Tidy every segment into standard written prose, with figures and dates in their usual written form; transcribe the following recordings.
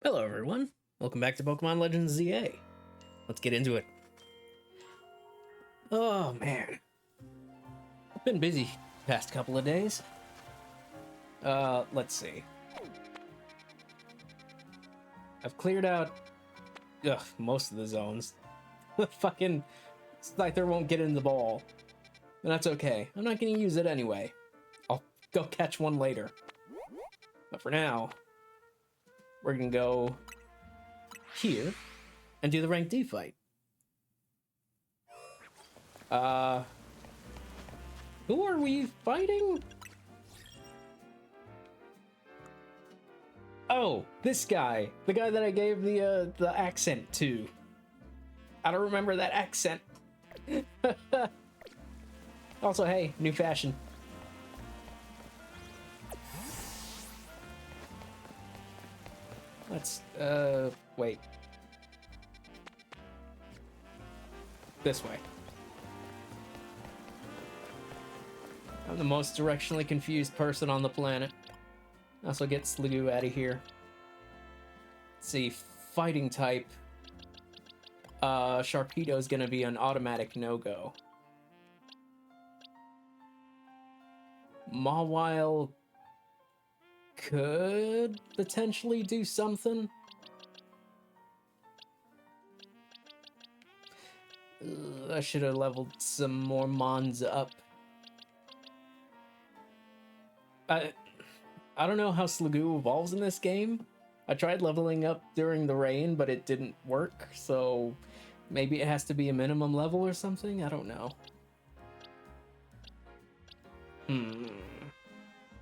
Hello everyone, welcome back to Pokemon Legends ZA. Let's get into it. Oh man, I've been busy past couple of days. Let's see. I've cleared out most of the zones. The fucking Scyther won't get in the ball. And that's okay, I'm not gonna use it anyway. I'll go catch one later. But for now, we're gonna go here and do the rank D fight. Who are we fighting? Oh, this guy. The guy that I gave the accent to. I don't remember that accent. Also, hey, new fashion. Let's, wait. This way. I'm the most directionally confused person on the planet. Also get Sliggoo out of here. Let's see, fighting type. Sharpedo is gonna be an automatic no-go. Mawile could potentially do something. I should have leveled some more Mons up. I don't know how Sliggoo evolves in this game. I tried leveling up during the rain, but it didn't work, so maybe it has to be a minimum level or something? I don't know.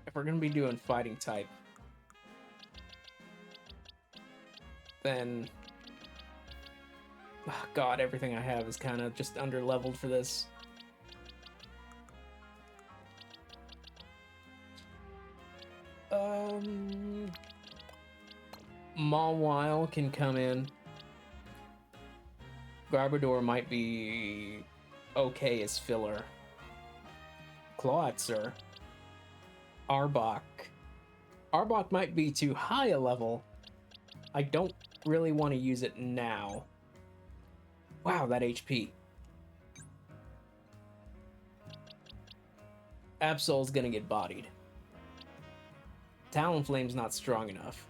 If we're gonna be doing fighting type, then... Oh God, everything I have is kind of just under-leveled for this. Mawile can come in. Garbodor might be okay as filler. Clawitzer. Arbok. Arbok might be too high a level. I don't really want to use it now. Wow, that HP. Absol's gonna get bodied. Talonflame's not strong enough.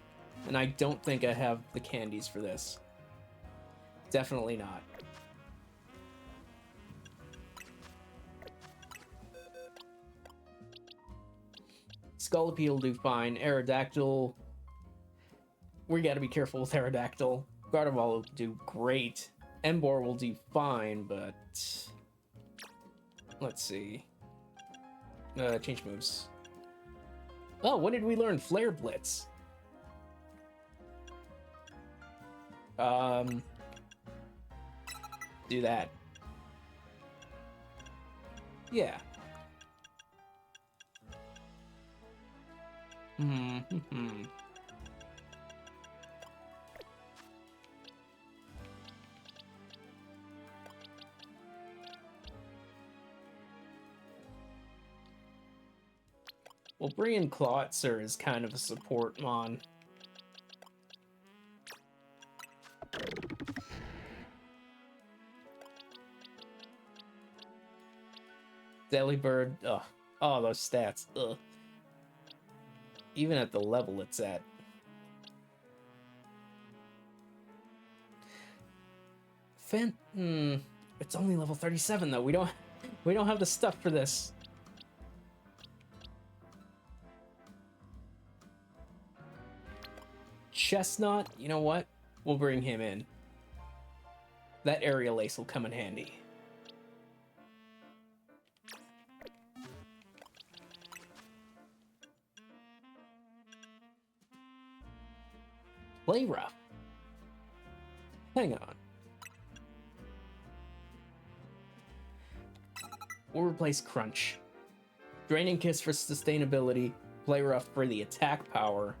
And I don't think I have the candies for this. Definitely not. Scolipede will do fine. Aerodactyl... We gotta be careful with Aerodactyl. Gardevoir will do great. Emboar will do fine, but... Let's see. Change moves. Oh, when did we learn Flare Blitz? Do that. Yeah. Well, bring in Clawitzer is kind of a support mon. Delibird, ugh. Oh, those stats, ugh. Even at the level it's at. It's only level 37 though. We don't have the stuff for this. Chestnut, you know what? We'll bring him in. That Aerial Ace will come in handy. Play rough. Hang on. We'll replace Crunch. Draining Kiss for sustainability. Play rough for the attack power.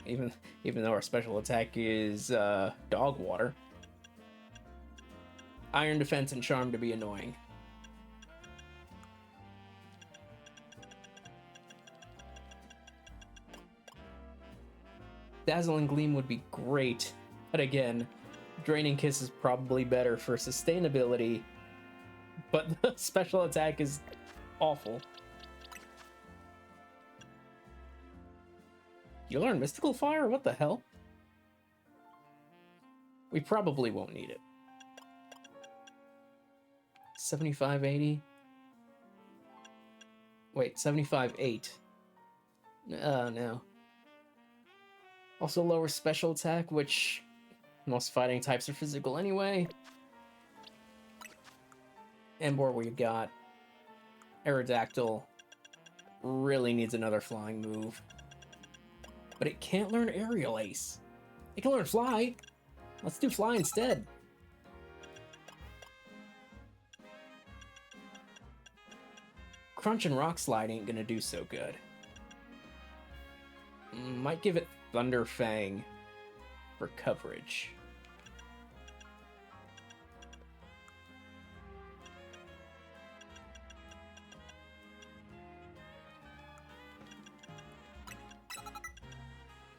Even though our special attack is Dog Water. Iron Defense and Charm to be annoying. Dazzling Gleam would be great, but again, Draining Kiss is probably better for sustainability, but the special attack is awful. You learn Mystical Fire? What the hell? We probably won't need it. 75-80? Wait, 75-8. No. Also lower special attack, which most fighting types are physical anyway. Embor we got. Aerodactyl really needs another flying move. But it can't learn Aerial Ace. It can learn Fly. Let's do Fly instead. Crunch and Rock Slide ain't gonna do so good. Might give it Thunder Fang for coverage.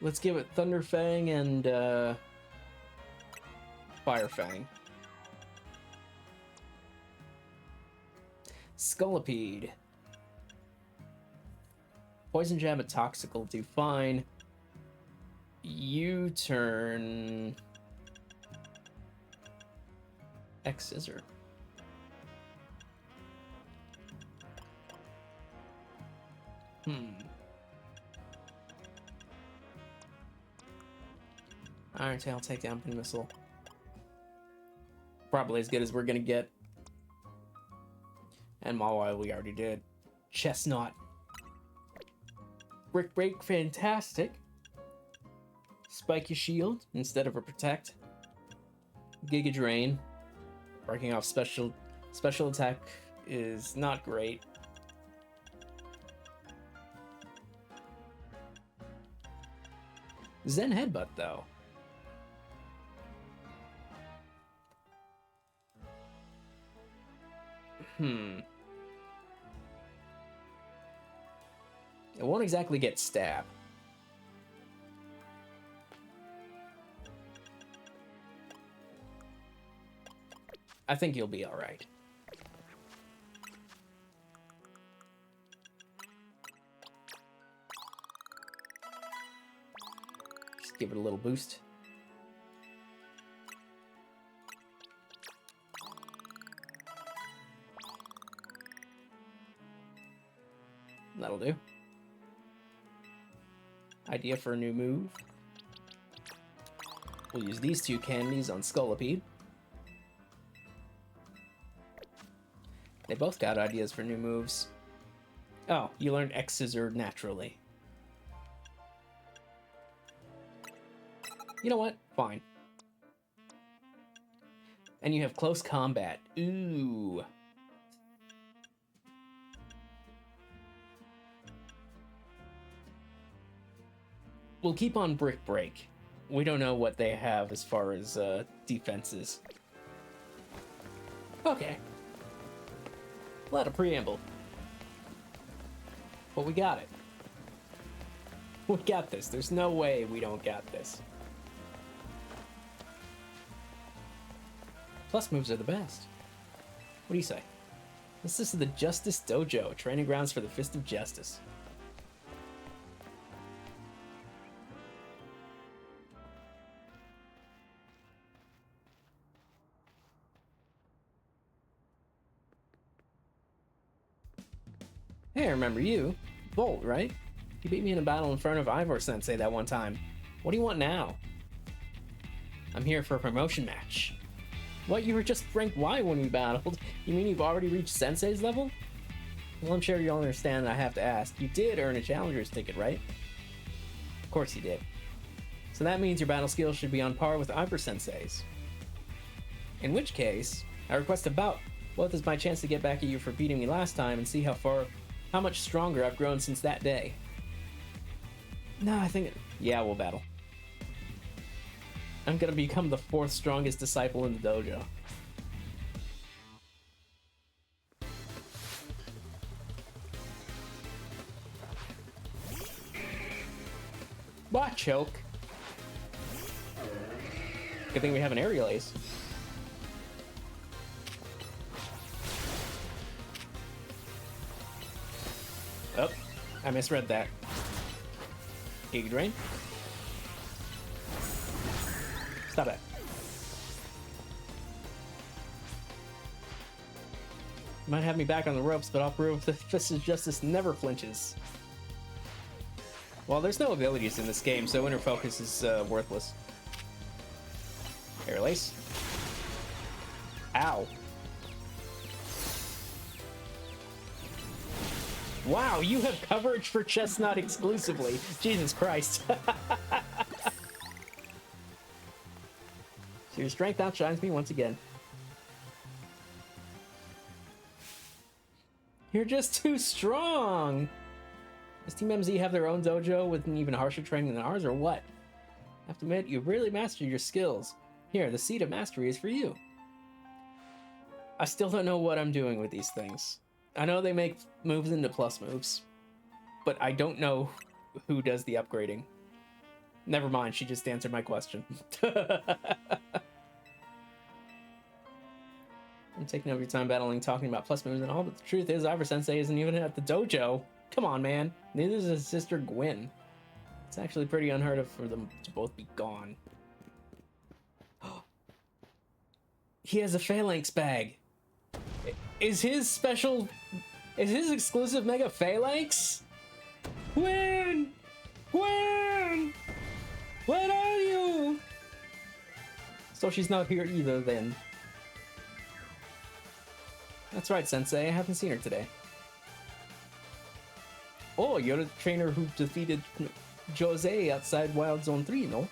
Let's give it Thunder Fang and Fire Fang. Scolipede. Poison Jab and Toxic will do fine. U-turn. X Scissor. Iron Tail, take down Pin Missile. Probably as good as we're gonna get. And Mawile we already did. Chestnut. Brick Break, fantastic. Spiky Shield instead of a Protect. Giga Drain. Breaking off special attack is not great. Zen Headbutt though. It won't exactly get Stab. I think you'll be alright. Just give it a little boost. That'll do. Idea for a new move. We'll use these two candies on Scolipede. They both got ideas for new moves. Oh, you learned X Scissor naturally. You know what? Fine. And you have Close Combat. Ooh. We'll keep on Brick Break. We don't know what they have as far as defenses. Okay. A lot of preamble. But we got it. We got this. There's no way we don't got this. Plus moves are the best. What do you say? This is the Justice Dojo, training grounds for the Fist of Justice. Hey, I remember you. Volt, right? You beat me in a battle in front of Ivor Sensei that one time. What do you want now? I'm here for a promotion match. What, you were just rank Y when we battled? You mean you've already reached Sensei's level? Well, I'm sure you'll understand that I have to ask. You did earn a challenger's ticket, right? Of course you did. So that means your battle skills should be on par with Ivor Sensei's. In which case, I request a bout. Both is my chance to get back at you for beating me last time and see how much stronger I've grown since that day. No, I think... Yeah, we'll battle. I'm gonna become the 4th strongest disciple in the dojo. What, choke? Good thing we have an aerial ace. Oh, I misread that. Giga Drain. Stop it. You might have me back on the ropes, but I'll prove that Fist of Justice never flinches. Well, there's no abilities in this game, so Inner Focus is worthless. Air Lace. Ow. Wow, you have coverage for Chestnut exclusively. Jesus Christ. So your strength outshines me once again. You're just too strong. Does Team MZ have their own dojo with an even harsher training than ours, or what? I have to admit, you've really mastered your skills. Here, the seed of mastery is for you. I still don't know what I'm doing with these things. I know they make moves into plus moves, but I don't know who does the upgrading. Never mind, she just answered my question. I'm taking up your time battling, talking about plus moves and all, but the truth is, Ivor Sensei isn't even at the dojo. Come on, man. Neither is his sister Gwen. It's actually pretty unheard of for them to both be gone. He has a Phalanx bag. Is his exclusive Mega Phalanx? Gwen! Gwen! Where are you? So she's not here either then. That's right, Sensei. I haven't seen her today. Oh, you're the trainer who defeated Jose outside Wild Zone 3, no?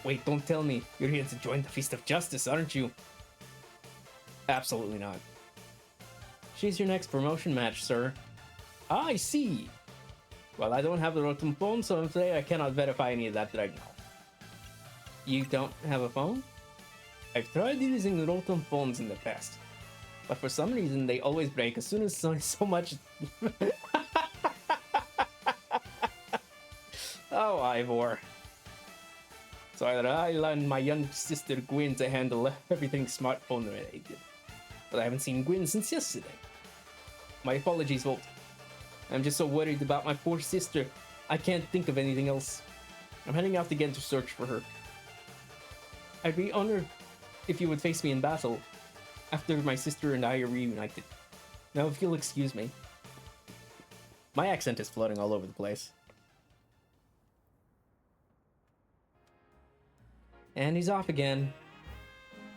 Wait, don't tell me. You're here to join the Feast of Justice, aren't you? Absolutely not. She's your next promotion match, sir. I see. Well, I don't have the Rotom phone, so today I cannot verify any of that right now. You don't have a phone? I've tried using the Rotom phones in the past, but for some reason they always break as soon as so much... Oh, Ivor. So either I and my young sister Gwen to handle everything smartphone related, but I haven't seen Gwen since yesterday. My apologies, Volt. I'm just so worried about my poor sister, I can't think of anything else. I'm heading out again to search for her. I'd be honored if you would face me in battle after my sister and I are reunited. Now, if you'll excuse me. My accent is floating all over the place. And he's off again.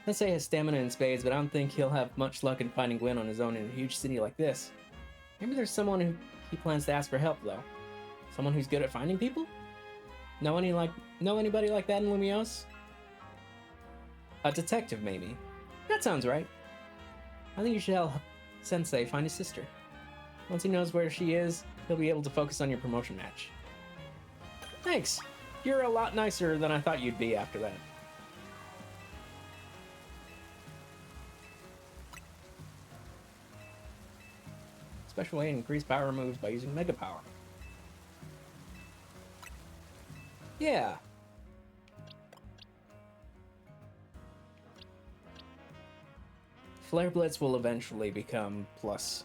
Let's say he has stamina and spades, but I don't think he'll have much luck in finding Gwen on his own in a huge city like this. Maybe there's someone who he plans to ask for help, though. Someone who's good at finding people? Know anybody like that in Lumiose? A detective, maybe. That sounds right. I think you should help Sensei find his sister. Once he knows where she is, he'll be able to focus on your promotion match. Thanks. You're a lot nicer than I thought you'd be after that. Special way to increase power moves by using Mega Power. Yeah. Flare Blitz will eventually become plus.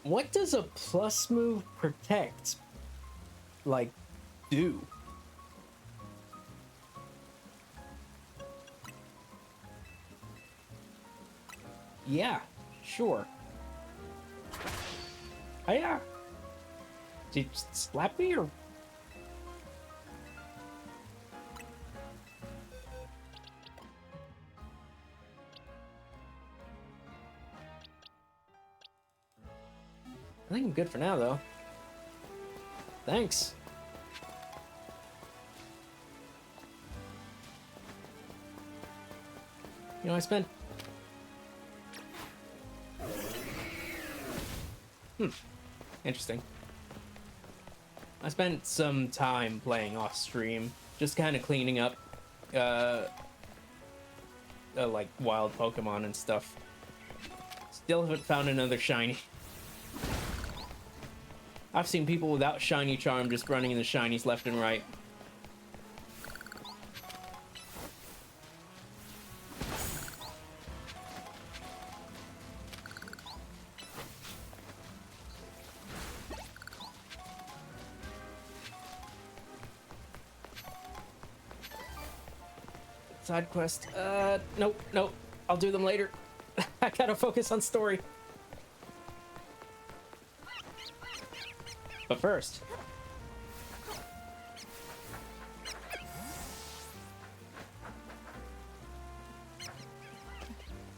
What does a plus move protect, like, do? Yeah, sure. Oh yeah. Did you slap me or? I think I'm good for now, though. Thanks. You know, I spent... Interesting. I spent some time playing off stream, just kind of cleaning up, like, wild Pokemon and stuff. still haven't found another shiny. I've seen people without shiny charm just running in the shinies left and right. Side quest. Nope, nope. I'll do them later. I gotta focus on story. But first.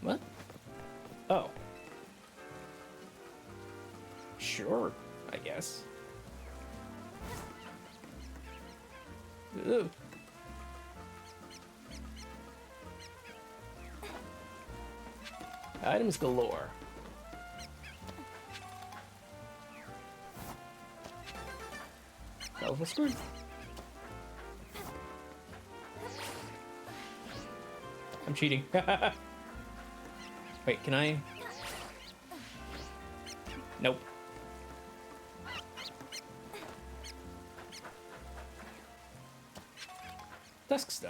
What? Oh. Sure, I guess. Ooh. Items galore. Powerful screw. I'm cheating. Wait, can I? Nope. Duskstone.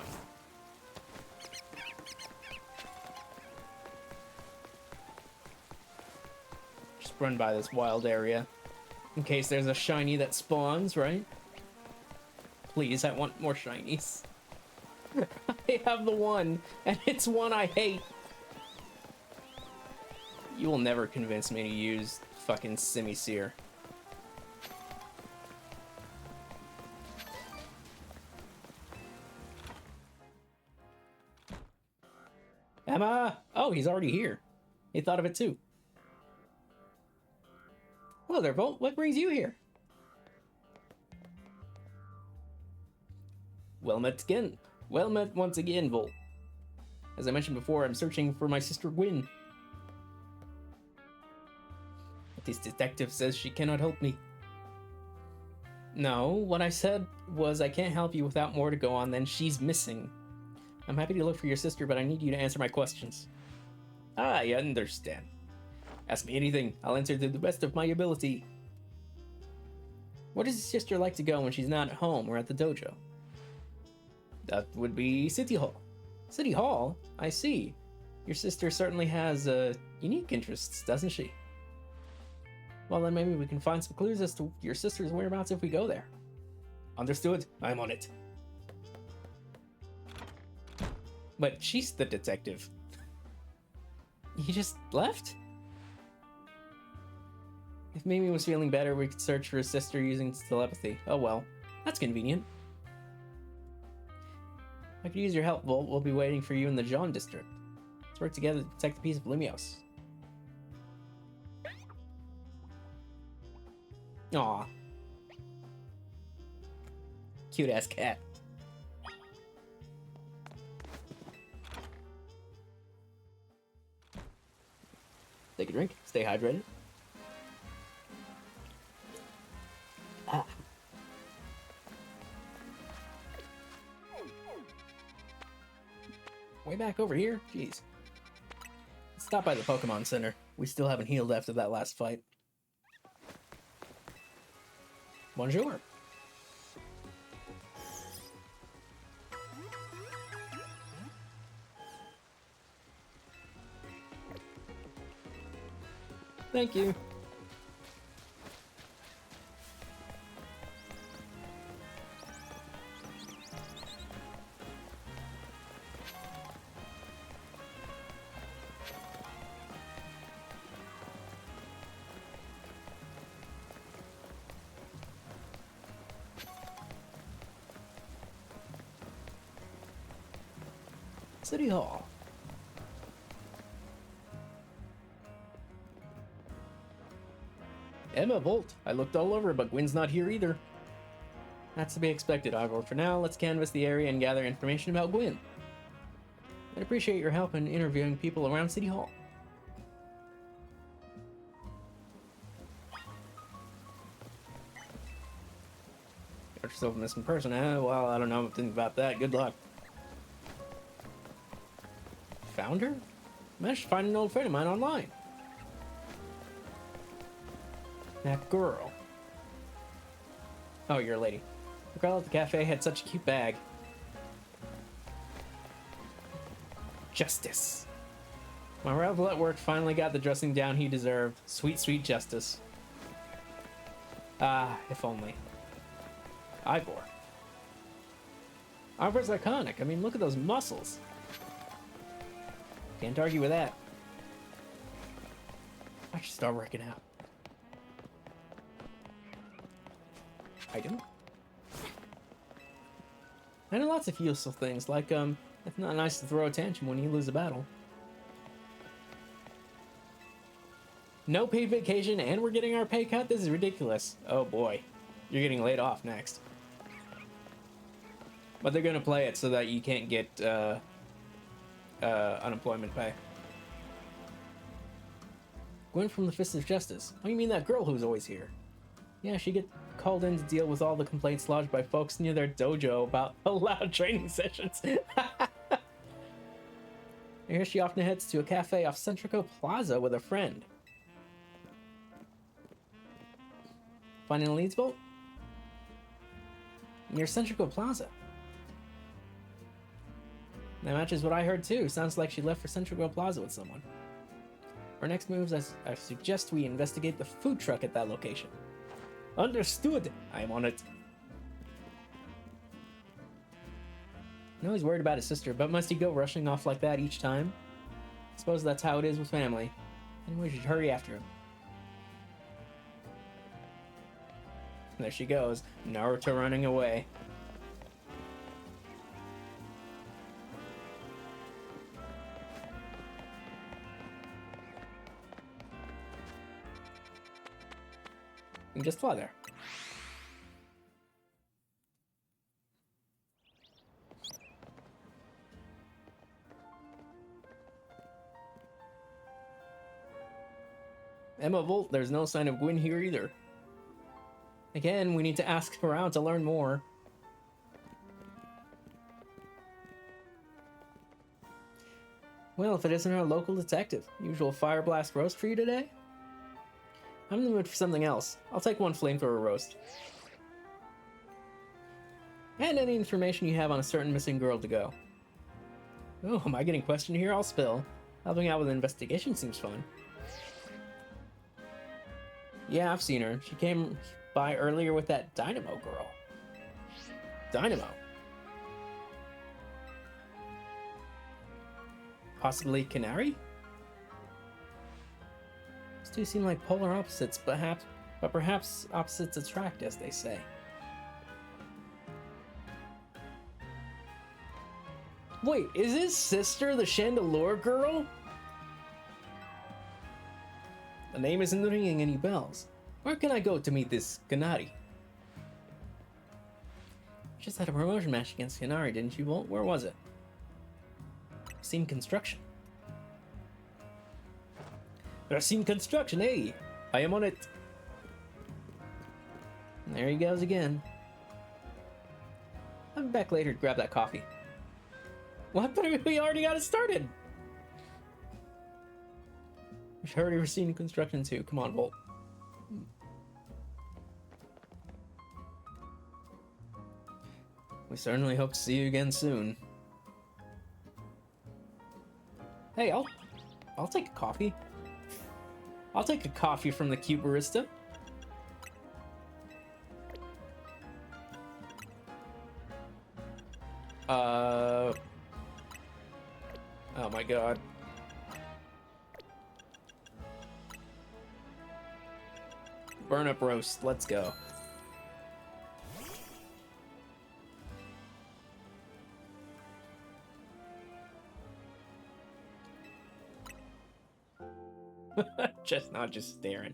Just run by this wild area. In case there's a shiny that spawns, right? Please, I want more shinies. I have the one, and it's one I hate. You will never convince me to use fucking Semi-Seer. Emma! Oh, he's already here. He thought of it too. Hello there, Volt. What brings you here? Well met again. Well met once again, Volt. As I mentioned before, I'm searching for my sister Gwyn. But this detective says she cannot help me. No, what I said was I can't help you without more to go on than she's missing. I'm happy to look for your sister, but I need you to answer my questions. I understand. Ask me anything. I'll answer to the best of my ability. Where does your sister like to go when she's not at home or at the dojo? That would be City Hall. City Hall? I see. Your sister certainly has unique interests, doesn't she? Well, then maybe we can find some clues as to your sister's whereabouts if we go there. Understood. I'm on it. But she's the detective. He just left? If Mimi was feeling better, we could search for his sister using telepathy. Oh well. That's convenient. I could use your help, Volt. We'll be waiting for you in the Jean district. Let's work together to protect the peace of Limios. Aw. Cute ass cat. Take a drink. Stay hydrated. Ah. Way back over here? Jeez. Let's stop by the Pokemon Center. We still haven't healed after that last fight. Bonjour. Thank you. City Hall. Emma, Volt. I looked all over, but Gwyn's not here either. That's to be expected, however. For now, let's canvass the area and gather information about Gwyn. I'd appreciate your help in interviewing people around City Hall. Got yourself a missing person, eh? Well, I don't know anything about that. Good luck. Found her? Managed to find an old friend of mine online. That girl. Oh, you're a lady. The girl at the cafe had such a cute bag. Justice. My rival at work finally got the dressing down he deserved. Sweet, sweet justice. Ah, if only. Ivor. Ivor's iconic. I mean, look at those muscles. Can't argue with that. I should start working out. Item? I know lots of useful things, like, it's not nice to throw a tantrum when you lose a battle. No paid vacation, and we're getting our pay cut? This is ridiculous. Oh boy. You're getting laid off next. But they're gonna play it so that you can't get, unemployment pay. Gwen from the Fist of Justice. Oh, you mean that girl who's always here? Yeah, she gets called in to deal with all the complaints lodged by folks near their dojo about loud training sessions. Here she often heads to a cafe off Centrico Plaza with a friend. Finding a Leeds boat? Near Centrico Plaza. That matches what I heard too. Sounds like she left for Centrico Plaza with someone. For next moves, I suggest we investigate the food truck at that location. Understood. I'm on it. I know he's worried about his sister, but must he go rushing off like that each time? I suppose that's how it is with family. Anyway, we should hurry after him. There she goes, Naruto running away. You can just fly there. Emma Volt, there's no sign of Gwyn here either. Again, we need to ask around to learn more. Well, if it isn't our local detective, usual fire blast roast for you today? I'm in the mood for something else. I'll take one flamethrower roast. And any information you have on a certain missing girl to go. Oh, am I getting questioned here? I'll spill. Helping out with an investigation seems fun. Yeah, I've seen her. She came by earlier with that Dynamo girl. Dynamo? Possibly Canary? These two seem like polar opposites, but perhaps opposites attract, as they say. Wait, is his sister the Chandelure girl? The name isn't ringing any bells. Where can I go to meet this Canary? You just had a promotion match against Canary, didn't you, Bolt? Where was it? Racine Construction. Racine Construction, hey! I am on it! And there he goes again. I'll be back later to grab that coffee. What? But we already got it started! We should hurry Racine Construction too. Come on, Bolt. We certainly hope to see you again soon. Hey, I'll take a coffee. I'll take a coffee from the cute barista. Oh my god. Burn up roast, let's go. Just not just staring.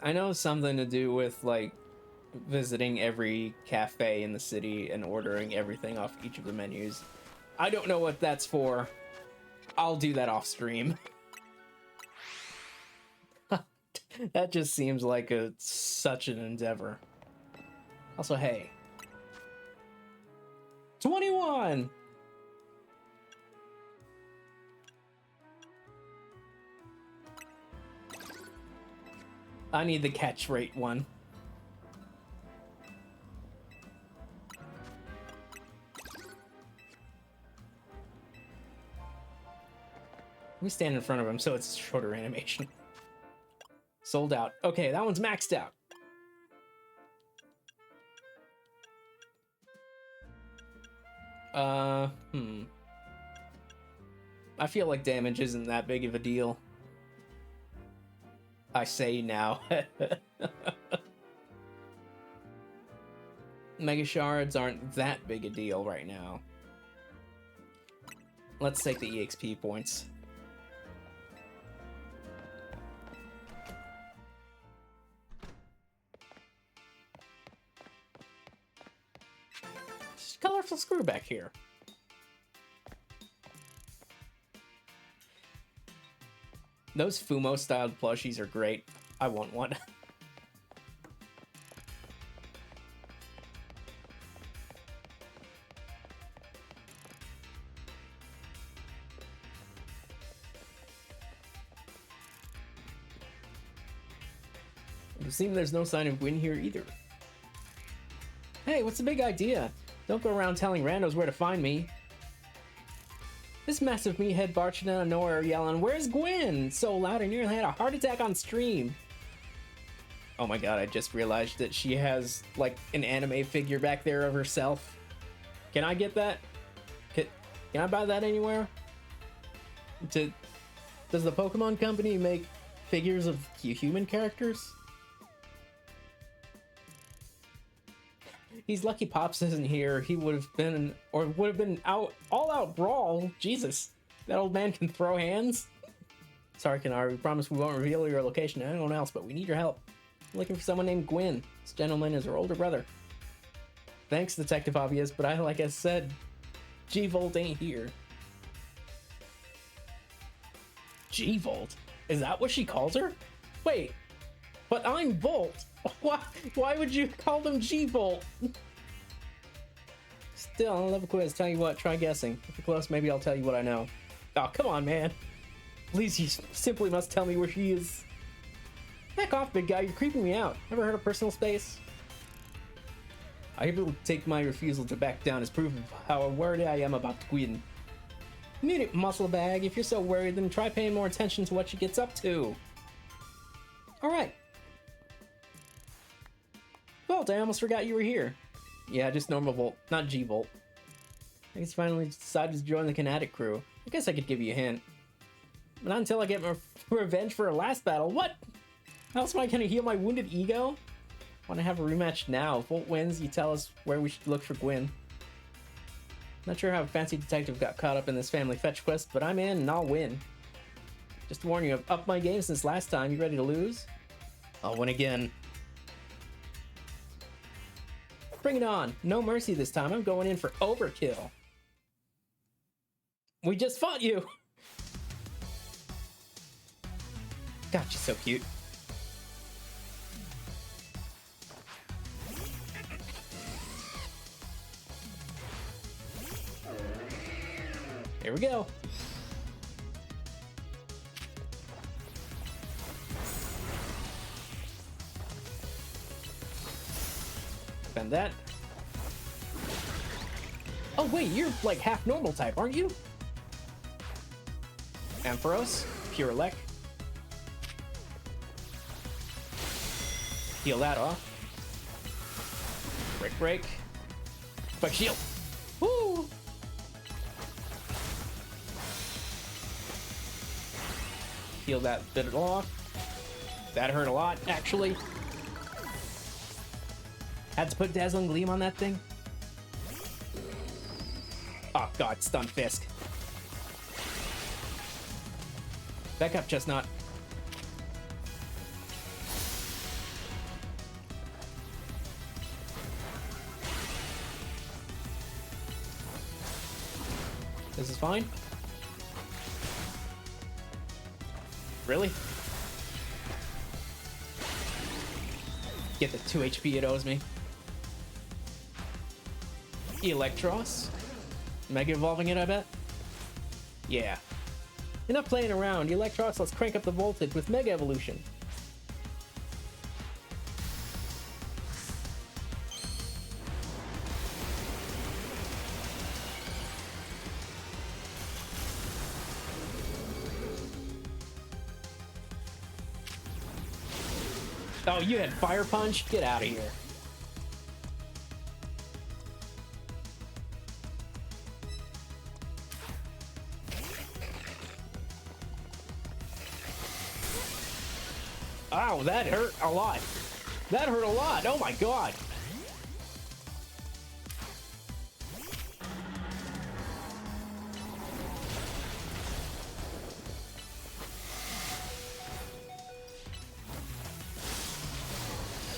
I know something to do with like visiting every cafe in the city and ordering everything off each of the menus. I don't know what that's for. I'll do that off stream. That just seems like such an endeavor. Also, hey. 21! I need the catch rate one. Let me stand in front of him so it's a shorter animation. Sold out. Okay, that one's maxed out. I feel like damage isn't that big of a deal. I say now. Mega shards aren't that big a deal right now. Let's take the EXP points. Colorful screw back here. Those Fumo styled plushies are great. I want one. It seems there's no sign of Gwyn here either. Hey, what's the big idea? Don't go around telling randos where to find me. This massive meathead barging out of nowhere yelling, "Where's Gwyn?" so loud I nearly had a heart attack on stream. Oh my god, I just realized that she has like an anime figure back there of herself. Can I get that? Can I buy that anywhere? Does the Pokemon Company make figures of human characters? He's lucky Pops isn't here. He would have been all out brawl. Jesus, that old man can throw hands. Sorry, Kanari. We promise we won't reveal your location to anyone else, but we need your help. We're looking for someone named Gwyn. This gentleman is her older brother. Thanks, Detective Obvious, but like I said, G-Volt ain't here. G-Volt? Is that what she calls her? Wait, but I'm Volt. Why would you call them G-Volt? Still, I'll never quiz. Tell you what, try guessing. If you're close, maybe I'll tell you what I know. Oh, come on, man. Please, you simply must tell me where she is. Back off, big guy. You're creeping me out. Ever heard of personal space? I will take my refusal to back down as proof of how worried I am about Gwyn. Mute it, muscle bag. If you're so worried, then try paying more attention to what she gets up to. Alright. Volt, I almost forgot you were here. Yeah, just normal Volt, not G-Volt. I guess you finally decided to join the Kinetic crew. I guess I could give you a hint. But not until I get my revenge for our last battle. What? How else am I gonna heal my wounded ego? Want to have a rematch now. If Volt wins, you tell us where we should look for Gwyn. Not sure how a fancy detective got caught up in this family fetch quest, but I'm in and I'll win. Just to warn you, I've upped my game since last time. You ready to lose? I'll win again. Bring it on. No mercy this time. I'm going in for overkill. We just fought you. God, she's so cute. Here we go. Spend that. Oh wait, you're like half normal type, aren't you? Ampharos, Pure Elect. Heal that off. Break. Spike shield. Woo! Heal that bit off. That hurt a lot, actually. Had to put Dazzling Gleam on that thing. Oh god, stun Fisk. Back up, Chestnut. This is fine. Really? Get the 2 HP it owes me. Electros. Mega evolving it, I bet? Yeah. Enough playing around. Electros, let's crank up the voltage with Mega Evolution. Oh, you had Fire Punch? Get out of here. Ow, that hurt a lot. That hurt a lot. Oh my god.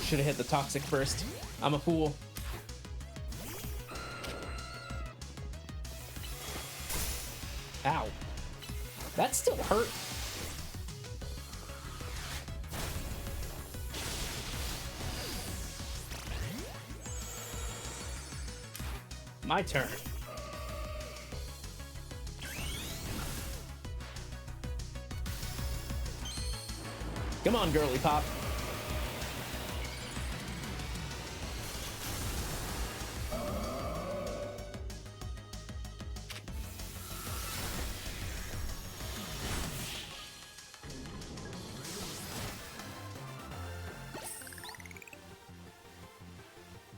Should have hit the toxic first. I'm a fool. Ow. That still hurt. My turn. Come on, girly pop.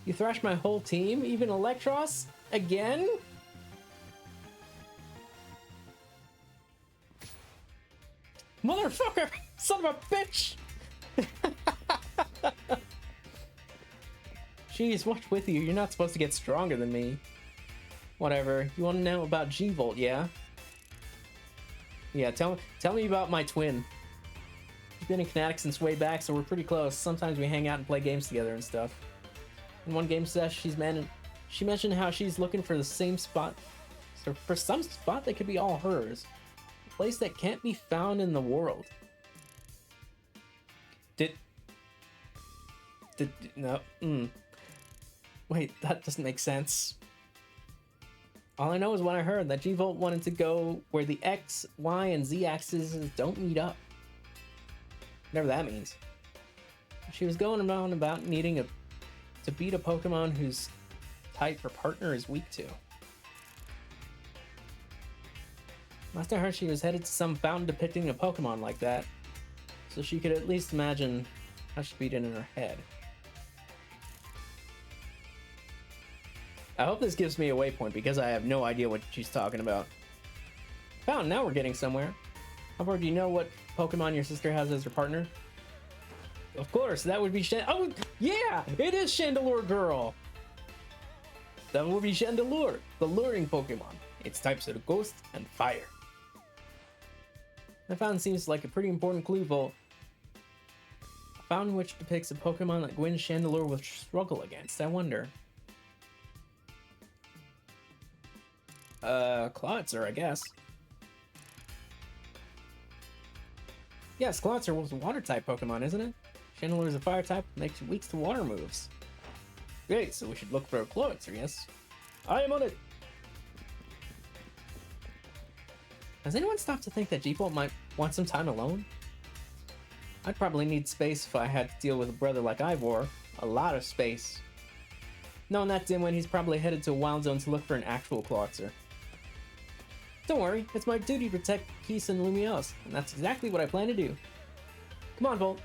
You thrashed my whole team, even Electros? Again? Motherfucker! Son of a bitch! Jeez, what's with you? You're not supposed to get stronger than me. Whatever. You want to know about G-Volt, yeah? Yeah, tell me about my twin. She's been in Kinetic since way back, so we're pretty close. Sometimes we hang out and play games together and stuff. In one game session, she mentioned how she's looking for the same spot, so for some spot that could be all hers. A place that can't be found in the world. No. Wait, that doesn't make sense. All I know is what I heard, that G-Volt wanted to go where the X, Y, and Z axes don't meet up. Whatever that means. She was going on about needing to beat a Pokemon whose type her partner is weak to. Last I heard, she was headed to some fountain depicting a Pokemon like that, so she could at least imagine how she'd beat it in her head. I hope this gives me a waypoint because I have no idea what she's talking about. Fountain, now we're getting somewhere. However, do you know what Pokemon your sister has as her partner? Of course, that would be oh, yeah! It is Chandelure Girl! That would be Chandelure, the luring Pokemon. Its types are Ghost and Fire. That fountain seems like a pretty important clue, Volt. A fountain which depicts a Pokemon that Gwyn's Chandelure will struggle against. I wonder. Clawitzer, I guess. Yes, Clawitzer was a water-type Pokemon, isn't it? Chandelure is a fire-type, makes you weak to water moves. Great, so we should look for a Clawitzer, yes? I am on it! Has anyone stopped to think that G-Volt might want some time alone? I'd probably need space if I had to deal with a brother like Ivor. A lot of space. Knowing that dimwit, he's probably headed to a wild zone to look for an actual Clawitzer. Don't worry, it's my duty to protect peace in Lumiose, and that's exactly what I plan to do. Come on, Volt.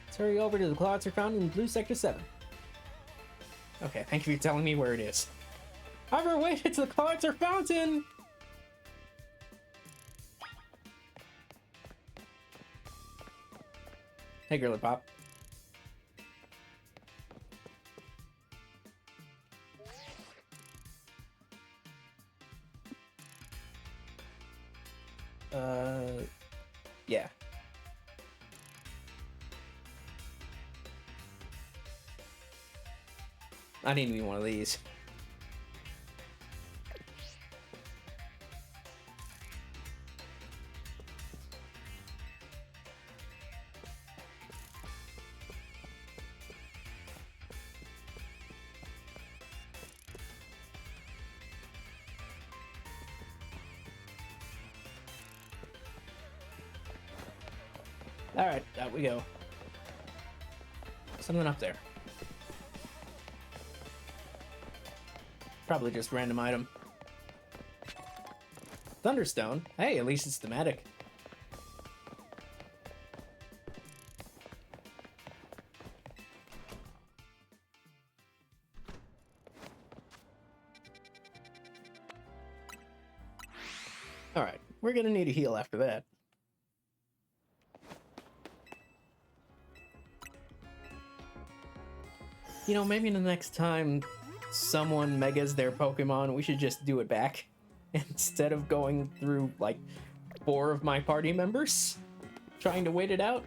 Let's hurry over to the Clawitzer Fountain in Blue Sector 7. Okay, thank you for telling me where it is. Ivor, wait, it's the Clawitzer Fountain! Hey, girly pop. Yeah. I need me one of these. Alright, out we go. Something up there. Probably just random item. Thunderstone? Hey, at least it's thematic. Alright, we're gonna need a heal after that. You know, maybe the next time someone megas their Pokemon, we should just do it back. Instead of going through, like, 4 of my party members trying to wait it out.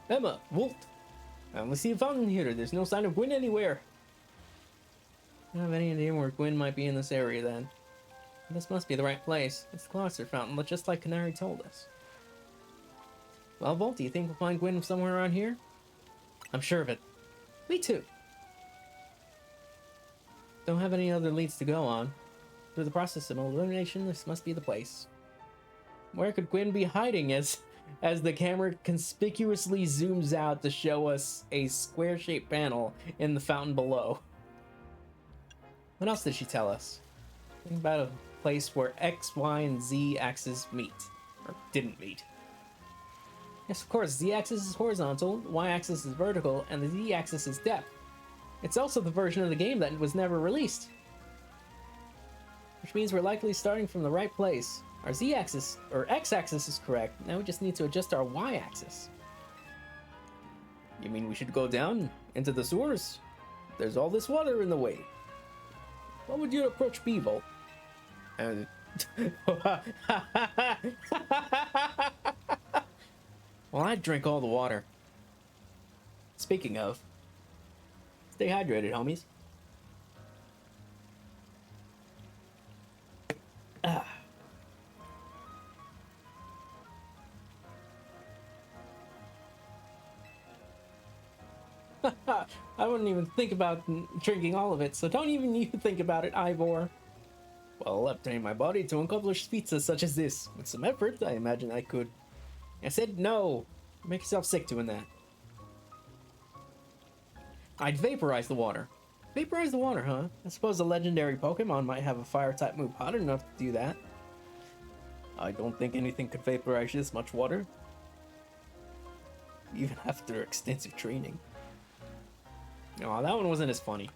Emma, Volt. I only see a fountain here. There's no sign of Gwyn anywhere. I don't have any idea where Gwyn might be in this area then. This must be the right place. It's the Closter Fountain, but just like Canary told us. Well, Volt, do you think we'll find Gwyn somewhere around here? I'm sure of it. Me too. Don't have any other leads to go on. Through the process of elimination, this must be the place. Where could Gwyn be hiding as the camera conspicuously zooms out to show us a square-shaped panel in the fountain below? What else did she tell us? Think about a place where X, Y, and Z axes meet. Or didn't meet. Yes, of course, Z-axis is horizontal, Y-axis is vertical, and the Z-axis is depth. It's also the version of the game that was never released. Which means we're likely starting from the right place. Our Z-axis, or X-axis is correct, now we just need to adjust our Y-axis. You mean we should go down into the sewers? There's all this water in the way. What would your approach be, Volt? Well, I'd drink all the water. Speaking of, stay hydrated, homies. I wouldn't even think about drinking all of it, so don't even you think about it, Ivor. Well, I've trained my body to accomplish feats such as this. With some effort, I imagine I could. I said no. Make yourself sick doing that. I'd vaporize the water. Vaporize the water, huh? I suppose a legendary Pokemon might have a fire-type move hot enough to do that. I don't think anything could vaporize this much water. Even after extensive training. Oh, that one wasn't as funny.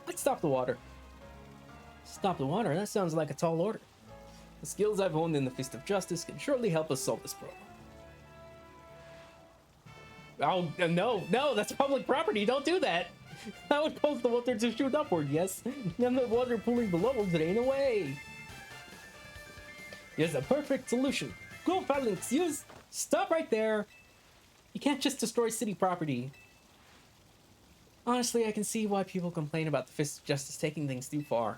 Let's stop the water. Stop the water? That sounds like a tall order. The skills I've honed in the Fist of Justice can surely help us solve this problem. Oh, no, that's public property. Don't do that. That would cause the water to shoot upward, yes? And the water pooling below will drain away. Here's a perfect solution. Go, Phalanx, use... Stop right there. You can't just destroy city property. Honestly, I can see why people complain about the Fist of Justice taking things too far.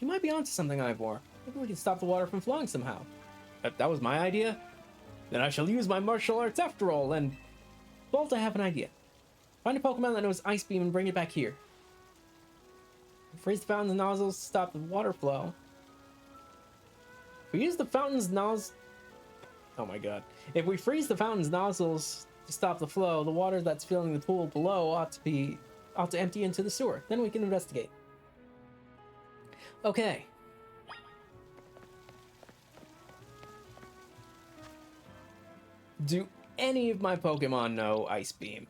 You might be onto something, Ivor. Maybe we can stop the water from flowing somehow. That was my idea? Then I shall use my martial arts after all, and... Bolt, I have an idea. Find a Pokemon that knows Ice Beam and bring it back here. Freeze the fountain's nozzles to stop the water flow. If we use the fountain's nozzles... Oh my god. If we freeze the fountain's nozzles to stop the flow, the water that's filling the pool below ought to empty into the sewer. Then we can investigate. Okay. Do any of my Pokemon know Ice Beam?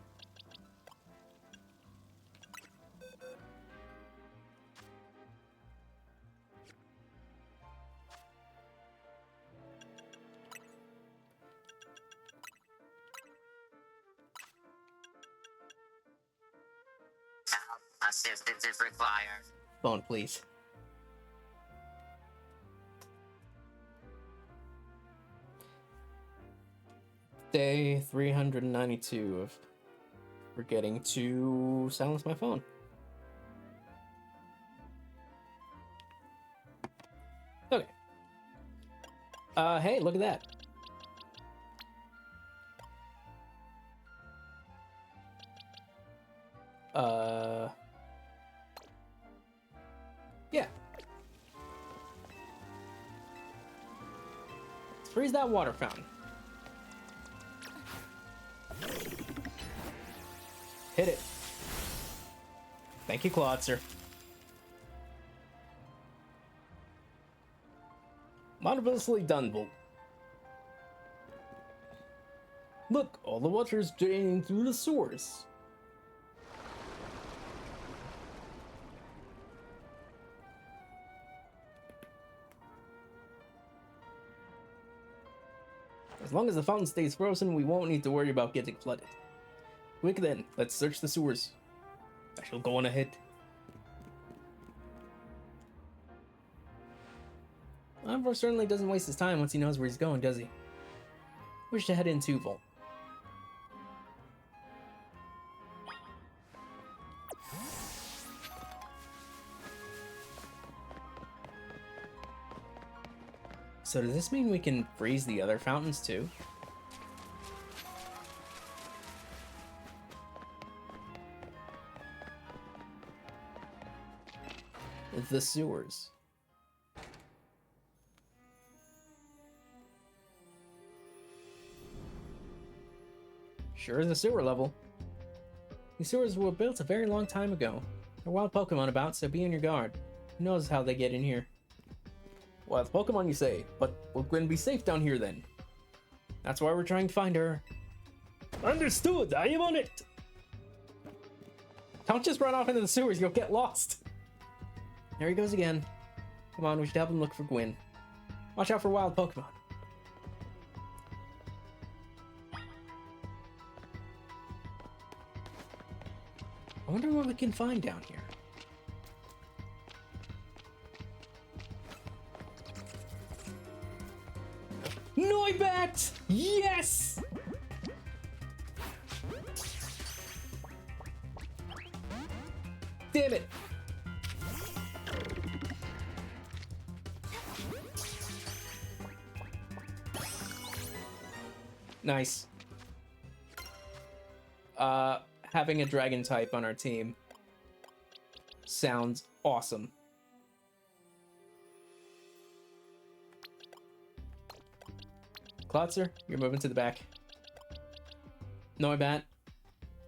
Assistance is required. Phone, please. Day 392 of forgetting to silence my phone. Okay. Hey, look at that. Yeah. Let's freeze that water fountain. Hit it. Thank you, Clawitzer. Marvelously done, Bolt. Look, all the water's draining through the sewers. As long as the fountain stays frozen, we won't need to worry about getting flooded. Quick then, let's search the sewers. I shall go on ahead. Ivor certainly doesn't waste his time once he knows where he's going, does he? We should head in too, Volt. So does this mean we can freeze the other fountains too? The sewers. Sure is a sewer level. These sewers were built a very long time ago. There are wild Pokemon about, so be on your guard. Who knows how they get in here? Wild Pokemon, you say? But will Gwen be safe down here then? That's why we're trying to find her. Understood, I am on it! Don't just run off into the sewers, you'll get lost. There he goes again. Come on, we should help him look for Gwen. Watch out for wild Pokemon. I wonder what we can find down here. Noibat! Yes! Damn it! Nice. Having a dragon type on our team sounds awesome. Klotzer, you're moving to the back. Noibat.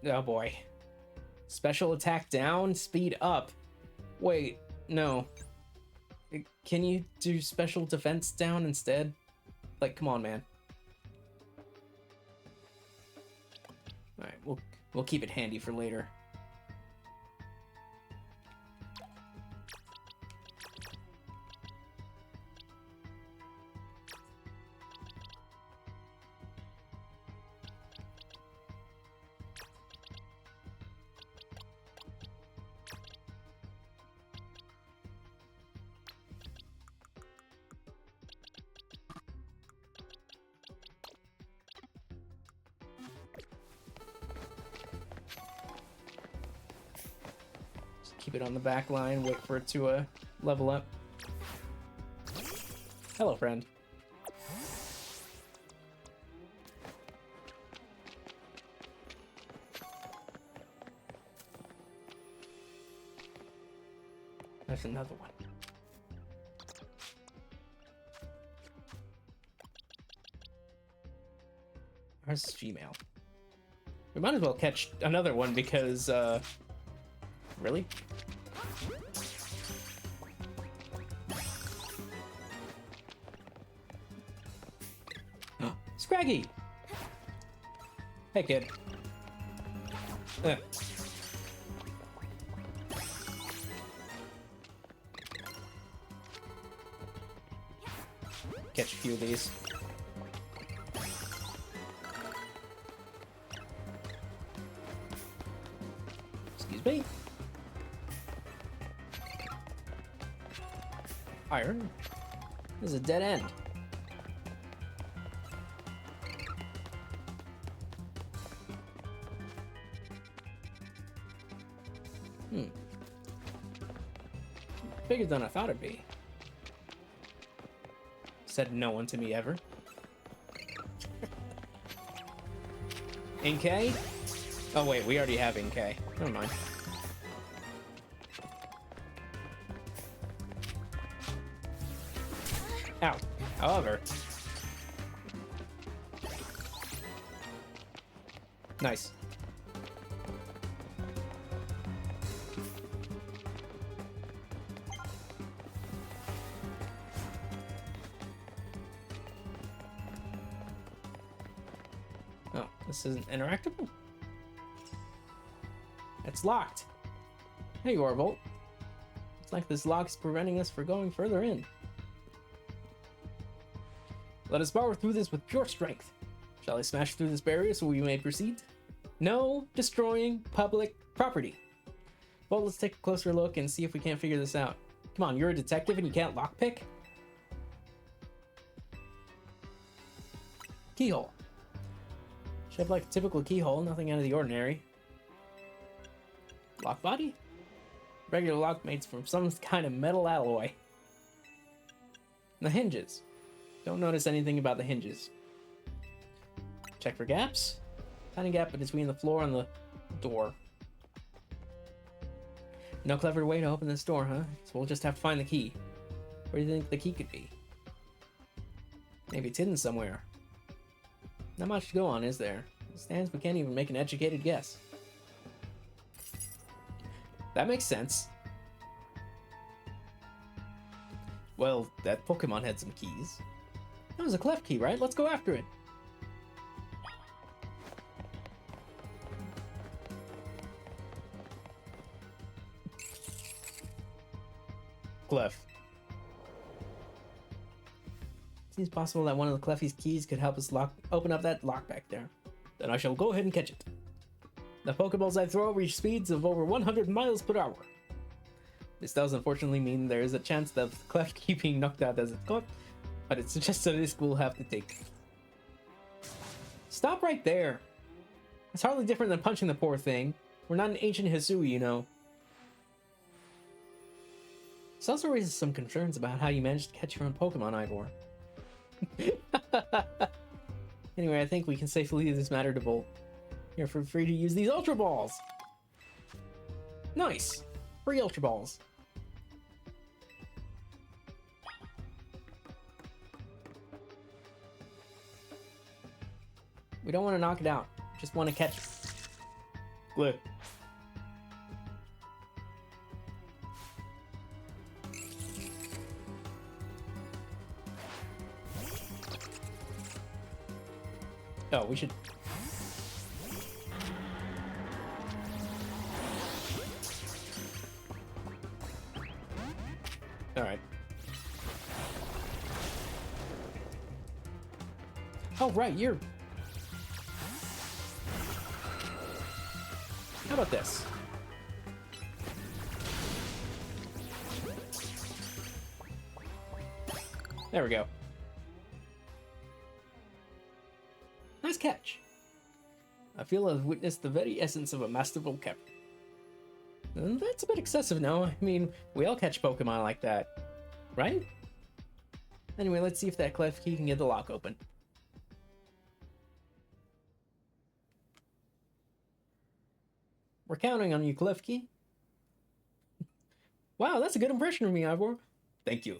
Oh boy. Special attack down, speed up. Wait, no. Can you do special defense down instead? Like, come on, man. Alright, we'll keep it handy for later. Keep it on the back line, wait for it to level up. Hello, friend. There's another one. Where's female? We might as well catch another one because, really? Scraggy! Hey, kid. Catch a few of these. Excuse me. Iron. This is a dead end. Bigger than I thought it'd be. Said no one to me ever. Inkay? Oh wait, we already have Inkay. Never mind. Ow. However. Nice. Oh, This isn't interactable? It's locked. Hey, Orbolt. Looks like this lock is preventing us from going further in. Let us power through this with pure strength. Shall I smash through this barrier so we may proceed? No destroying public property. Well, let's take a closer look and see if we can't figure this out. Come on, you're a detective and you can't lockpick? Keyhole. Shaped like a typical keyhole, nothing out of the ordinary. Lock body? Regular lock made from some kind of metal alloy. The hinges. Don't notice anything about the hinges. Check for gaps. Tiny gap between the floor and the door. No clever way to open this door, huh? So we'll just have to find the key. Where do you think the key could be? Maybe it's hidden somewhere. Not much to go on, is there? It stands we can't even make an educated guess. That makes sense. Well, that Pokemon had some keys. That was a clef key, right? Let's go after it. Clef. Seems possible that one of the Cleffy's keys could help us open up that lock back there. Then I shall go ahead and catch it. The Pokeballs I throw reach speeds of over 100 miles per hour. This does unfortunately mean there is a chance of the Clef key being knocked out as it's caught, but it's just a risk we'll have to take. Stop right there. It's hardly different than punching the poor thing. We're not an ancient Hisui, you know. This also raises some concerns about how you managed to catch your own Pokemon, Ivor. Anyway, I think we can safely leave this matter to Volt. You're free to use these Ultra Balls! Nice! Free Ultra Balls. We don't want to knock it out. Just want to catch it. Glue. Oh, we should... Alright. Oh, right, you're... How about this? There we go. Nice catch. I feel I've witnessed the very essence of a masterful captain. And that's a bit excessive now. I mean, we all catch Pokemon like that, right? Anyway, let's see if that clef key can get the lock open. We're counting on you, clef key. Wow, that's a good impression of me, Ivor. Thank you.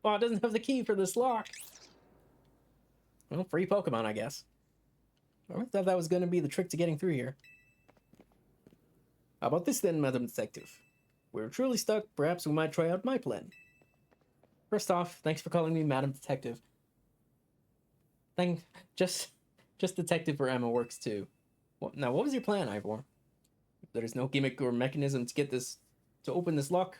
Oh, it doesn't have the key for this lock. Well, free Pokemon, I guess. I thought that was going to be the trick to getting through here. How about this then, Madam Detective? We're truly stuck. Perhaps we might try out my plan. First off, thanks for calling me Madam Detective. Just Detective for Emma works too. Now, what was your plan, Ivor? If there's no gimmick or mechanism to get this to open this lock,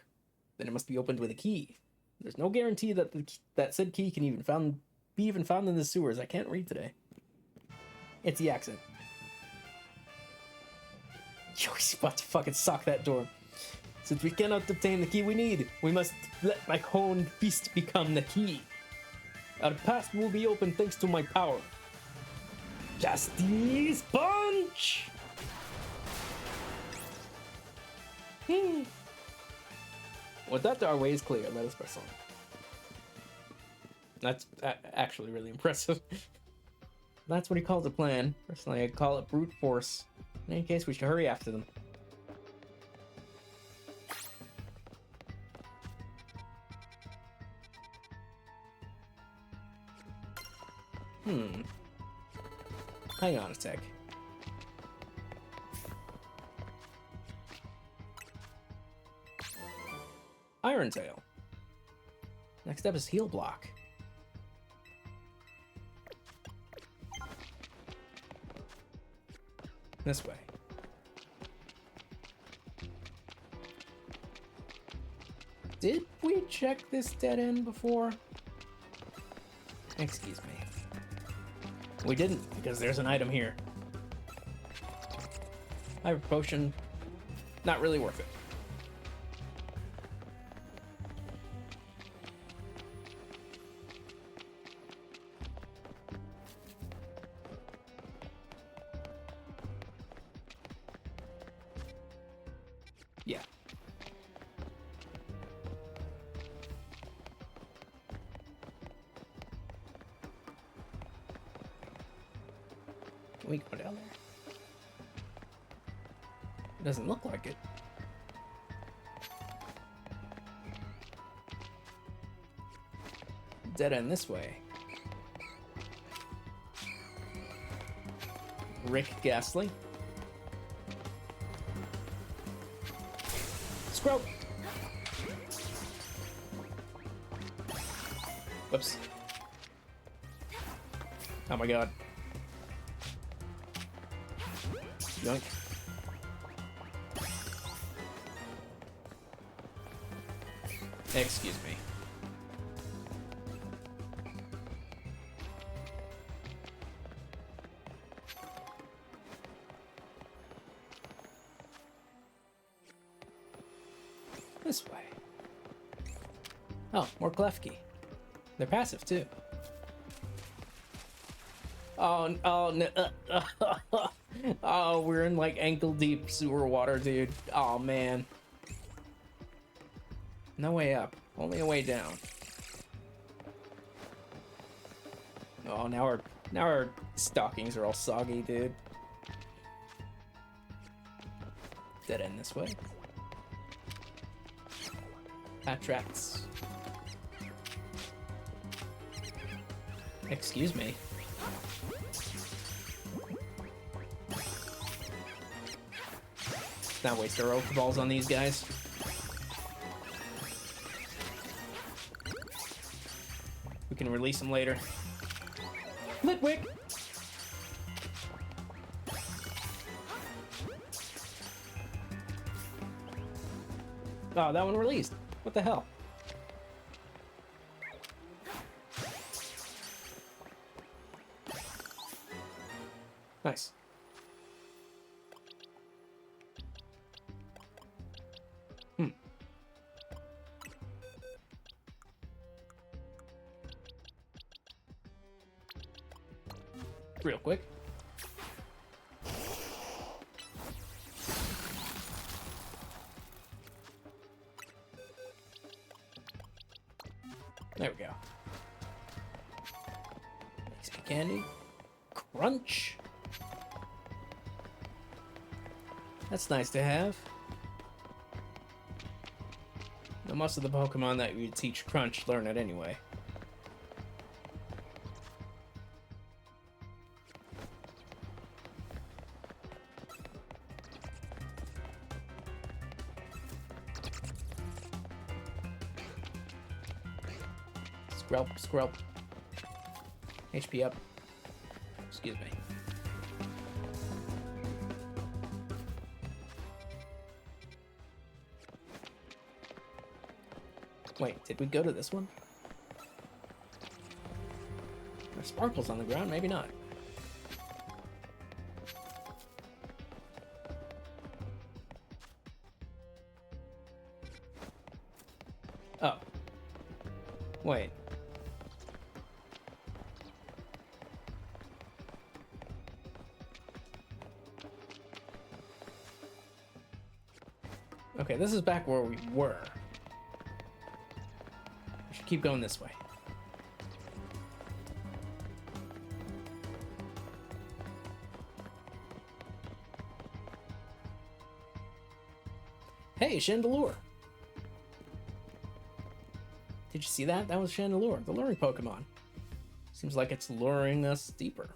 then it must be opened with a key. There's no guarantee that that said key can be even found in the sewers. I can't read today. It's the accent. Yo, he's about to fucking sock that door. Since we cannot obtain the key we need, we must let my own beast become the key. Our path will be open thanks to my power. Justice Punch! With that, our way is clear. Let us press on. That's actually really impressive. That's what he calls a plan. Personally, I'd call it brute force. In any case, we should hurry after them. Hang on a sec. Siren Tail. Next up is Heal Block. This way. Did we check this dead end before? Excuse me. We didn't, because there's an item here. Hyper Potion, not really worth it. Yeah. Can we go down there? It doesn't look like it. Dead end this way. Rick Ghastly. Scrub. Whoops. Oh my god. Yoink. Excuse me. This way. Oh, more Klefki. They're passive too. Oh, no. Oh, we're in like ankle deep sewer water, dude. Oh man. No way up, only a way down. Oh, now our stockings are all soggy, dude. Dead end this way. Atrax. Excuse me. Not waste our Oak Balls on these guys. We can release them later. Litwick! Oh, that one released. What the hell? Nice. Real quick. There we go. XP candy. Crunch. That's nice to have. Now, most of the Pokemon that you teach Crunch learn it anyway. Squirrel. HP up. Excuse me. Wait, did we go to this one? There's sparkles on the ground, maybe not. Oh. Wait. Okay, this is back where we were. We should keep going this way. Hey, Chandelure! Did you see that? That was Chandelure, the luring Pokemon. Seems like it's luring us deeper.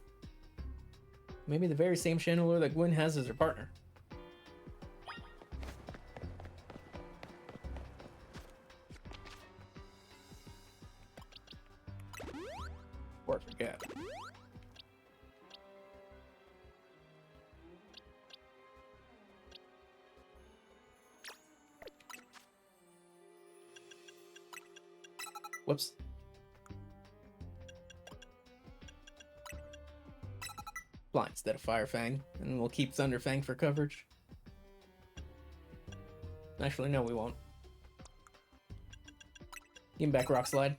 Maybe the very same Chandelure that Gwen has as her partner. before I forget. Whoops. Fly instead of Fire Fang, and we'll keep Thunder Fang for coverage. Actually, no, we won't. Give him back Rock Slide.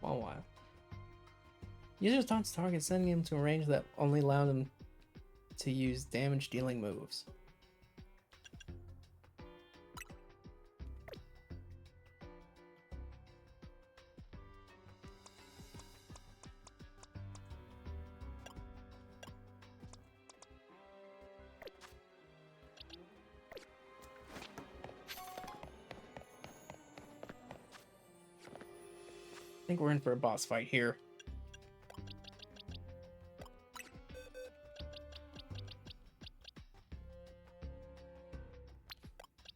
While. User taunts target, sending him to a range that only allowed him to use damage-dealing moves. I think we're in for a boss fight here.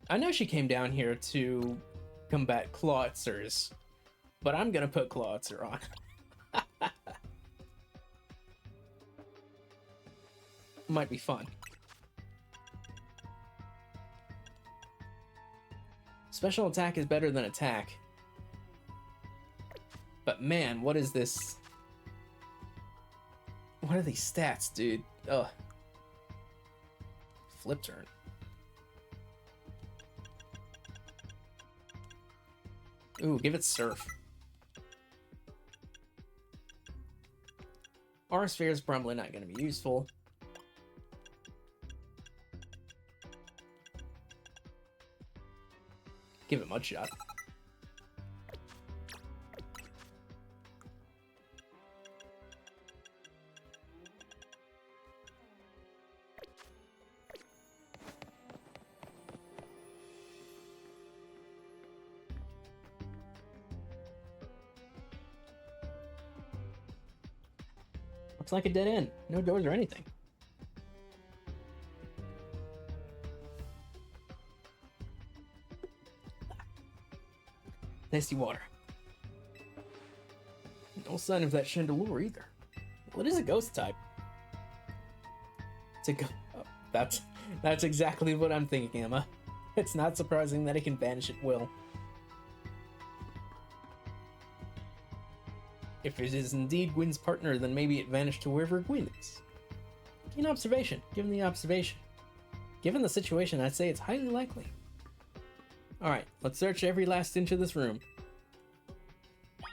I know she came down here to combat Clawtzers, but I'm gonna put Clawtzer on. Might be fun. Special attack is better than attack. But man, what is this? What are these stats, dude? Ugh. Flip turn. Ooh, give it Surf. Aura Sphere is probably not going to be useful. Give it Mudshot. Looks like a dead end. No doors or anything. Tasty water. No sign of that chandelier either. Well, it is a ghost type. It's a oh, that's exactly what I'm thinking, Emma. It's not surprising that it can vanish at will. If it is indeed Gwyn's partner, then maybe it vanished to wherever Gwyn is. Keen observation. Given the observation. Given the situation, I'd say it's highly likely. Alright, let's search every last inch of this room. I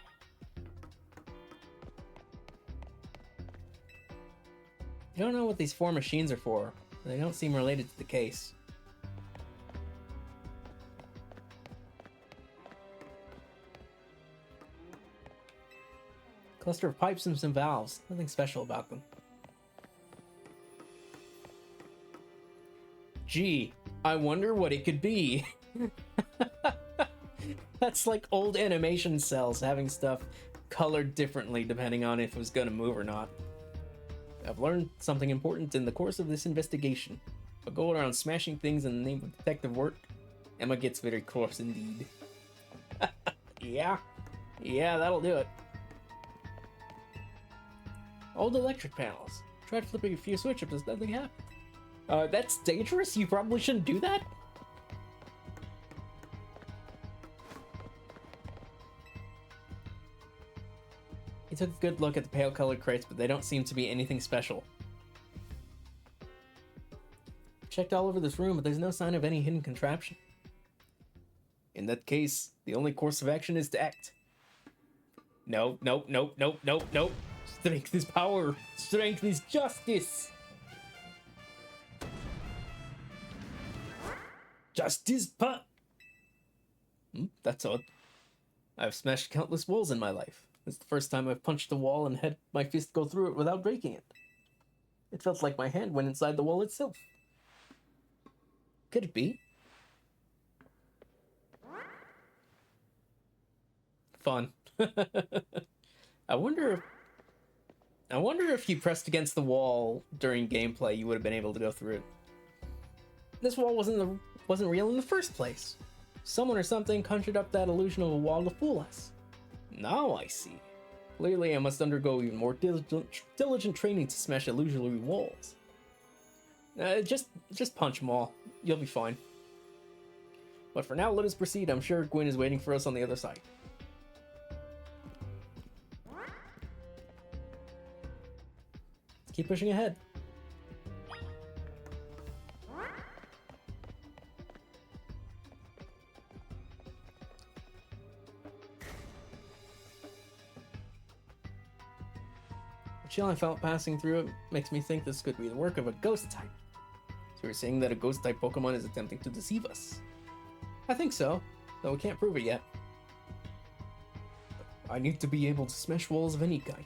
don't know what these 4 machines are for. They don't seem related to the case. Cluster of pipes and some valves. Nothing special about them. Gee, I wonder what it could be. That's like old animation cells having stuff colored differently depending on if it was gonna move or not. I've learned something important in the course of this investigation. If I go around smashing things in the name of detective work, Emma gets very cross indeed. Yeah, that'll do it. Old electric panels. Tried flipping a few switch ups, nothing happened. That's dangerous? You probably shouldn't do that? He took a good look at the pale colored crates, but they don't seem to be anything special. Checked all over this room, but there's no sign of any hidden contraption. In that case, the only course of action is to act. No. Strength is power. Strength is justice. Justice That's odd. I've smashed countless walls in my life. It's the first time I've punched a wall and had my fist go through it without breaking it. It felt like my hand went inside the wall itself. Could it be? Fun. I wonder if you pressed against the wall during gameplay, you would have been able to go through it. This wall wasn't real in the first place. Someone or something conjured up that illusion of a wall to fool us. Now I see. Clearly, I must undergo even more diligent training to smash illusory walls. Just punch them all. You'll be fine. But for now, let us proceed. I'm sure Gwyn is waiting for us on the other side. Keep pushing ahead. The chill I felt passing through it makes me think this could be the work of a ghost type. So you're saying that a ghost type Pokemon is attempting to deceive us? I think so, though we can't prove it yet. I need to be able to smash walls of any kind.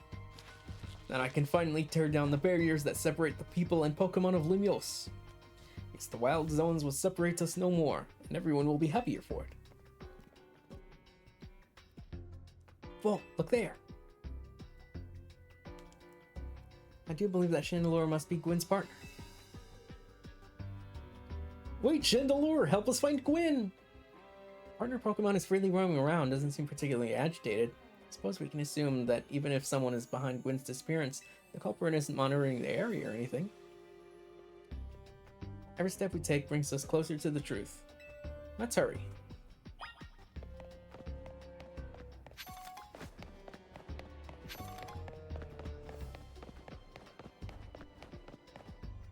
Then I can finally tear down the barriers that separate the people and Pokemon of Lumiose. It's the wild zones will separate us no more, and everyone will be happier for it. Whoa, look there! I do believe that Chandelure must be Gwyn's partner. Wait, Chandelure, help us find Gwyn! Partner Pokemon is freely roaming around, doesn't seem particularly agitated. I suppose we can assume that even if someone is behind Gwyn's disappearance, the culprit isn't monitoring the area or anything. Every step we take brings us closer to the truth. Let's hurry.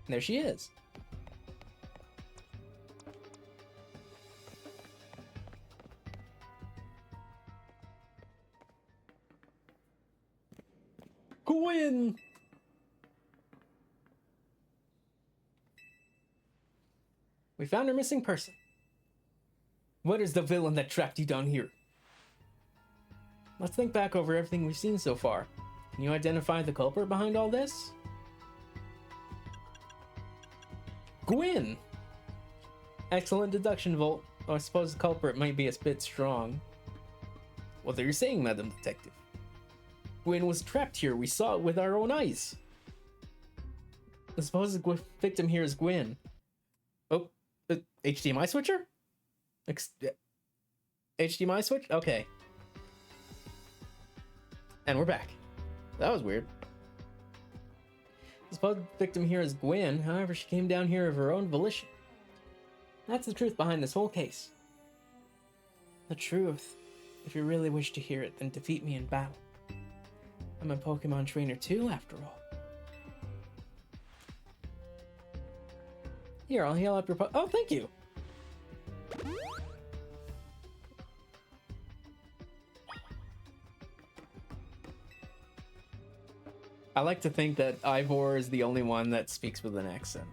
There she is. Gwyn! We found our missing person. What is the villain that trapped you down here? Let's think back over everything we've seen so far. Can you identify the culprit behind all this? Gwyn! Excellent deduction, Volt. Though I suppose the culprit might be a bit strong. What are you saying, Madam Detective? Gwyn was trapped here. We saw it with our own eyes. I suppose the victim here is Gwyn. Oh, HDMI switcher? HDMI switch? Okay. And we're back. That was weird. I suppose the victim here is Gwyn. However, she came down here of her own volition. That's the truth behind this whole case. The truth. If you really wish to hear it, then defeat me in battle. I'm a Pokemon trainer too, after all. Here, I'll heal up your Oh, thank you! I like to think that Ivor is the only one that speaks with an accent.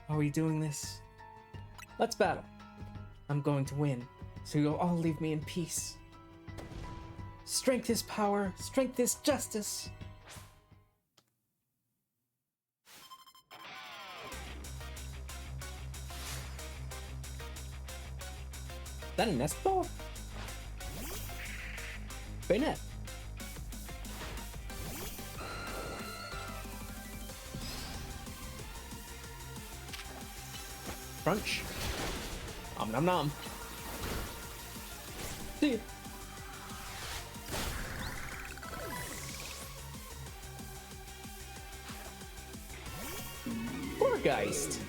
Are we doing this? Let's battle. I'm going to win, so you'll all leave me in peace. Strength is power, strength is justice. Is that a nest ball? Bayonet. Crunch. Nom nom nom. See ya. Geist.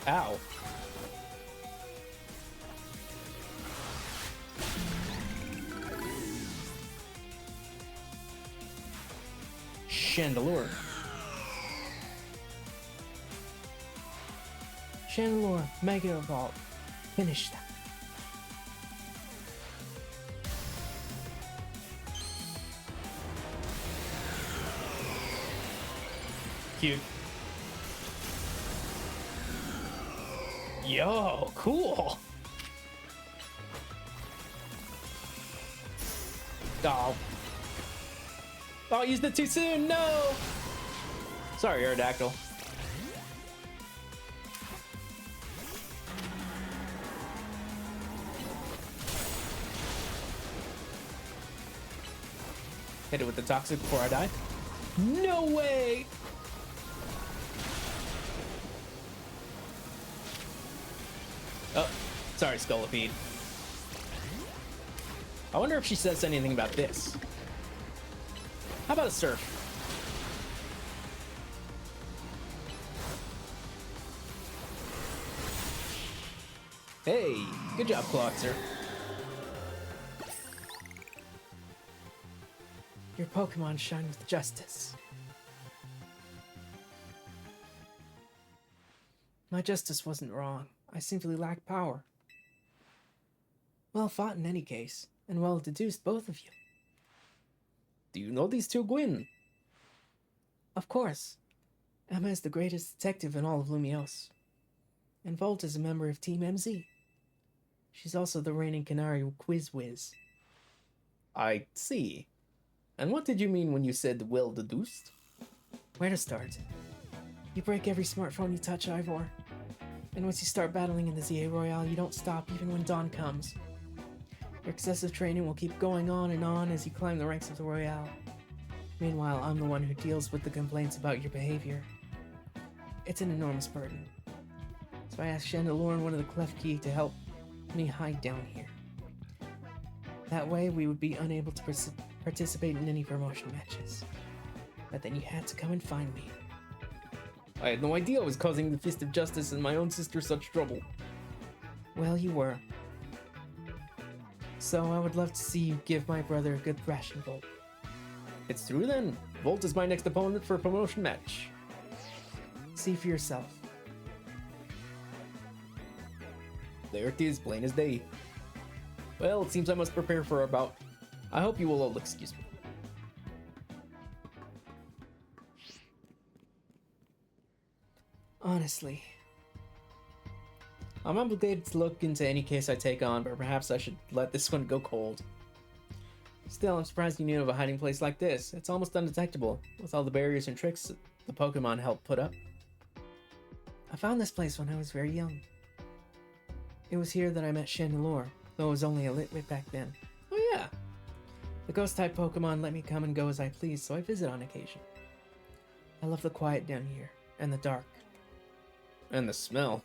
Ow. Chandelure. Chandelure, Mega Evolve. Finish that. Cute. Yo, cool. Oh. Oh, I used it too soon. No. Sorry, Aerodactyl. Hit it with the toxic before I die. No way! Oh, sorry, Scolipede. I wonder if she says anything about this. How about a surf? Hey, good job, Cloxer. Your Pokemon shine with justice. My justice wasn't wrong. I simply lack power. Well fought in any case, and well deduced, both of you. Do you know these two, Gwyn? Of course. Emma is the greatest detective in all of Lumiose. And Volt is a member of Team MZ. She's also the reigning Canary Quiz Whiz. I see. And what did you mean when you said well deduced? Where to start? You break every smartphone you touch, Ivor. And once you start battling in the ZA Royale, you don't stop even when dawn comes. Your excessive training will keep going on as you climb the ranks of the Royale. Meanwhile, I'm the one who deals with the complaints about your behavior. It's an enormous burden. So I asked Chandelure and one of the Klefki to help me hide down here. That way, we would be unable to participate in any promotion matches. But then you had to come and find me. I had no idea I was causing the Fist of Justice and my own sister such trouble. Well, you were. So I would love to see you give my brother a good thrashing, Volt. It's through then. Volt is my next opponent for a promotion match. See for yourself. There it is, plain as day. Well, it seems I must prepare for our bout. I hope you will all excuse me. Honestly, I'm obligated to look into any case I take on, but perhaps I should let this one go cold. Still, I'm surprised you knew of a hiding place like this. It's almost undetectable, with all the barriers and tricks the Pokemon helped put up. I found this place when I was very young. It was here that I met Chandelure, though it was only a lit bit back then. Oh yeah! The ghost-type Pokemon let me come and go as I please, so I visit on occasion. I love the quiet down here, and the dark. And the smell.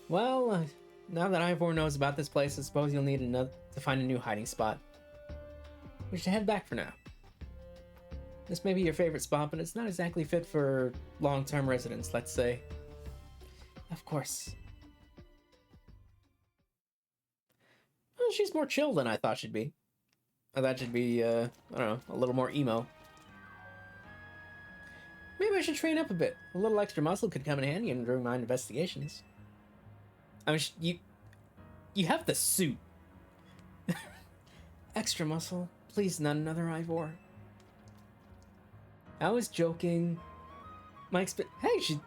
Well, now that Ivor knows about this place, I suppose you'll need to find a new hiding spot. We should head back for now. This may be your favorite spot, but it's not exactly fit for long-term residents, let's say. Of course. Well, she's more chill than I thought she'd be. I thought she'd be, I don't know, a little more emo. Maybe I should train up a bit. A little extra muscle could come in handy during my investigations. I mean, you have the suit. Extra muscle? Please, not another Ivor. I was joking. Hey,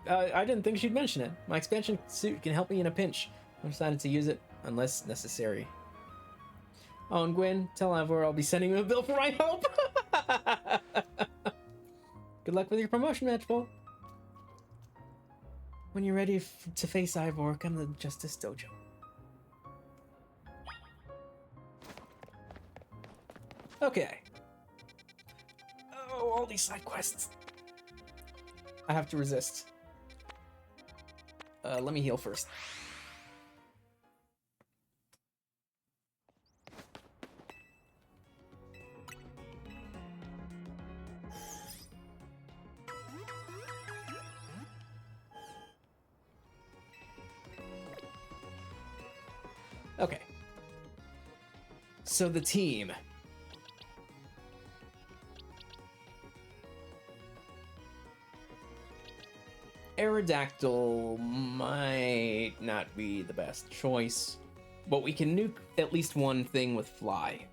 I didn't think she'd mention it. My expansion suit can help me in a pinch. I decided to use it unless necessary. Oh, and Gwyn, tell Ivor I'll be sending him a bill for my help. Good luck with your promotion match, Bo. When you're ready to face Ivor, come to the Justice Dojo. Okay. Oh, all these side quests. I have to resist. Let me heal first. Okay. So the team. Aerodactyl might not be the best choice, but we can nuke at least one thing with Fly.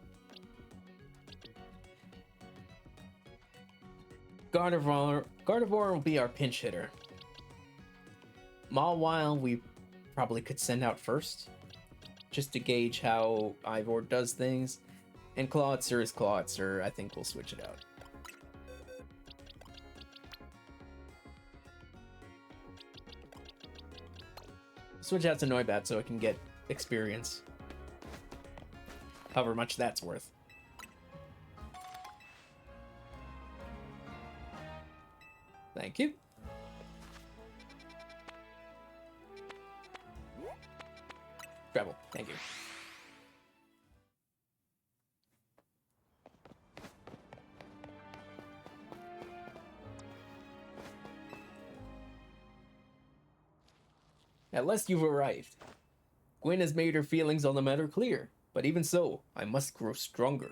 Gardevoir will be our pinch hitter. Mawile we probably could send out first, just to gauge how Ivor does things. And Clawitzer is Clawitzer. I think we'll switch it out. switch out to Noibat so I can get experience. However much that's worth. Thank you. Travel. Thank you. At last you've arrived. Gwen has made her feelings on the matter clear, but even so, I must grow stronger.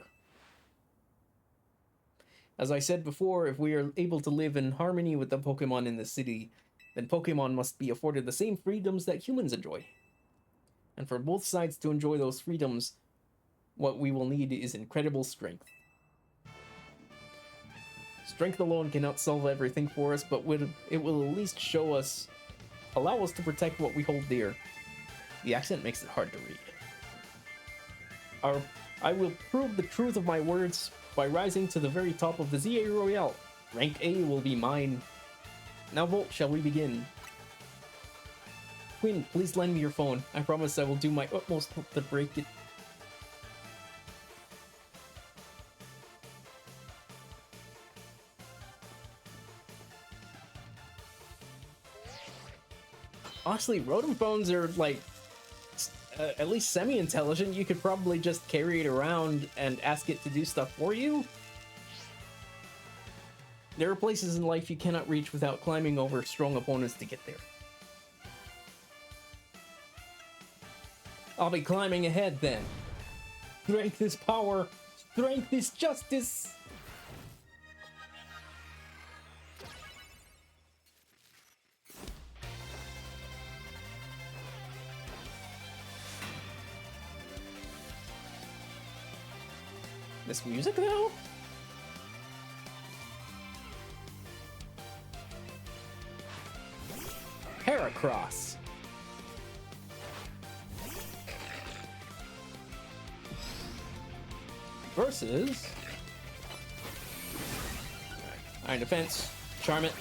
As I said before, if we are able to live in harmony with the Pokemon in the city, then Pokemon must be afforded the same freedoms that humans enjoy. And for both sides to enjoy those freedoms, what we will need is incredible strength. Strength alone cannot solve everything for us, but it will at least allow us to protect what we hold dear. The accent makes it hard to read. I will prove the truth of my words by rising to the very top of the ZA Royale. Rank A will be mine. Now, Volt, shall we begin? Quinn, please lend me your phone. I promise I will do my utmost to break it. Honestly, Rotom phones are like at least semi-intelligent. You could probably just carry it around and ask it to do stuff for you. There are places in life you cannot reach without climbing over strong opponents to get there. I'll be climbing ahead then. Strength is power. Strength is justice. This music, though? Heracross. Versus... Iron Defense. Charm it.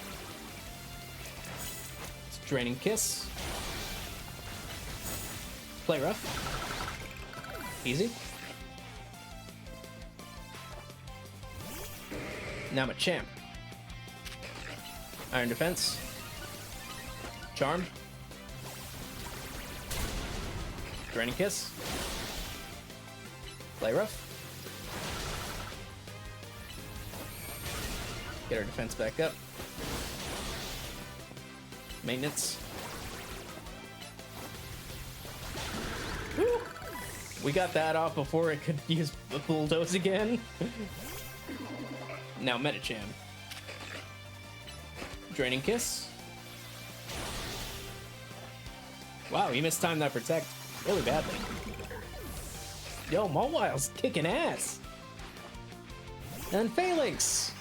It's Draining Kiss. Play rough. Easy. Now I'm a champ. Iron Defense. Charm. Draining Kiss. Play rough. Get our defense back up. Maintenance. Woo! We got that off before it could use the bulldoze again. Now Metacham. Draining Kiss. Wow, he mistimed that Protect really badly. Yo, Mowile's kicking ass. And Phalanx.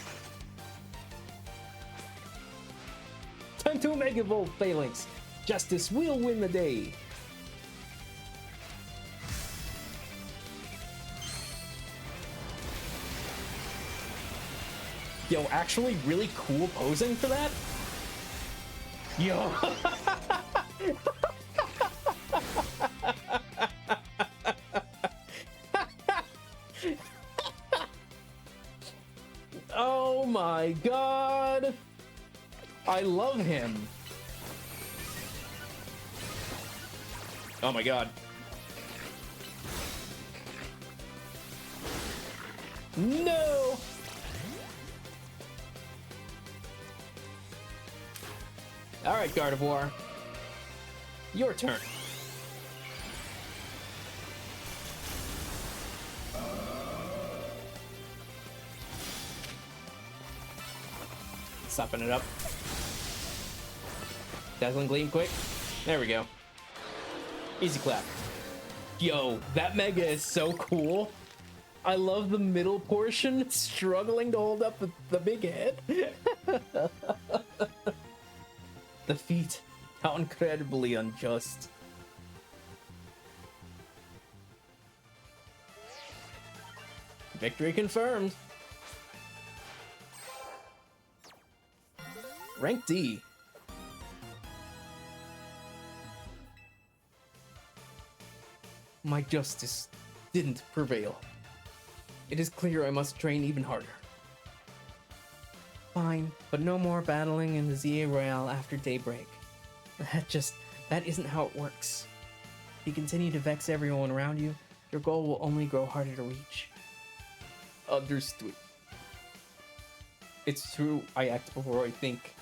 Time to Mega Volt Phalanx. Justice will win the day. Yo, actually really cool posing for that. Yo. Oh my god. I love him. Oh my god. No. All right, Gardevoir. Your turn. Sopping it up. Dazzling Gleam quick. There we go. Easy clap. Yo, that Mega is so cool. I love the middle portion struggling to hold up the big head. Defeat. How incredibly unjust. Victory confirmed. Rank D. my justice didn't prevail. It is clear I must train even harder. Fine, but no more battling in the Zia Royale after daybreak. That isn't how it works. If you continue to vex everyone around you, your goal will only grow harder to reach. Understood. It's true I act before I think,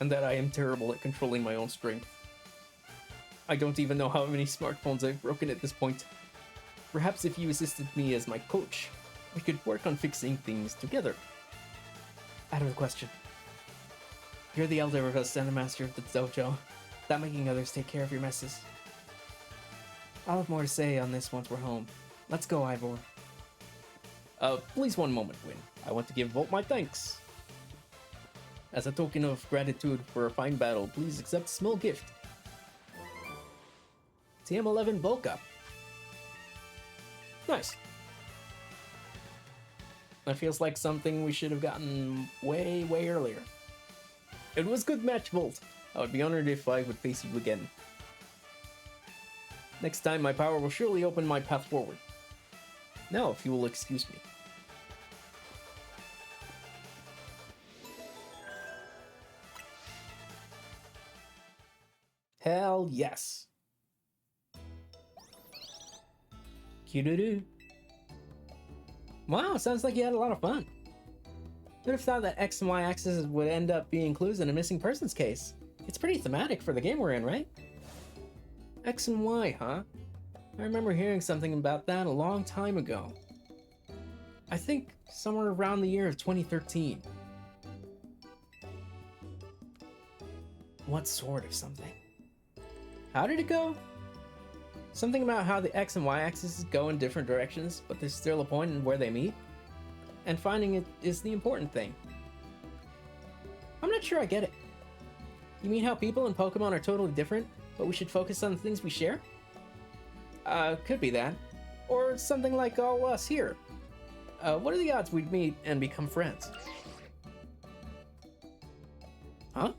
and that I am terrible at controlling my own strength. I don't even know how many smartphones I've broken at this point. Perhaps if you assisted me as my coach, we could work on fixing things together. Out of the question. You're the elder of us and the master of the dojo. Stop making others take care of your messes. I'll have more to say on this once we're home. Let's go, Ivor. Please one moment, Win. I want to give Volt my thanks. As a token of gratitude for a fine battle, please accept a small gift. TM11 bulk up. Nice. That feels like something we should have gotten way earlier. It was good match, Volt. I would be honored if I would face you again. Next time, my power will surely open my path forward. Now, if you will excuse me. Hell yes. Cute-doo-doo. Wow, sounds like you had a lot of fun. Who'd have thought that X and Y axes would end up being clues in a missing persons case? It's pretty thematic for the game we're in, right? X and Y, huh? I remember hearing something about that a long time ago. I think somewhere around the year of 2013. What sort of something? How did it go? Something about how the X and Y axes go in different directions, but there's still a point in where they meet? And finding it is the important thing. I'm not sure I get it. You mean how people and Pokemon are totally different, but we should focus on the things we share? Could be that. Or something like all us here. What are the odds we'd meet and become friends? Huh?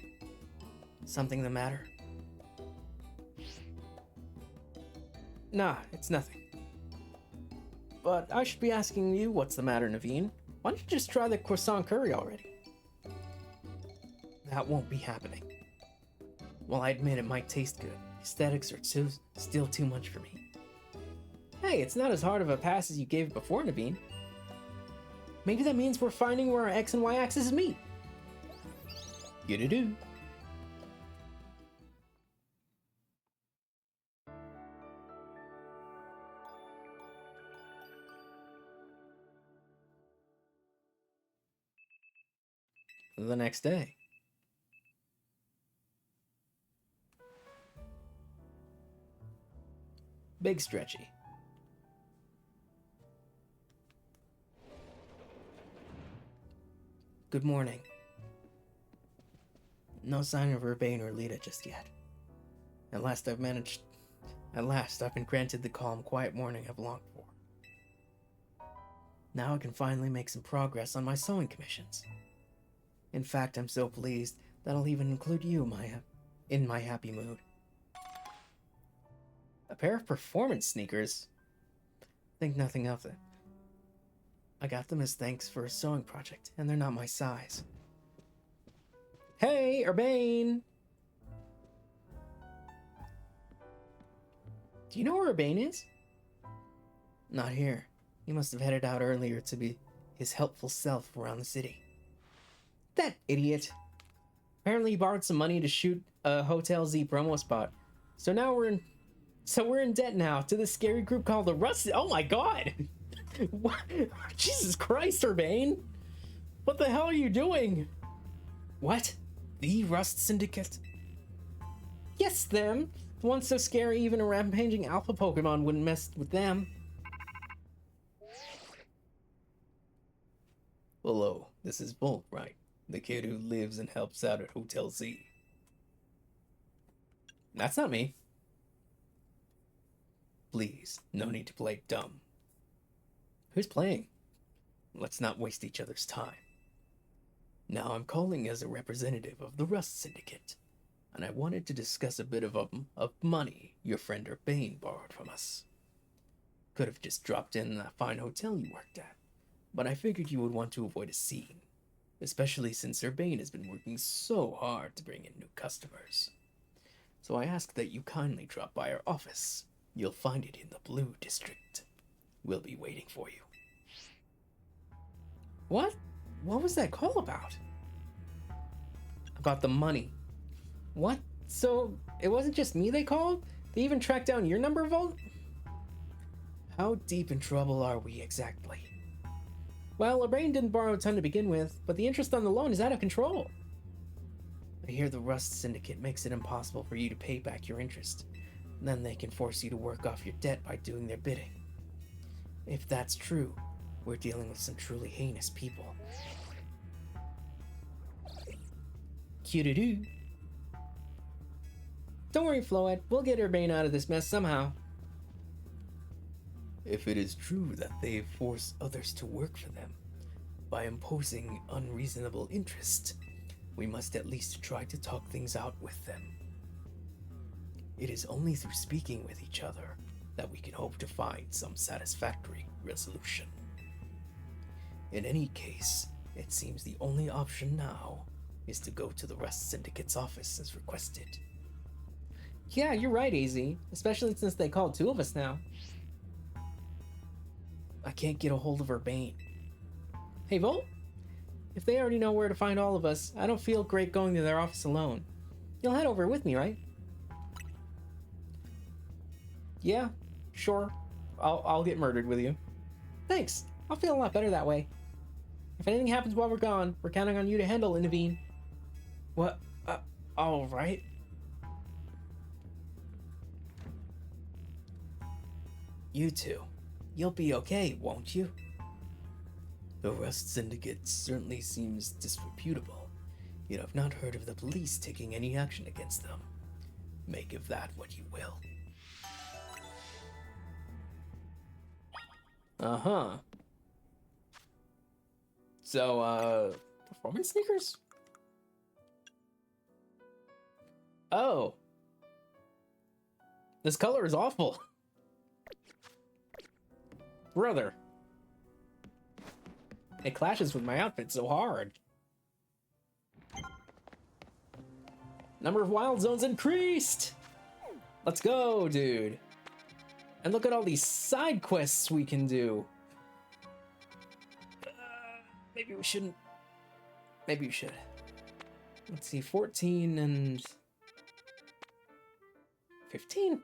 Something the matter? Nah, it's nothing. But I should be asking you what's the matter, Naveen. Why don't you just try the croissant curry already? That won't be happening. Well, I admit it might taste good. Aesthetics are still too much for me. Hey, it's not as hard of a pass as you gave it before, Naveen. Maybe that means we're finding where our X and Y axes meet. You-do-do. The next day. Big Stretchy. Good morning. No sign of Urbane or Lita just yet. At last I've been granted the calm, quiet morning I've longed for. Now I can finally make some progress on my sewing commissions. In fact, I'm so pleased that I'll even include you, in my happy mood. A pair of performance sneakers? Think nothing of it. I got them as thanks for a sewing project, and they're not my size. Hey, Urbane! Do you know where Urbane is? Not here. He must have headed out earlier to be his helpful self around the city. That idiot. Apparently he borrowed some money to shoot a Hotel Z promo spot. So now we're in debt now to this scary group called the Rust. Oh my god! What? Jesus Christ, Urbane! What the hell are you doing? What? The Rust Syndicate? Yes, them! The ones so scary even a rampaging alpha Pokemon wouldn't mess with them. Hello, this is Volt, right? The kid who lives and helps out at Hotel Z. That's not me. Please, no need to play dumb. Who's playing? Let's not waste each other's time. Now I'm calling as a representative of the Rust Syndicate, and I wanted to discuss a bit of money your friend Urbane borrowed from us. Could have just dropped in that fine hotel you worked at, but I figured you would want to avoid a scene, especially since Urbane has been working so hard to bring in new customers. So I ask that you kindly drop by our office. You'll find it in the Blue District. We'll be waiting for you. What? What was that call about? About the money. What? So, it wasn't just me they called? They even tracked down your number, Volt? How deep in trouble are we exactly? Well, Lorraine didn't borrow a ton to begin with, but the interest on the loan is out of control. I hear the Rust Syndicate makes it impossible for you to pay back your interest. Then they can force you to work off your debt by doing their bidding. If that's true, we're dealing with some truly heinous people. Cute-a-doo. Don't worry, Floyd. We'll get Urbane out of this mess somehow. If it is true that they force others to work for them by imposing unreasonable interest, we must at least try to talk things out with them. It is only through speaking with each other that we can hope to find some satisfactory resolution. In any case, it seems the only option now is to go to the Rust Syndicate's office as requested. Yeah, you're right, AZ, especially since they called two of us now. I can't get a hold of Urbane. Hey, Volt? If they already know where to find all of us, I don't feel great going to their office alone. You'll head over with me, right? Yeah, sure. I'll get murdered with you. Thanks. I'll feel a lot better that way. If anything happens while we're gone, we're counting on you to handle Inavine. What? All right. You two. You'll be okay, won't you? The Rust Syndicate certainly seems disreputable, yet I've not heard of the police taking any action against them. Make of that what you will. Uh-huh. So, performance sneakers? Oh. This color is awful. Brother. It clashes with my outfit so hard. Number of wild zones increased! Let's go, dude. And look at all these side quests we can do. Maybe we shouldn't. Maybe we should. Let's see, 14 and 15?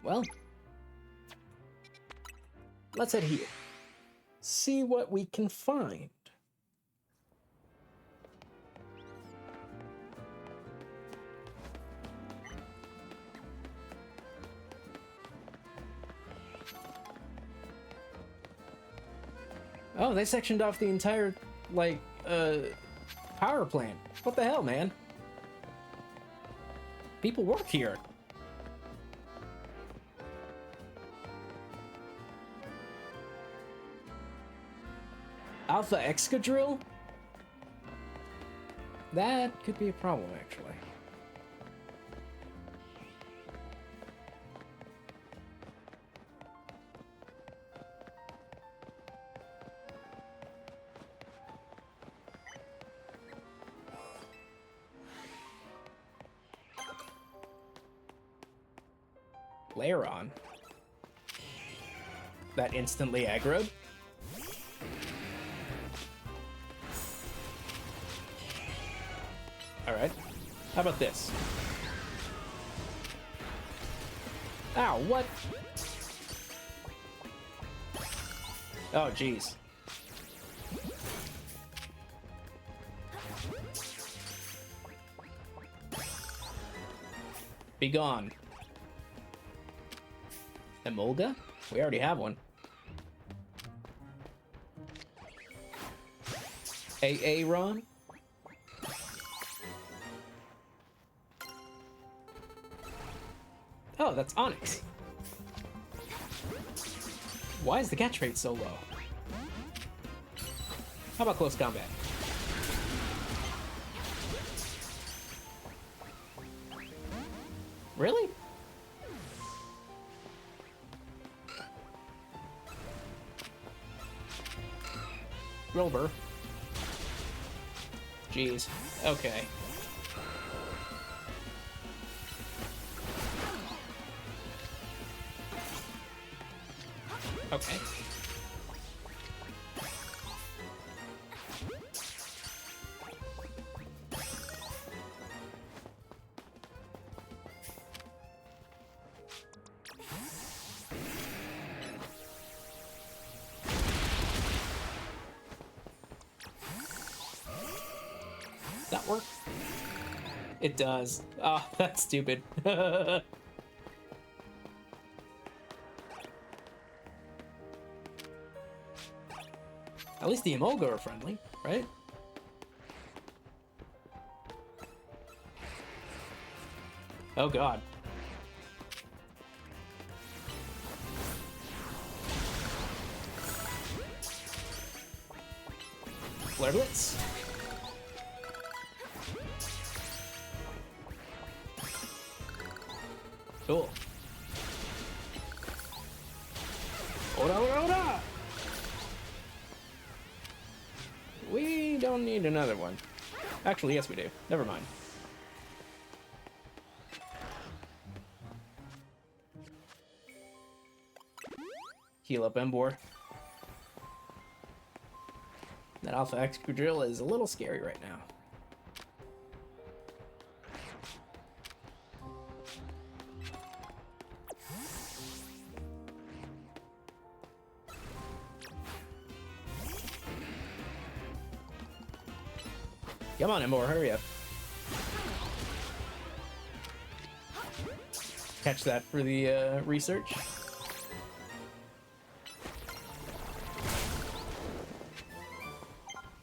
Well, let's head here. See what we can find. Oh, they sectioned off the entire, like, power plant. What the hell, man? People work here. Alpha Excadrill? That could be a problem, actually. Lairon. That instantly aggroed? Alright. How about this? Ow, what? Oh, jeez. Be gone. Emolga? We already have one. Aaron? Oh, that's Onyx. Why is the catch rate so low? How about close combat? Really? Wilbur. Jeez. Okay. Okay. That work? It does. Oh, that's stupid. At least the Emolga are friendly, right? Oh god. Flare Blitz. Cool. Oda, oda, oda! We don't need another one. Actually, yes we do. Never mind. Heal up Embor. That Alpha X Quadrill is a little scary right now. Come on, Embor, hurry up. Catch that for the research.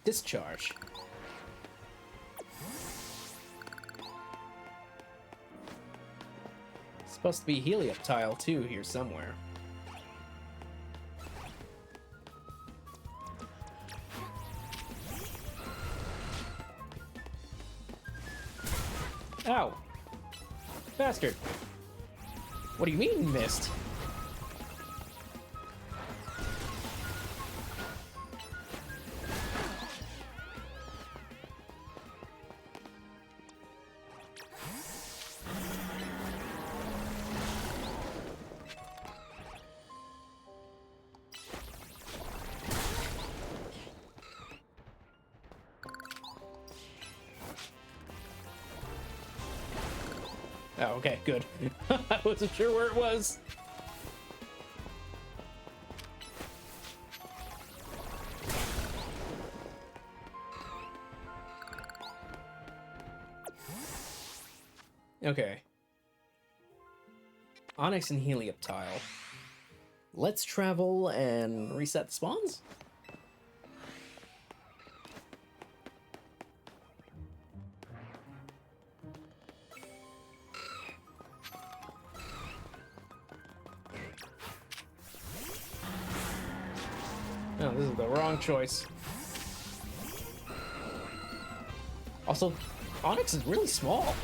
Discharge. Supposed to be Helioptile too here somewhere. Ow! Bastard! What do you mean you missed? Oh, okay, good. I wasn't sure where it was. Okay. Onyx and Helioptile. Let's travel and reset the spawns? No, this is the wrong choice. Also, Onyx is really small.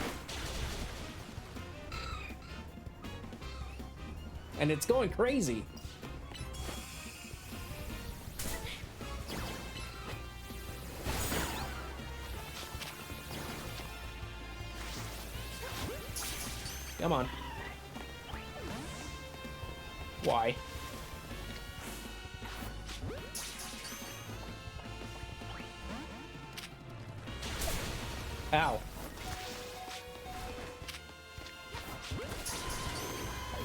And it's going crazy. Come on. Why? Ow.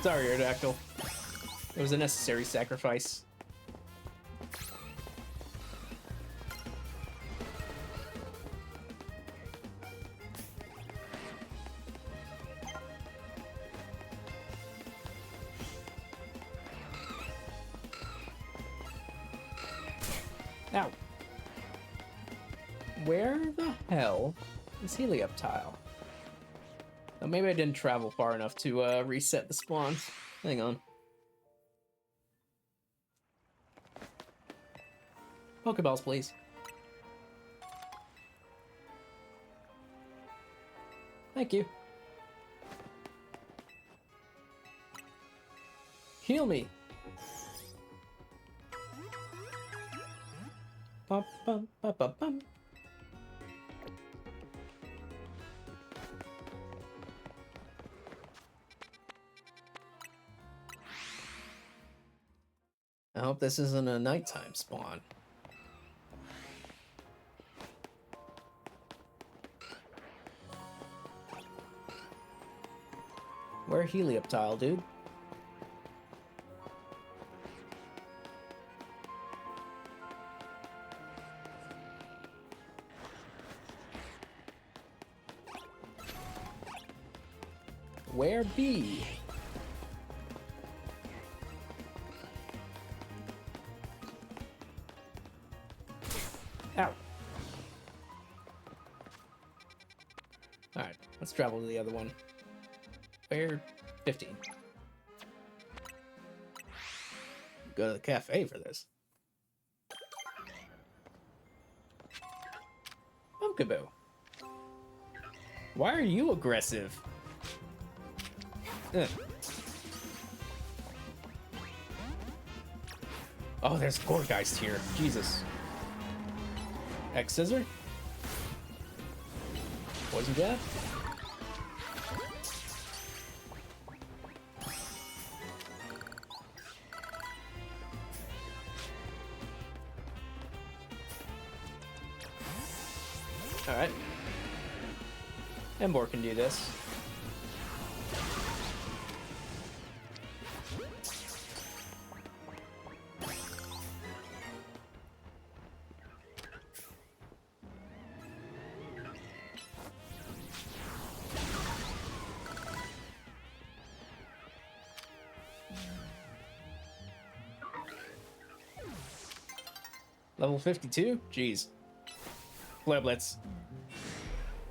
Sorry, Aerodactyl. It was a necessary sacrifice. Ow. Where the hell is Helioptile? Oh, maybe I didn't travel far enough to reset the spawns. Hang on. Pokeballs, please. Thank you. Heal me. Bum, bum, bum, bum, bum. I hope this isn't a nighttime spawn. Where Helioptile, dude? Where be? Ow. Alright, let's travel to the other one. Where? 15. Go to the cafe for this. Pumpkaboo. Why are you aggressive? Ugh. Oh, there's Gourgeist here. Jesus. X scissor? Poison jab? Alright. Embor can do this. Level 52? Jeez. Flare Blitz.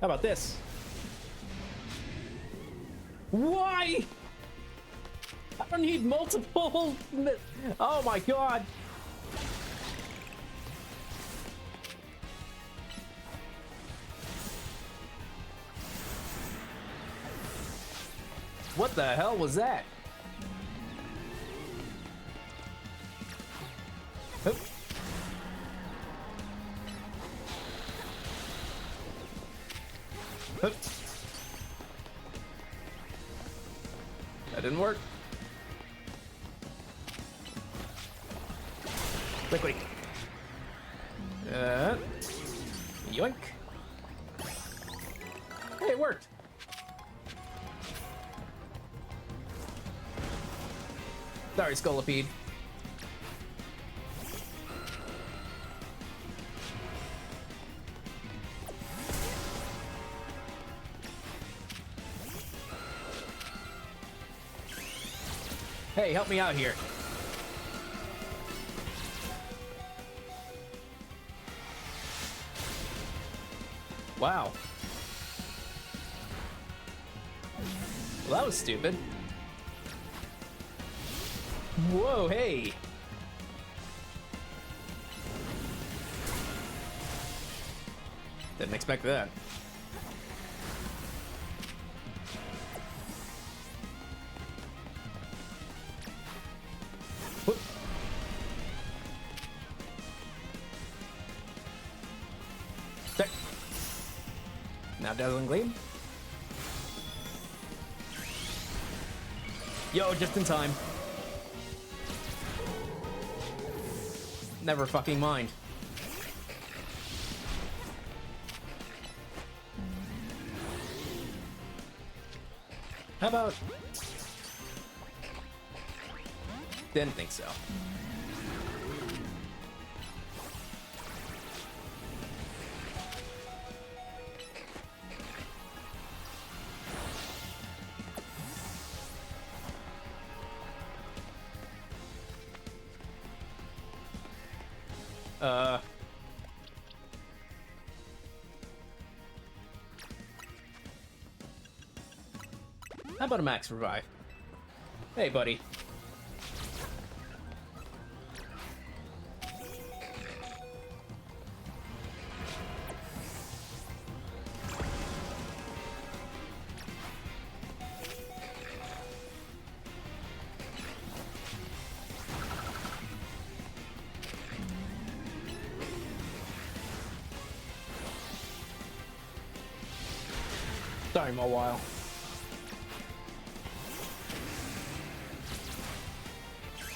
How about this? Why? I don't need multiple. Oh my god. What the hell was that? Oop. Oop. That didn't work. Quickly. Yoink. Hey, it worked. Sorry, Scolipede. Hey, help me out here. Wow. Well, that was stupid. Whoa, hey. Didn't expect that. Whoop. There. Now Dazzling Gleam. Yo, just in time. Never fucking mind. How about... Didn't think so. How about a max revive? Hey, buddy. Sorry, Mobile.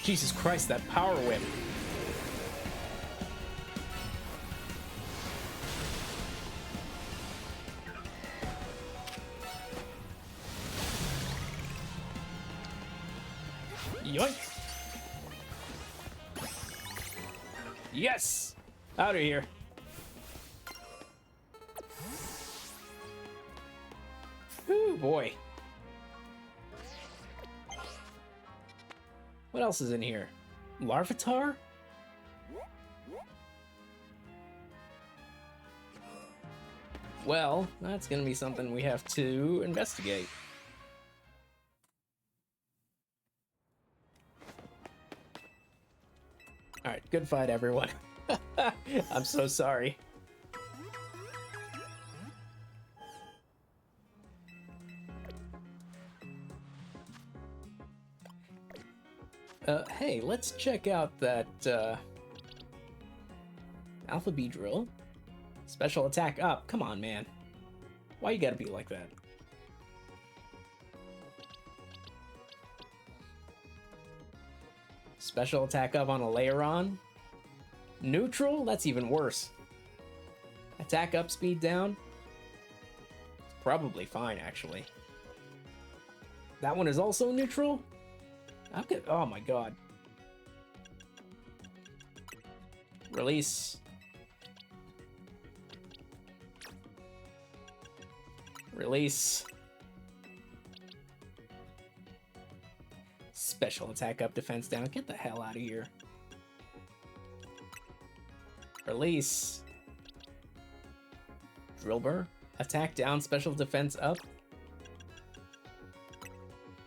Jesus Christ, that power whip. Yoink. Yes! Out of here. Ooh, boy. What else is in here? Larvitar? Well, that's gonna be something we have to investigate. Alright, good fight, everyone. I'm so sorry. Hey, let's check out that, Alpha B drill. Special attack up. Come on, man. Why you gotta be like that? Special attack up on a Layeron. Neutral? That's even worse. Attack up, speed down. It's probably fine, actually. That one is also neutral? How could... Oh my god. Release. Release. Special attack up, defense down. Get the hell out of here. Release. Drill burr. Attack down, special defense up.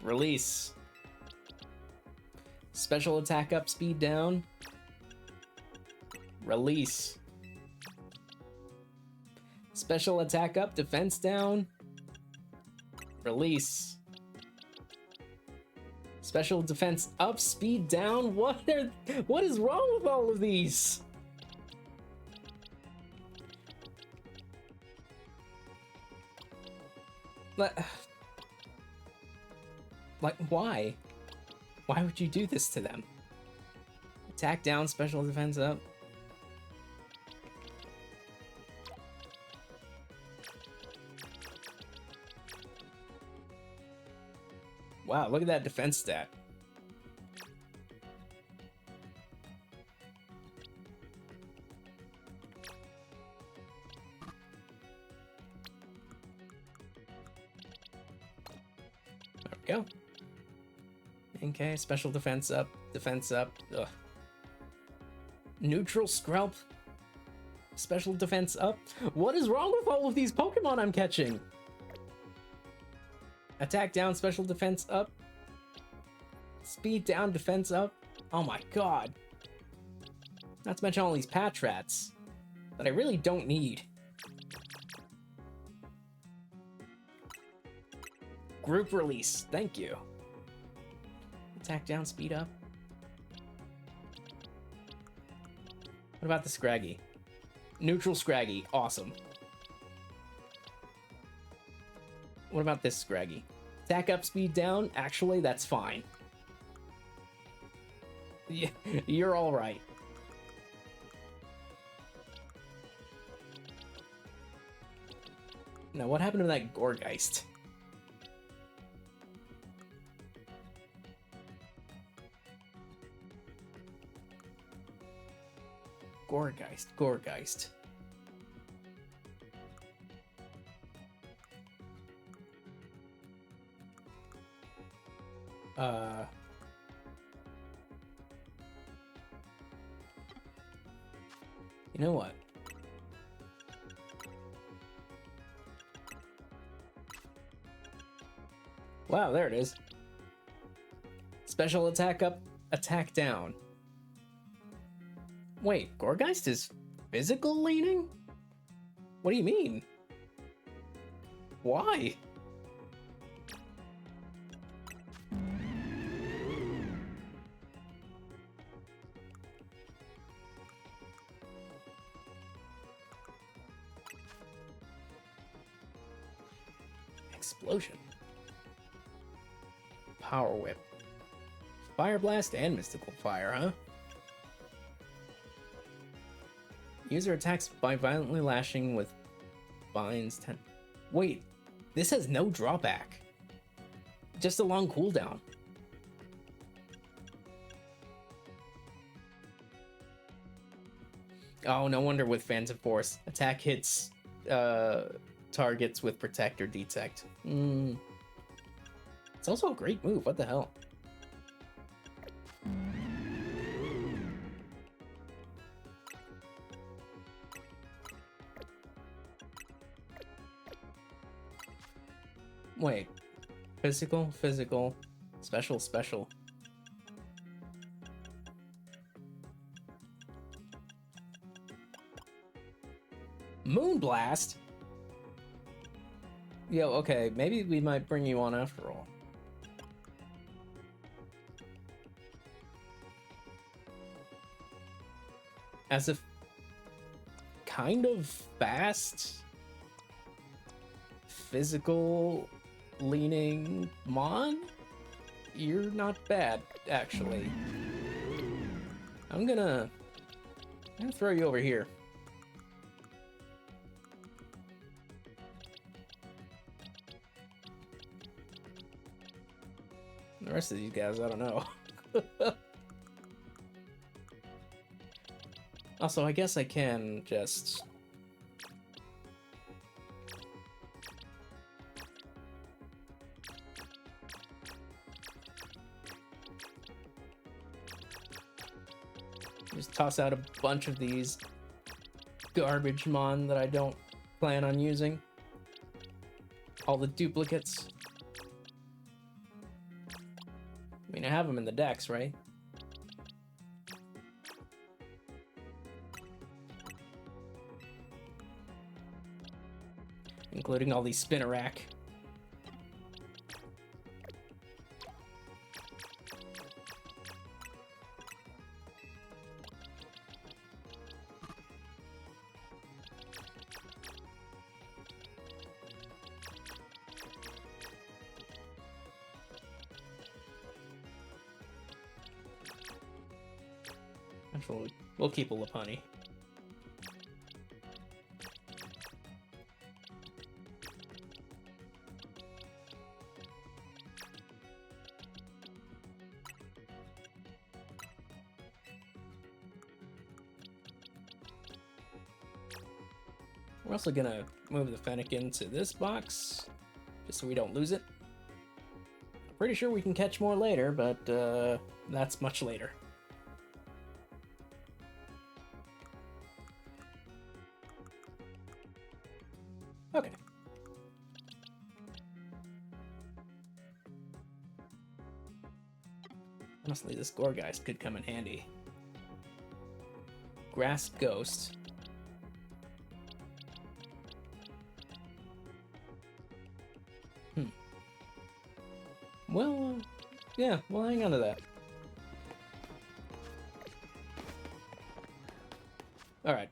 Release. Special attack up, speed down. Release. Special attack up, defense down. Release. Special defense up, speed down. What is wrong with all of these? Like, why? Why would you do this to them? Attack down, special defense up. Wow, look at that defense stat. There we go. Okay, special defense up, defense up. Ugh. Neutral scrub. Special defense up. What is wrong with all of these Pokemon I'm catching? Attack down, special defense up. Speed down, defense up. Oh my god. Not to mention all these Patrats that I really don't need. Group release, thank you. Attack down, speed up. What about the Scraggy? Neutral Scraggy, awesome. What about this Scraggy? Attack up, speed down? Actually, that's fine. Yeah, you're all right. Now, what happened to that Gorgeist? Gorgeist. You know what? Wow, there it is. Special attack up, attack down. Wait, Gorgeist is physical leaning? What do you mean? Why? Explosion. Power Whip. Fire Blast and Mystical Fire, huh? User attacks by violently lashing with binds 10. Wait, this has no drawback. Just a long cooldown. Oh, no wonder with Phantom Force. Attack hits targets with Protect or Detect. It's also a great move. What the hell? Wait. Physical, physical, special, special. Moonblast? Yo, okay, maybe we might bring you on after all. As a kind of fast, physical leaning Mon, you're not bad, actually. I'm gonna throw you over here. The rest of these guys, I don't know. Also, I guess I can just... just toss out a bunch of these garbage mon that I don't plan on using. All the duplicates. I mean, I have them in the decks, right? Including all these Spinnerack. Actually, we'll keep a Lopunny. We're also gonna move the Fennec into this box, just so we don't lose it. Pretty sure we can catch more later, but that's much later. Okay. Honestly, this Gorgeist could come in handy. Grass Ghost. Well, yeah, we'll hang on to that. Alright.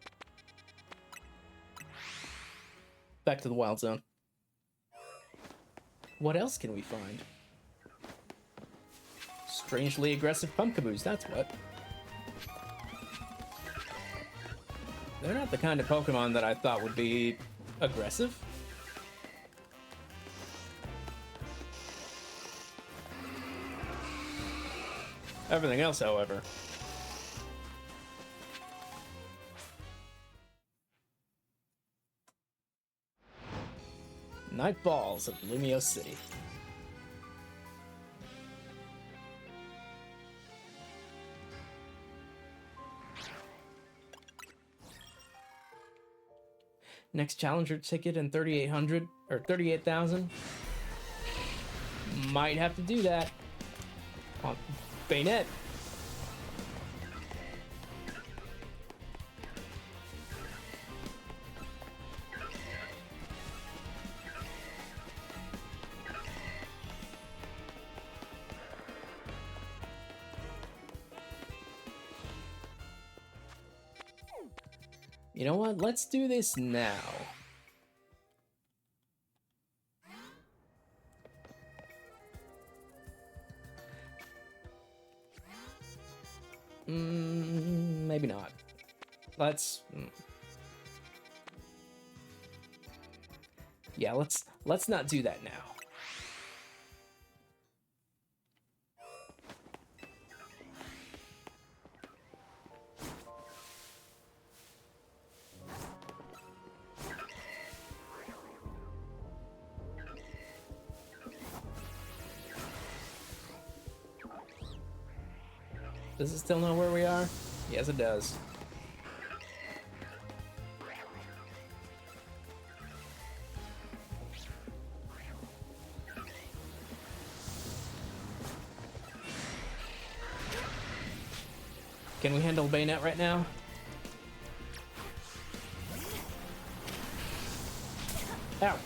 Back to the Wild Zone. What else can we find? Strangely aggressive Pumpkaboos, that's what. They're not the kind of Pokemon that I thought would be aggressive. Everything else, however. Night Balls of Lumio City. Next challenger ticket in 3,800 or 38,000. Might have to do that. On Bayonet. You know what? Let's do this now. Maybe not. Let's... Yeah, let's not do that now. Does it still know where we are? Yes, it does. Can we handle Bayonet right now? Ow.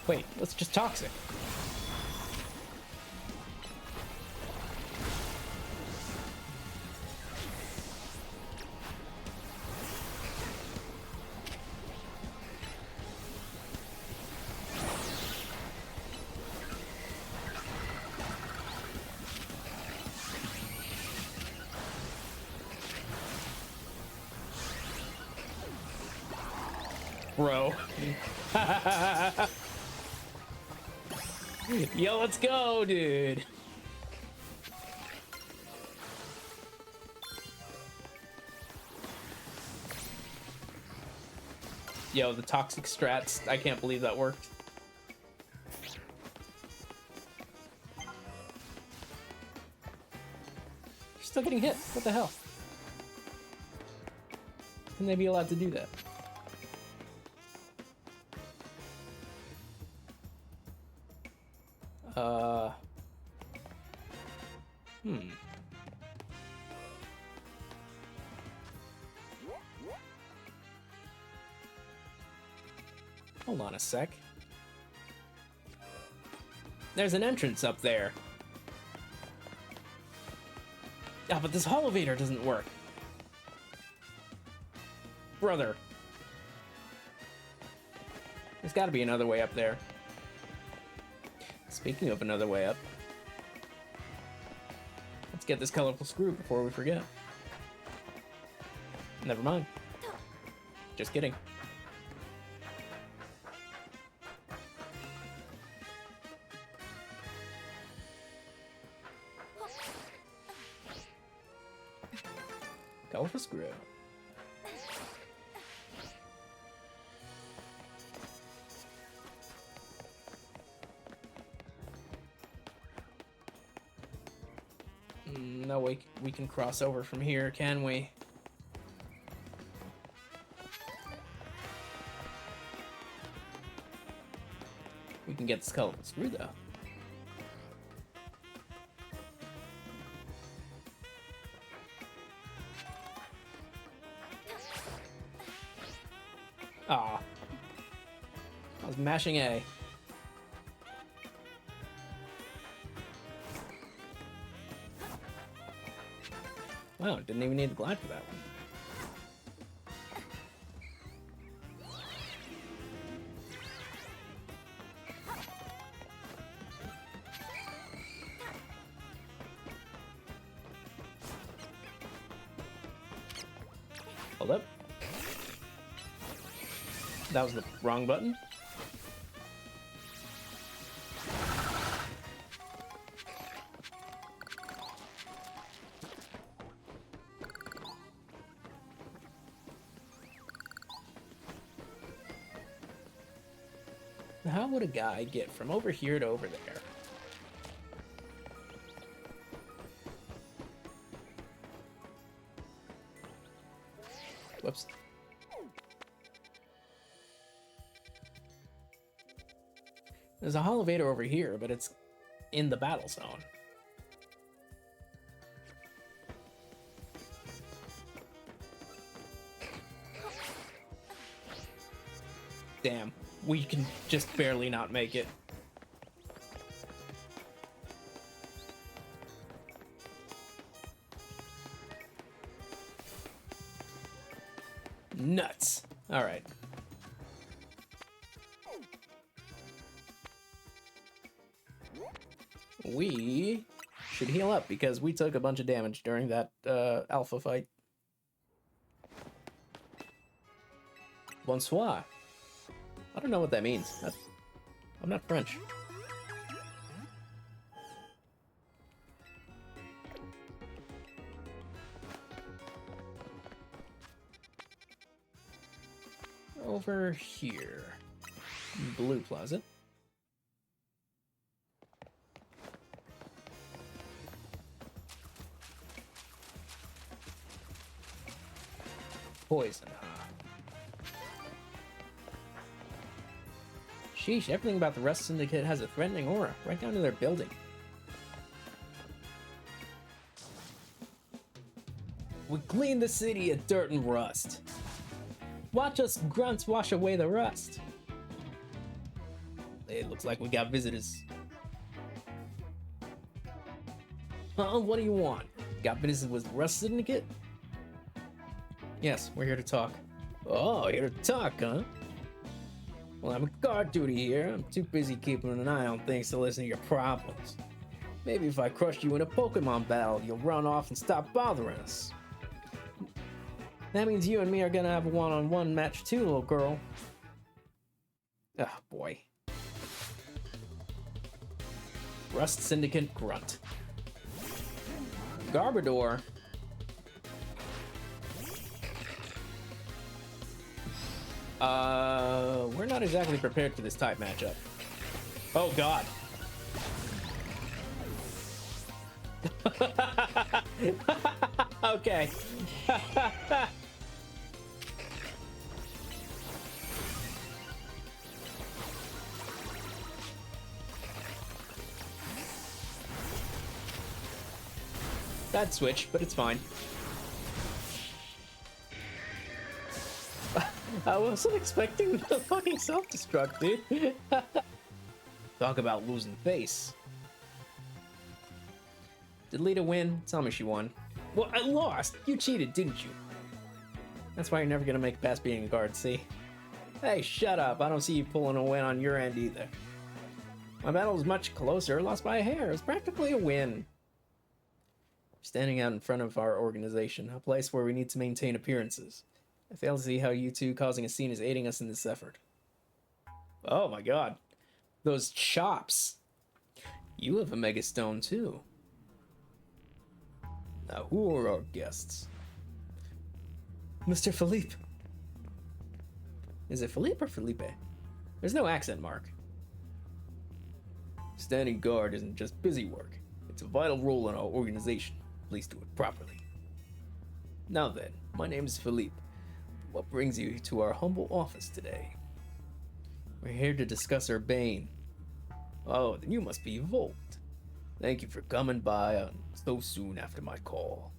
Wait, that's just toxic. Bro. Yo, let's go, dude. Yo, the toxic strats. I can't believe that worked. You're still getting hit. What the hell? Can they be allowed to do that? Hold on a sec. There's an entrance up there. Ah, but this holovator doesn't work. Brother. There's gotta be another way up there. Speaking of another way up, let's get this colorful screw before we forget. Never mind. Just kidding. Colorful screw. No way we can cross over from here, can we? We can get this colorful screw though. Ah, I was mashing A. Wow, didn't even need to glide for that one. Hold up. That was the wrong button. How would a guy get from over here to over there? Whoops. There's a holovator over here, but it's in the battle zone. Damn, we can just barely not make it. Nuts. All right. we should heal up because we took a bunch of damage during that alpha fight. Bonsoir. I don't know what that means. I'm not French. Over here. Blue Plaza. Poison, huh? Sheesh, everything about the Rust Syndicate has a threatening aura, right down to their building. We clean the city of dirt and rust. Watch us grunts wash away the rust. It looks like we got visitors. Huh? What do you want? Got business with the Rust Syndicate? Yes, we're here to talk. Oh, here to talk, huh? Well, I'm a guard duty here. I'm too busy keeping an eye on things to listen to your problems. Maybe if I crushed you in a Pokemon battle, you'll run off and stop bothering us. That means you and me are gonna have a one-on-one match too, little girl. Oh, boy. Rust Syndicate Grunt. Garbodor. We're not exactly prepared for this type matchup. Oh, God. Okay. Bad switch, but it's fine. I wasn't expecting the fucking self-destruct, dude. Talk about losing face. Did Lita win? Tell me she won. Well, I lost. You cheated, didn't you? That's why you're never gonna make it past being a guard, see? Hey, shut up. I don't see you pulling a win on your end either. My battle was much closer. Lost by a hair. It was practically a win. Standing out in front of our organization, a place where we need to maintain appearances. I fail to see how you two causing a scene is aiding us in this effort. Oh my god. Those chops. You have a Mega Stone too. Now, who are our guests? Mr. Philippe. Is it Philippe or Felipe? There's no accent mark. Standing guard isn't just busy work. It's a vital role in our organization. Please do it properly. Now then, my name is Philippe. What brings you to our humble office today? We're here to discuss our bane. Oh, then you must be Volt. Thank you for coming by so soon after my call.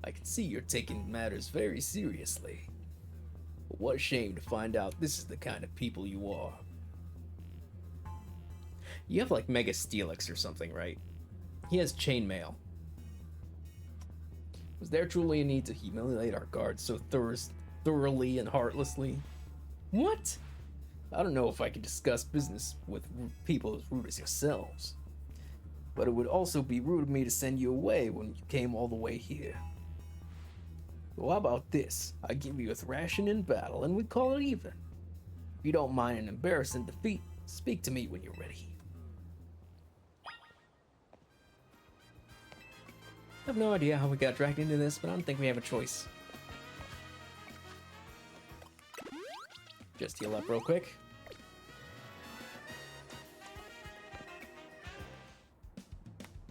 I can see you're taking matters very seriously. But what a shame to find out this is the kind of people you are. You have like Mega Steelix or something, right? He has chainmail. Was there truly a need to humiliate our guards so thoroughly and heartlessly? What? I don't know if I could discuss business with people as rude as yourselves. But it would also be rude of me to send you away when you came all the way here. So how about this? I give you a thrashing in battle and we call it even. If you don't mind an embarrassing defeat, speak to me when you're ready. I have no idea how we got dragged into this, but I don't think we have a choice. Just heal up real quick.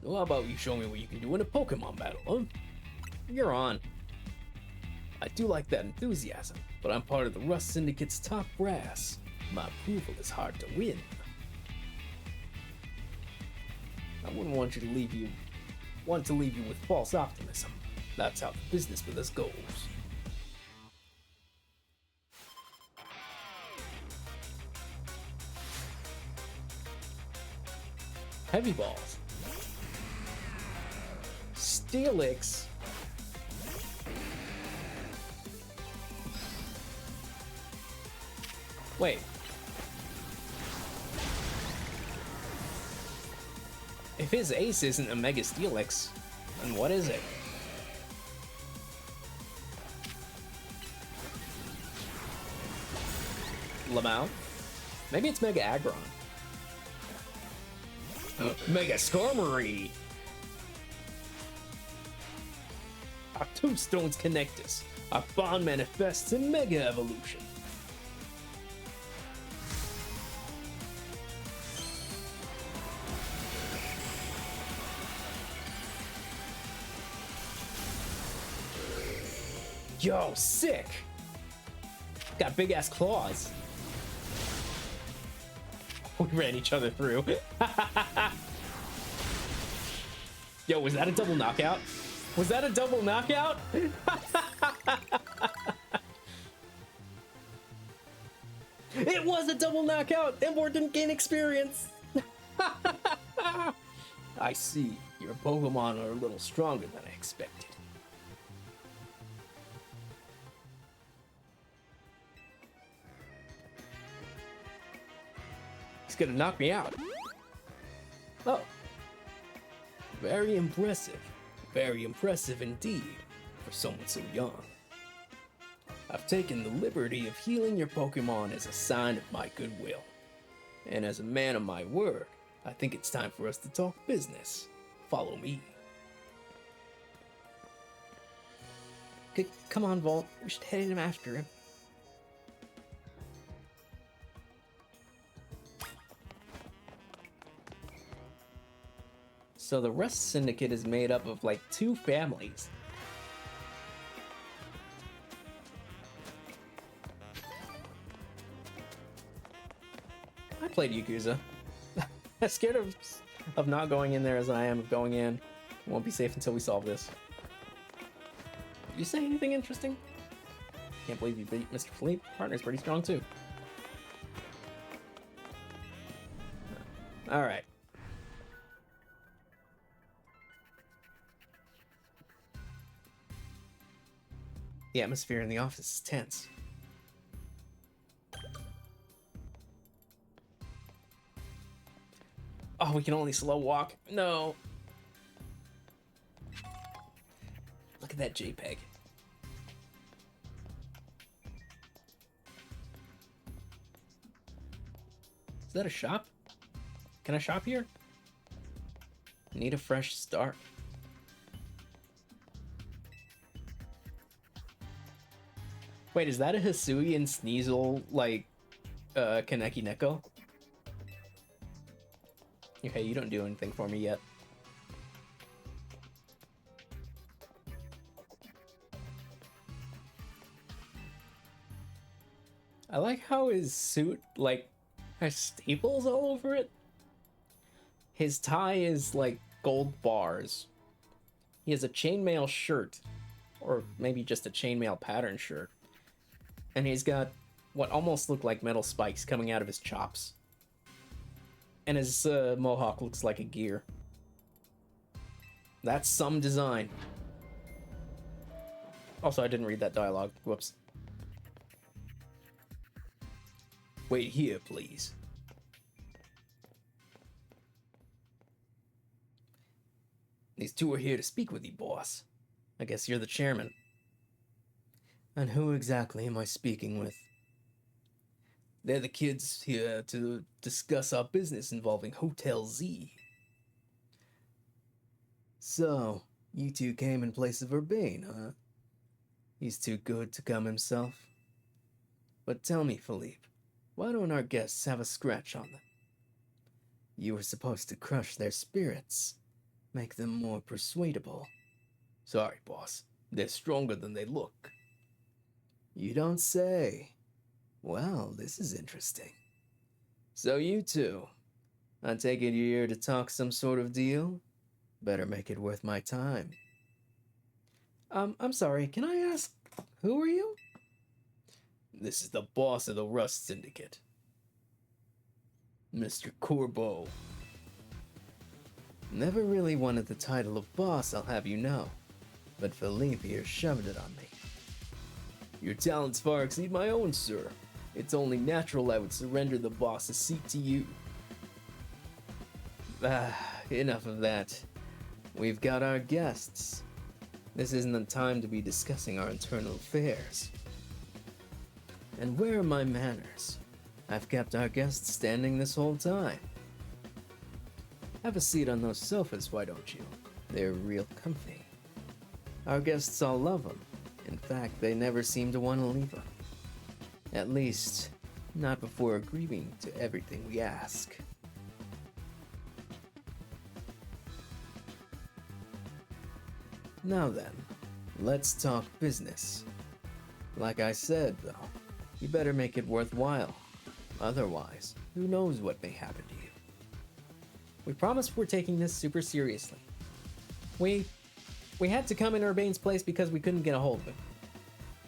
So how about you show me what you can do in a Pokemon battle, huh? You're on. I do like that enthusiasm, but I'm part of the Rust Syndicate's top brass. My approval is hard to win. I wouldn't want to leave you with false optimism. That's how the business with us goes. Heavy balls. Steelix. Wait. If his ace isn't a Mega Steelix, then what is it? Lamau? Maybe it's Mega Aggron. Mega Skarmory! Our two stones connect us. Our bond manifests in Mega Evolution. Yo, sick! Got big ass claws. We ran each other through. Yo, was that a double knockout? Was that a double knockout? It was a double knockout! Embor didn't gain experience! I see. Your Pokemon are a little stronger than I expected. He's gonna knock me out. Oh. Very impressive. Very impressive indeed, for someone so young. I've taken the liberty of healing your Pokemon as a sign of my goodwill. And as a man of my word, I think it's time for us to talk business. Follow me. Okay, come on, Volt. We should head in after him. So the Rust Syndicate is made up of like 2 families. I played Yakuza. As scared of not going in there as I am of going in. Won't be safe until we solve this. Did you say anything interesting? Can't believe you beat Mr. Fleet. Partner's pretty strong too. Alright. The atmosphere in the office is tense. Oh, we can only slow walk. No. Look at that JPEG. Is that a shop? Can I shop here? Need a fresh start. Wait, is that a Hisui and Sneasel, like, Kaneki Neko? Okay, you don't do anything for me yet. I like how his suit, like, has staples all over it. His tie is, like, gold bars. He has a chainmail shirt. Or maybe just a chainmail pattern shirt. And he's got what almost look like metal spikes coming out of his chops. And his mohawk looks like a gear. That's some design. Also, I didn't read that dialogue. Whoops. Wait here, please. These two are here to speak with you, boss. I guess you're the chairman. And who exactly am I speaking with? They're the kids here to discuss our business involving Hotel Z. So, you two came in place of Urbane, huh? He's too good to come himself. But tell me, Philippe, why don't our guests have a scratch on them? You were supposed to crush their spirits, make them more persuadable. Sorry, boss. They're stronger than they look. You don't say. Well, this is interesting. So you two, I take it you're here to talk some sort of deal? Better make it worth my time. I'm sorry, can I ask, who are you? This is the boss of the Rust Syndicate. Mr. Corbeau. Never really wanted the title of boss, I'll have you know. But Philippe here shoved it on me. Your talents far exceed my own, sir. It's only natural I would surrender the boss's seat to you. enough of that. We've got our guests. This isn't the time to be discussing our internal affairs. And where are my manners? I've kept our guests standing this whole time. Have a seat on those sofas, why don't you? They're real comfy. Our guests all love them. In fact, they never seem to want to leave them. At least, not before agreeing to everything we ask. Now then, let's talk business. Like I said, though, you better make it worthwhile. Otherwise, who knows what may happen to you. We promise we're taking this super seriously. We had to come in Urbane's place because we couldn't get a hold of him.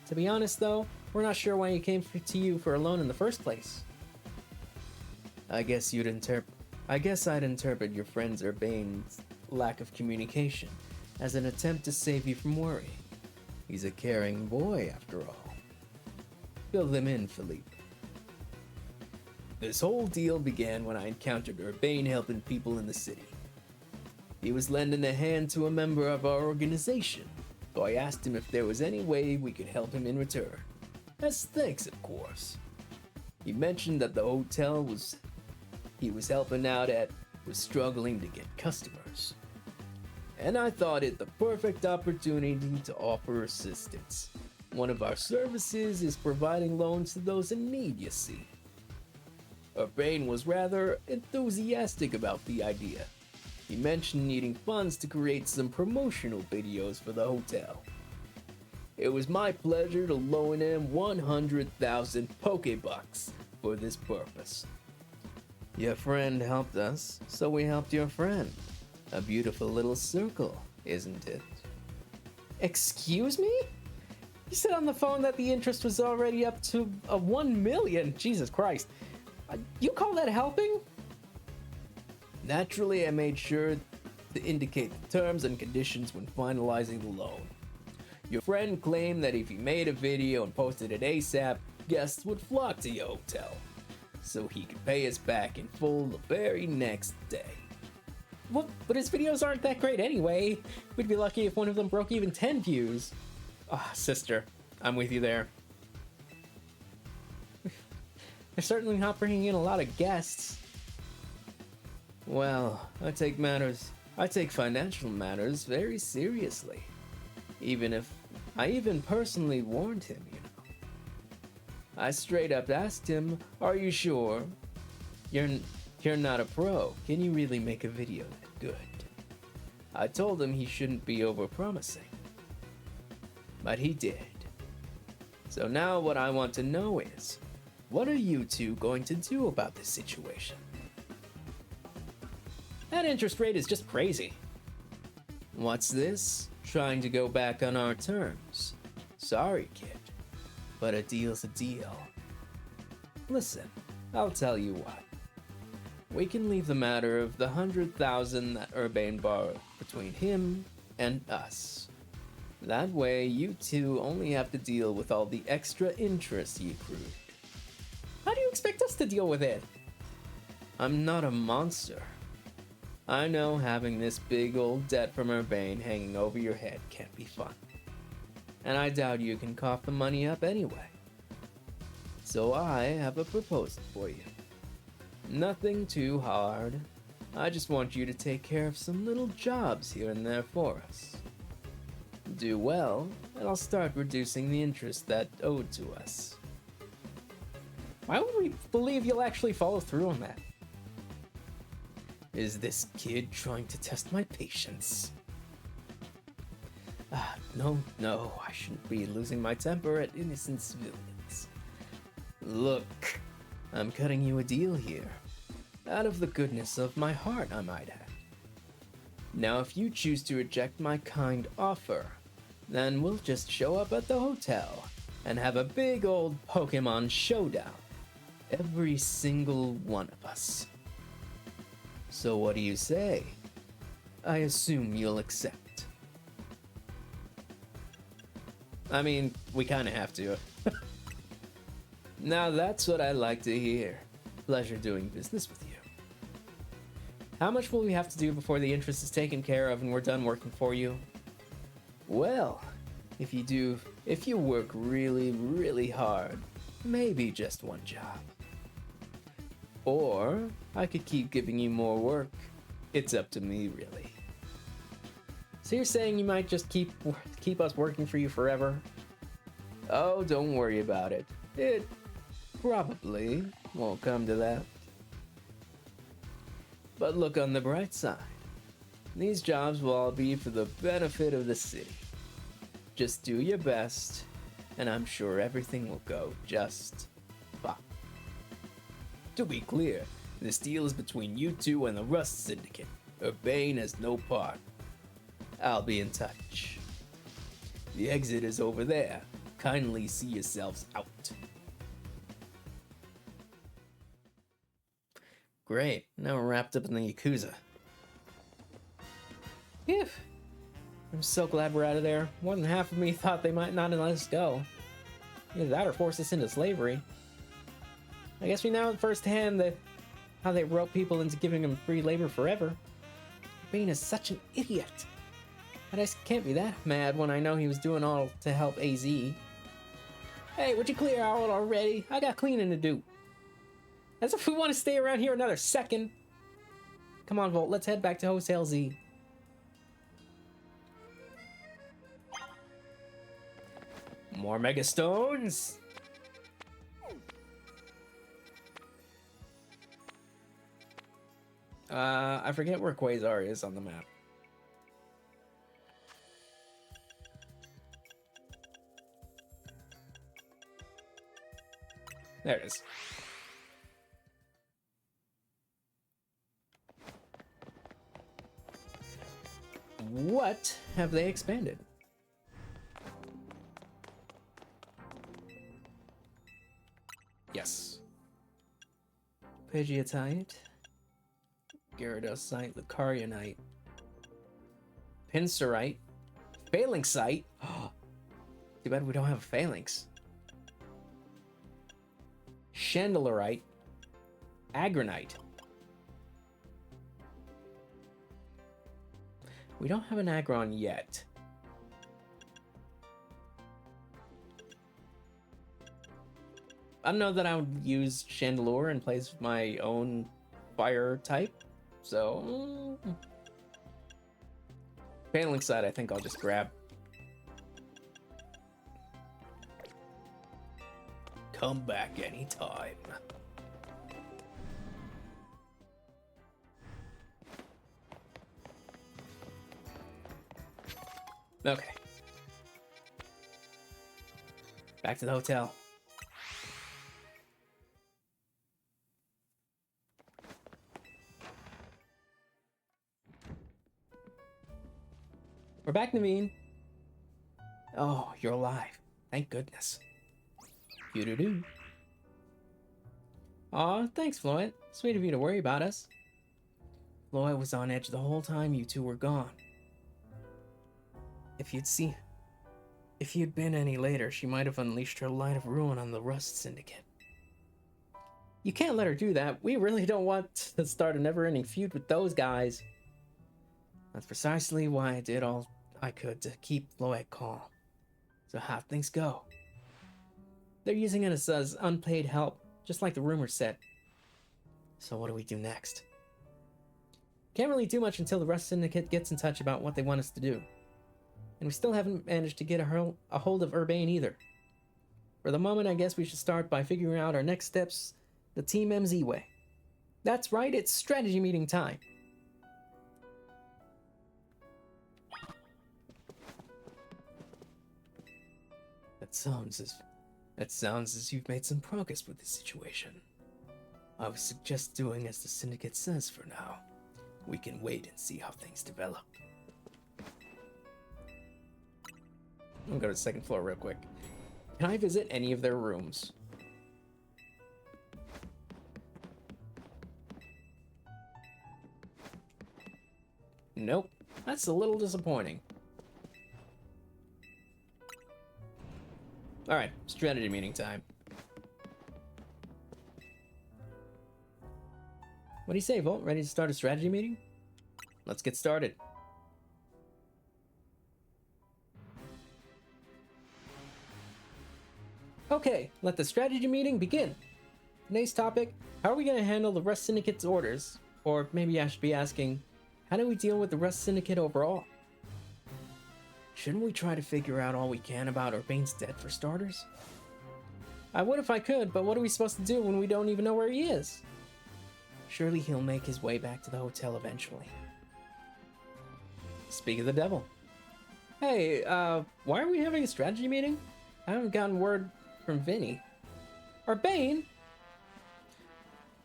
To be honest, though, we're not sure why he came to you for a loan in the first place. I guess I'd interpret your friend's Urbane's lack of communication as an attempt to save you from worry. He's a caring boy, after all. Fill them in, Philippe. This whole deal began when I encountered Urbane helping people in the city. He was lending a hand to a member of our organization, so I asked him if there was any way we could help him in return. As thanks, of course. He mentioned that the hotel he was helping out at was struggling to get customers. And I thought it the perfect opportunity to offer assistance. One of our services is providing loans to those in need, you see. Urbane was rather enthusiastic about the idea. He mentioned needing funds to create some promotional videos for the hotel. It was my pleasure to loan him 100,000 Pokebucks for this purpose. Your friend helped us, so we helped your friend. A beautiful little circle, isn't it? Excuse me? You said on the phone that the interest was already up to 1 million. Jesus Christ. You call that helping? Naturally, I made sure to indicate the terms and conditions when finalizing the loan. Your friend claimed that if he made a video and posted it ASAP, guests would flock to your hotel, so he could pay us back in full the very next day. Well, but his videos aren't that great anyway. We'd be lucky if one of them broke even 10 views. Ah, sister, I'm with you there. They're certainly not bringing in a lot of guests. Well, I take financial matters very seriously. I even personally warned him, you know. I straight up asked him, "Are you sure? You're not a pro. Can you really make a video that good?" I told him he shouldn't be overpromising. But he did. So now what I want to know is, what are you two going to do about this situation? That interest rate is just crazy. What's this? Trying to go back on our terms? Sorry, kid, but a deal's a deal. Listen, I'll tell you what. We can leave the matter of the 100,000 that Urbane borrowed between him and us. That way, you two only have to deal with all the extra interest he accrued. How do you expect us to deal with it? I'm not a monster. I know having this big old debt from Urbane hanging over your head can't be fun. And I doubt you can cough the money up anyway. So I have a proposal for you. Nothing too hard. I just want you to take care of some little jobs here and there for us. Do well, and I'll start reducing the interest that's owed to us. Why would we believe you'll actually follow through on that? Is this kid trying to test my patience? No, I shouldn't be losing my temper at innocent civilians. Look, I'm cutting you a deal here. Out of the goodness of my heart, I might add. Now, if you choose to reject my kind offer, then we'll just show up at the hotel and have a big old Pokemon showdown. Every single one of us. So what do you say? I assume you'll accept. I mean, we kinda have to. Now that's what I like to hear. Pleasure doing business with you. How much will we have to do before the interest is taken care of and we're done working for you? Well, if you work really, really hard, maybe just one job. Or I could keep giving you more work. It's up to me, really. So you're saying you might just keep us working for you forever? Oh, don't worry about it. It probably won't come to that. But look on the bright side. These jobs will all be for the benefit of the city. Just do your best, and I'm sure everything will go just fine. To be clear, this deal is between you two and the Rust Syndicate. Urbane has no part. I'll be in touch. The exit is over there. Kindly see yourselves out. Great, now we're wrapped up in the Yakuza. Phew. I'm so glad we're out of there. More than half of me thought they might not let us go. Either that or force us into slavery. I guess we know firsthand how they rope people into giving them free labor forever. Bane is such an idiot. I just can't be that mad when I know he was doing all to help AZ. Hey, would you clear out already? I got cleaning to do. As if we want to stay around here another second. Come on, Volt, let's head back to Hotel Z. More Mega Stones. I forget where Quasar is on the map. There it is. What have they expanded? Yes. Pidgeotite, Gyarados-site, Lucarionite, Pinsirite, Phalanx-site. Too bad we don't have a Phalanx. Chandelerite, Agronite. We don't have an Aggron yet. I don't know that I would use Chandelure in place of my own fire type, so Phalanx side I think I'll just grab. Come back anytime. Okay. Back to the hotel. We're back, Naveen. Oh, you're alive. Thank goodness. You-do-do. Aw, thanks, Floyd. Sweet of you to worry about us. Floyd was on edge the whole time you two were gone. If you'd been any later, she might have unleashed her light of ruin on the Rust Syndicate. You can't let her do that. We really don't want to start a never-ending feud with those guys. That's precisely why I did all I could to keep Floyd calm. So how'd things go? They're using us as unpaid help, just like the rumors said. So what do we do next? Can't really do much until the Rust Syndicate gets in touch about what they want us to do. And we still haven't managed to get a hold of Urbane either. For the moment, I guess we should start by figuring out our next steps the Team MZ way. That's right, it's strategy meeting time. That sounds as you've made some progress with this situation. I would suggest doing as the Syndicate says for now. We can wait and see how things develop. I'm gonna go to the second floor real quick. Can I visit any of their rooms? Nope. That's a little disappointing. Alright, strategy meeting time. What do you say, Volt? Ready to start a strategy meeting? Let's get started. Okay, let the strategy meeting begin. Today's topic, how are we going to handle the Rust Syndicate's orders? Or maybe I should be asking, how do we deal with the Rust Syndicate overall? Shouldn't we try to figure out all we can about Urbane's dead for starters? I would if I could, but what are we supposed to do when we don't even know where he is? Surely he'll make his way back to the hotel eventually. Speak of the devil. Hey, why are we having a strategy meeting? I haven't gotten word from Vinny. Urbane?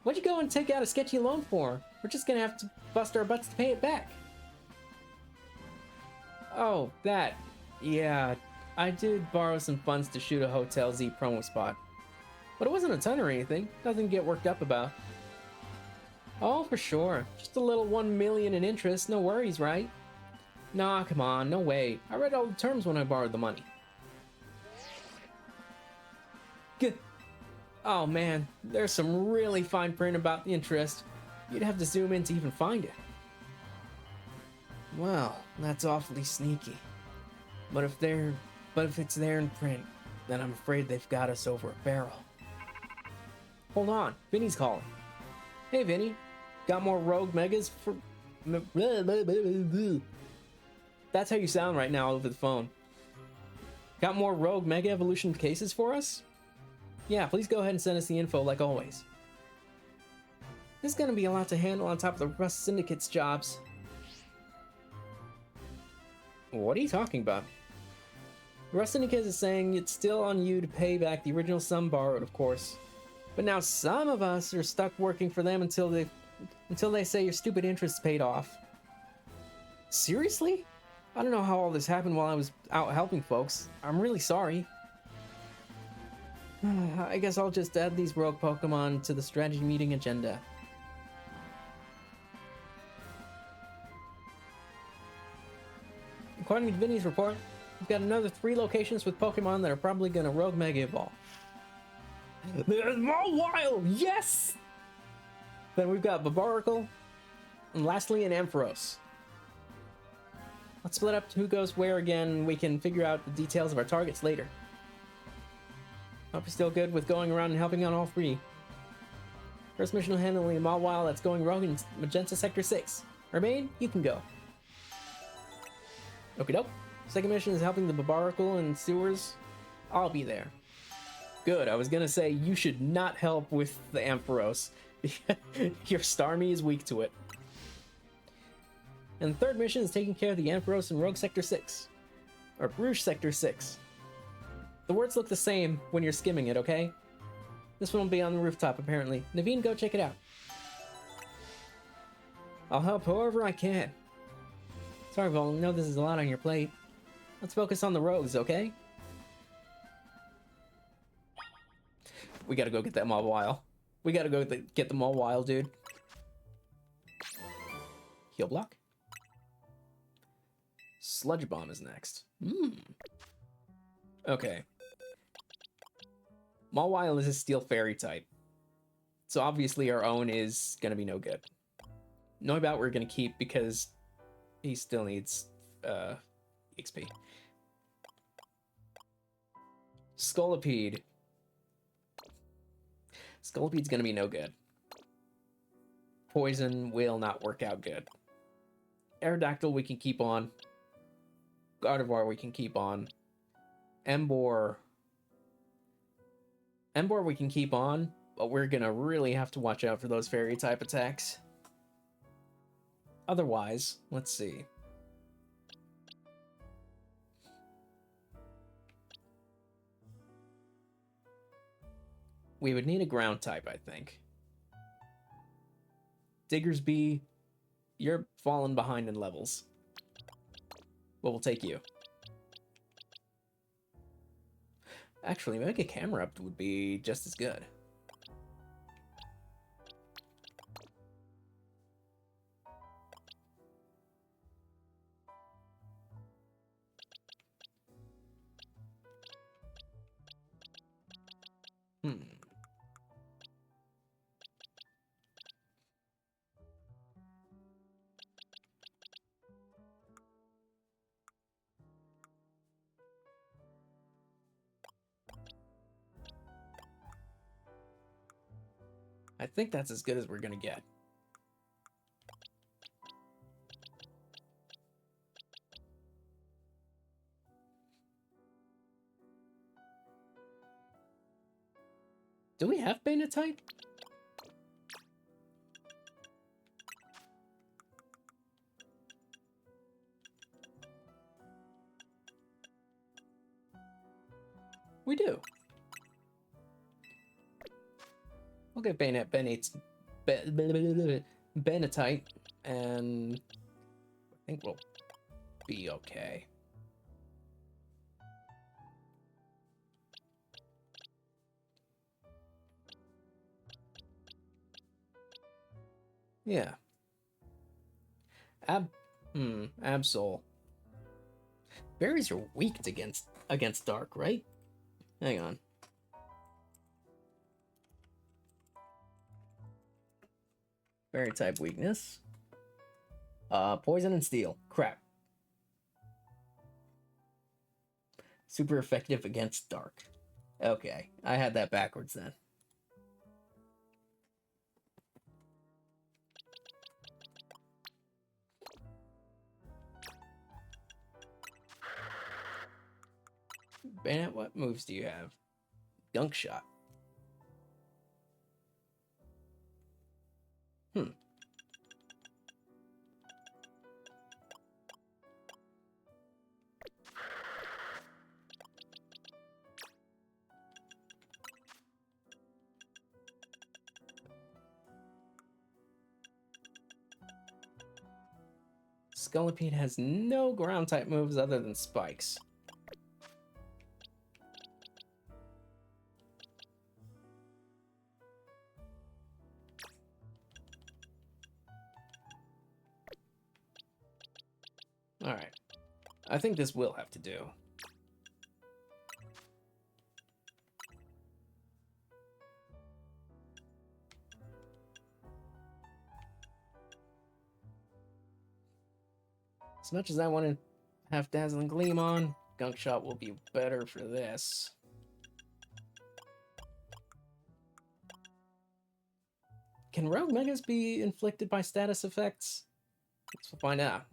What'd you go and take out a sketchy loan for? We're just gonna have to bust our butts to pay it back. Oh, that. Yeah, I did borrow some funds to shoot a Hotel Z promo spot. But it wasn't a ton or anything. Nothing to get worked up about. Oh, for sure. Just a little 1 million in interest. No worries, right? Nah, come on. No way. I read all the terms when I borrowed the money. Good. Oh man, there's some really fine print about the interest. You'd have to zoom in to even find it. Well, that's awfully sneaky. But if it's there in print, then I'm afraid they've got us over a barrel. Hold on, Vinny's calling. Hey Vinny, got more rogue megas for... That's how you sound right now over the phone. Got more rogue mega evolution cases for us? Yeah, please go ahead and send us the info like always. There's gonna be a lot to handle on top of the Rust Syndicate's jobs. What are you talking about? The Rust Syndicate is saying it's still on you to pay back the original sum borrowed, of course. But now some of us are stuck working for them until they say your stupid interest paid off. Seriously? I don't know how all this happened while I was out helping folks. I'm really sorry. I guess I'll just add these rogue Pokemon to the strategy meeting agenda. According to Vinny's report, we've got another 3 locations with Pokemon that are probably gonna rogue mega evolve. There's Mawile! Yes! Then we've got Barbaracle, and lastly an Ampharos. Let's split up who goes where again, and we can figure out the details of our targets later. Hope you're still good with going around and helping on all 3. First mission will handle the Mawile that's going rogue in Magenta Sector 6. Urbane, you can go. Okie doke. Second mission is helping the Barbaracle and sewers. I'll be there. Good, I was gonna say you should not help with the Ampharos. Your Starmie is weak to it. And the third mission is taking care of the Ampharos in Rogue Sector 6. Or Rouge Sector 6. The words look the same when you're skimming it, okay? This one will be on the rooftop, apparently. Naveen, go check it out. I'll help however I can. Sorry, Vol, I know this is a lot on your plate. Let's focus on the rogues, okay? We gotta go get that Mawile. We gotta go get the Mawile, dude. Heal block. Sludge Bomb is next. Okay. Mawile is a Steel Fairy type. So obviously our own is gonna be no good. Noibout we're gonna keep because he still needs XP. Scolipede. Scolipede's gonna be no good. Poison will not work out good. Aerodactyl we can keep on. Gardevoir we can keep on. Emboar we can keep on, but we're gonna really have to watch out for those fairy type attacks. Otherwise, let's see. We would need a ground type, I think. Diggersby, you're falling behind in levels. But we'll take you. Actually, Mega Camerupt would be just as good. I think that's as good as we're gonna get. Do we have Beta type? We do. We'll get Benetite, and I think we'll be okay. Yeah. Absol. Berries are weak against dark, right? Hang on. Berry type weakness. Poison and steel. Crap. Super effective against dark. Okay, I had that backwards then. Bennett, what moves do you have? Gunk shot. Scolipede has no ground type moves other than spikes. Alright. I think this will have to do. As much as I want to have Dazzling Gleam on, Gunk Shot will be better for this. Can Rogue Megas be inflicted by status effects? Let's find out.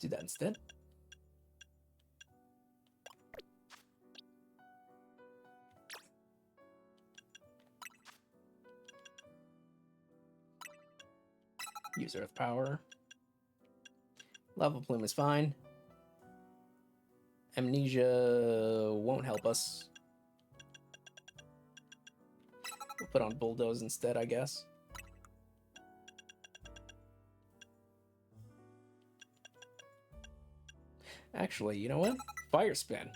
Do that instead. Use Earth Power. Lava Plume is fine. Amnesia won't help us. We'll put on Bulldoze instead, I guess. Actually, you know what? Fire Spin.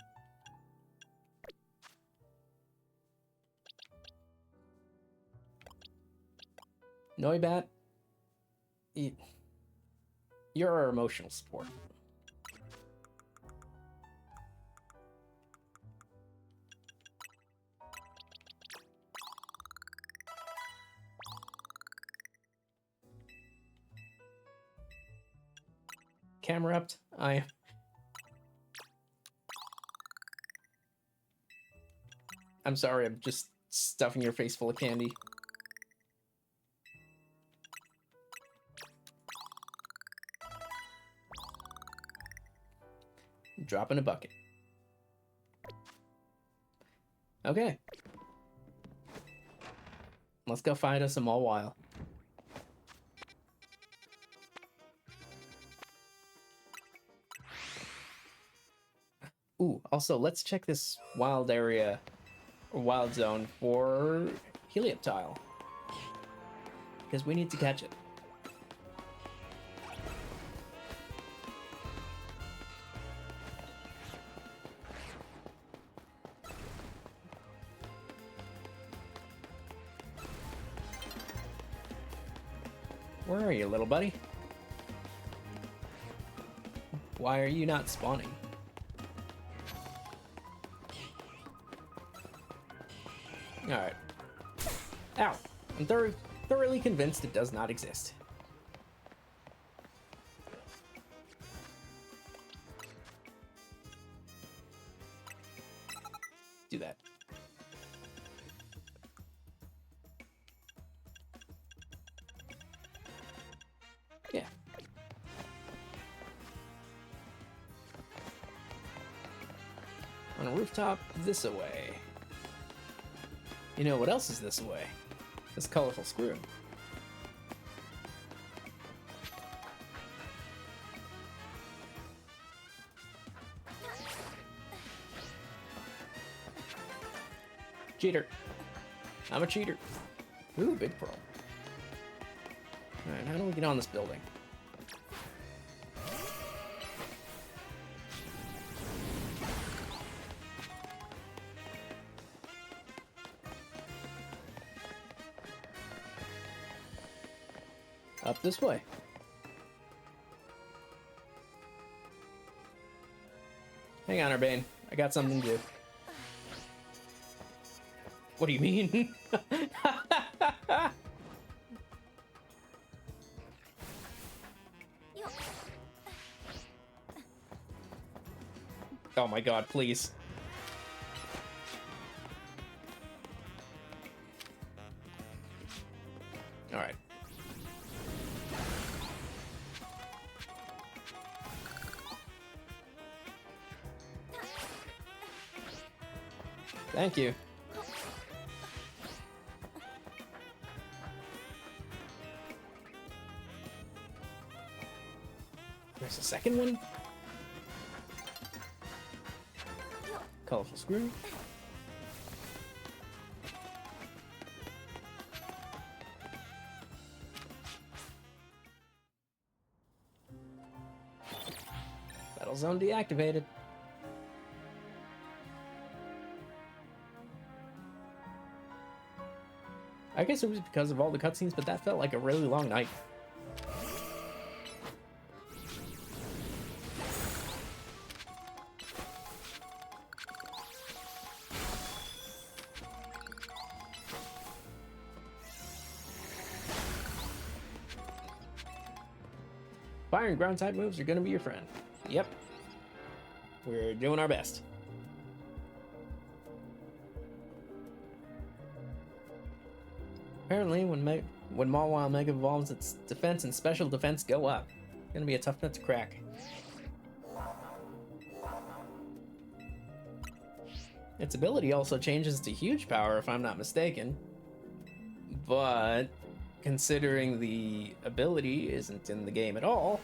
Noibat, you're our emotional support. Camerupt, I'm sorry, I'm just stuffing your face full of candy. Drop in a bucket. Okay. Let's go find us a Mawile. Ooh, also, let's check this wild area, or wild zone, for Helioptile. Because we need to catch it. Where are you, little buddy? Why are you not spawning? Alright. I'm thoroughly convinced it does not exist. Do that. Yeah. On a rooftop this away. You know what else is this away? This colorful screw. Cheater. I'm a cheater. Ooh, big pearl. Alright, how do we get on this building? Up this way. Hang on, Urbane. I got something to do. What do you mean? Oh my god, please. All right. Thank you. There's a second one. Colorful screw. Battle zone deactivated. I guess it was because of all the cutscenes, but that felt like a really long night. Fire and ground type moves are gonna be your friend. Yep. We're doing our best. Apparently, when Mawile Mega evolves, its defense and special defense go up. It's gonna be a tough nut to crack. Its ability also changes to huge power, if I'm not mistaken. But considering the ability isn't in the game at all,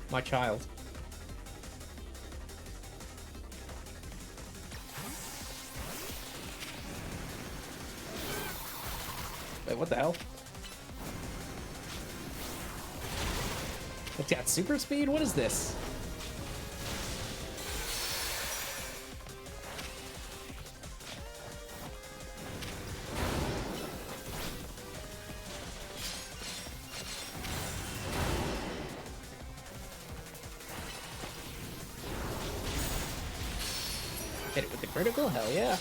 my child. Wait, what the hell? It's got super speed? What is this? Hit it with the critical? Hell yeah.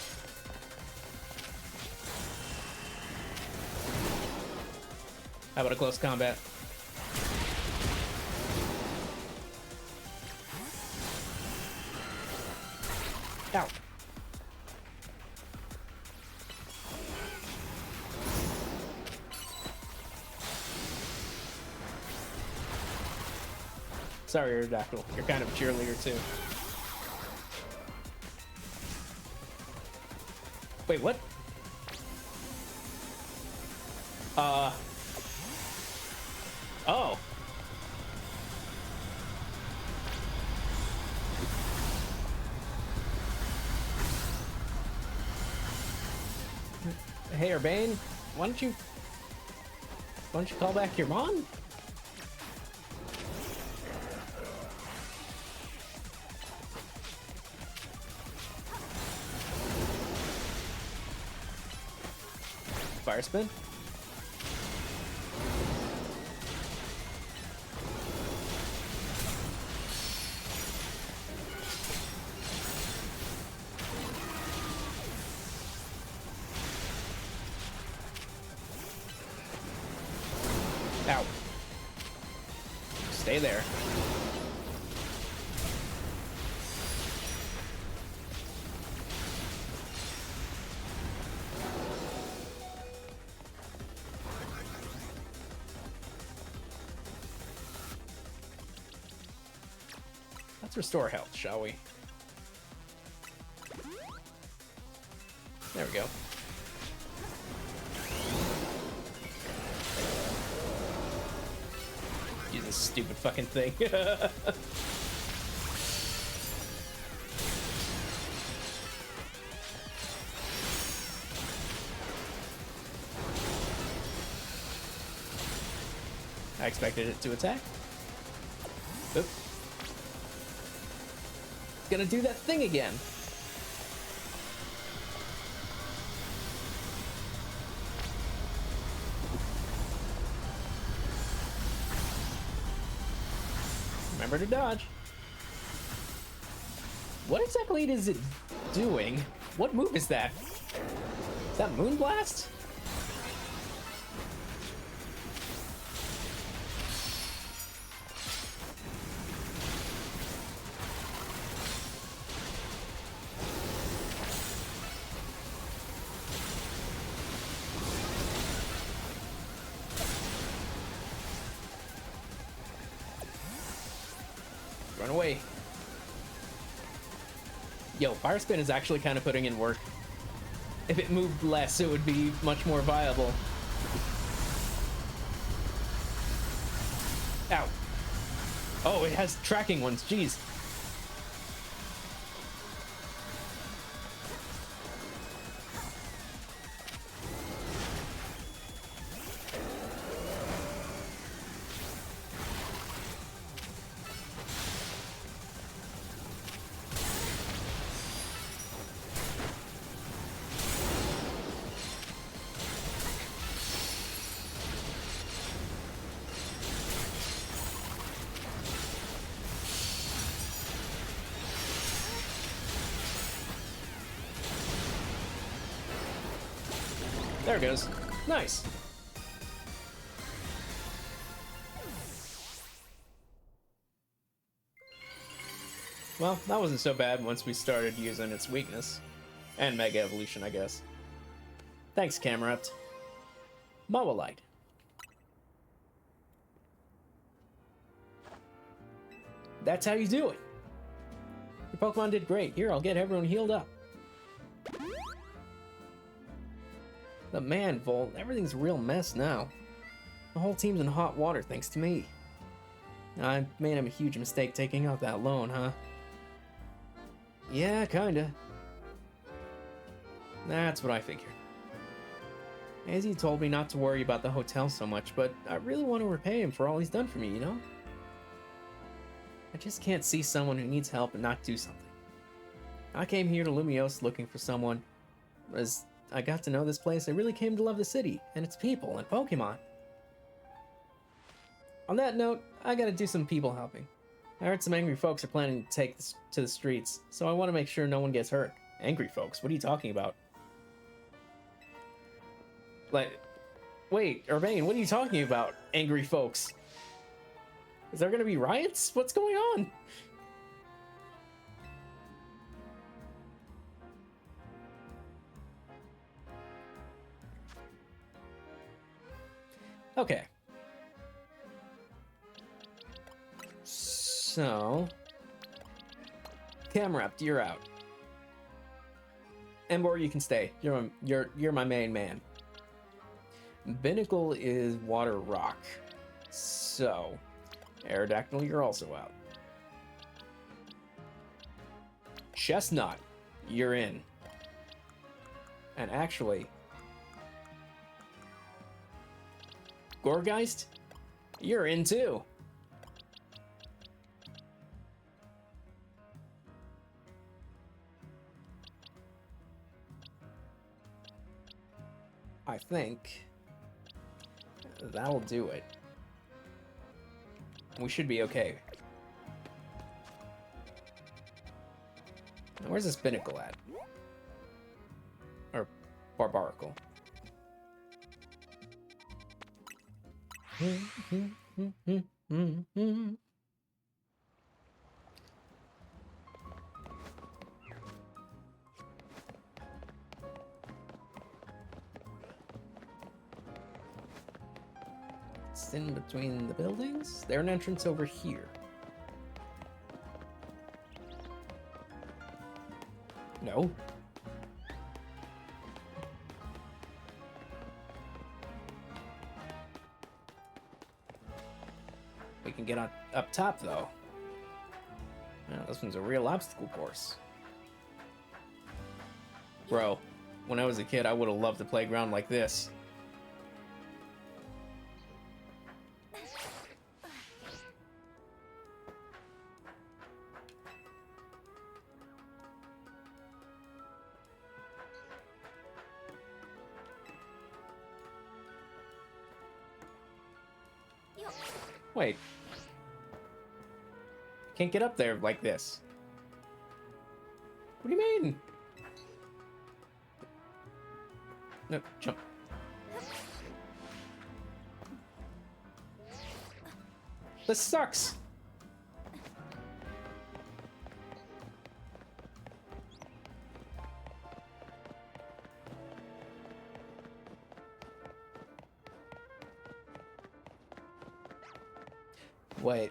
How about a close combat? Ow. Sorry, Aerodactyl. You're kind of a cheerleader, too. Wait, what? Oh. Hey, Urbane, why don't you call back your mom? fire spin. Ow. Stay there. Let's restore health, shall we? There we go. Use this stupid fucking thing. I expected it to attack. Oop. It's gonna do that thing again. Remember to dodge. What exactly is it doing? What move is that? Is that Moonblast? Run away. Yo, Fire Spin is actually kind of putting in work. If it moved less, it would be much more viable. Ow. Oh, it has tracking ones. Jeez. There it goes. Nice. Well, that wasn't so bad once we started using its weakness. And Mega Evolution, I guess. Thanks, Camerupt. Mowalite. That's how you do it. Your Pokemon did great. Here, I'll get everyone healed up. But man, Volt, everything's a real mess now. The whole team's in hot water thanks to me. I made him a huge mistake taking out that loan, huh? Yeah, kinda. That's what I figured. Izzy told me not to worry about the hotel so much, but I really want to repay him for all he's done for me, you know? I just can't see someone who needs help and not do something. I came here to Lumiose looking for someone. As I got to know this place, I really came to love the city, and its people, and Pokemon. On that note, I gotta do some people helping. I heard some angry folks are planning to take this to the streets, so I want to make sure no one gets hurt. Angry folks? What are you talking about? Like, wait, Urbane, what are you talking about? Angry folks? Is there gonna be riots? What's going on? Okay. So, Camerupt, you're out. Embor, you can stay. You're my main man. Binnacle is water rock. So, Aerodactyl, you're also out. Chestnut, you're in. And actually, Gorgeist, you're in too. I think that'll do it. We should be okay. Now, where's this binnacle at? Or barbarical? It's in between the buildings. There's an entrance over here. No. We can get on up top though. Yeah, this one's a real obstacle course. Bro, when I was a kid, I would have loved a playground like this. Wait. Can't get up there like this. What do you mean? No, jump. This sucks. Wait.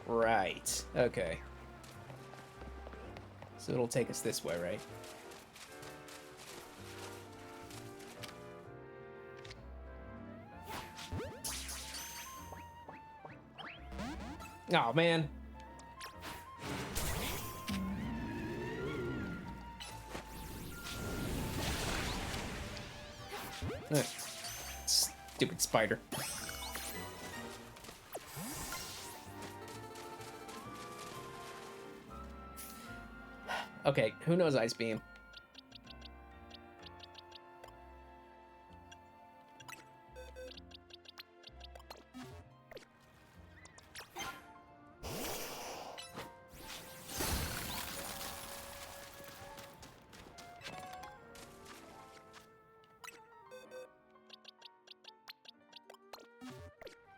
Right. Okay. So it'll take us this way, right? Oh, man. Ugh. Stupid spider. Okay, who knows Ice Beam?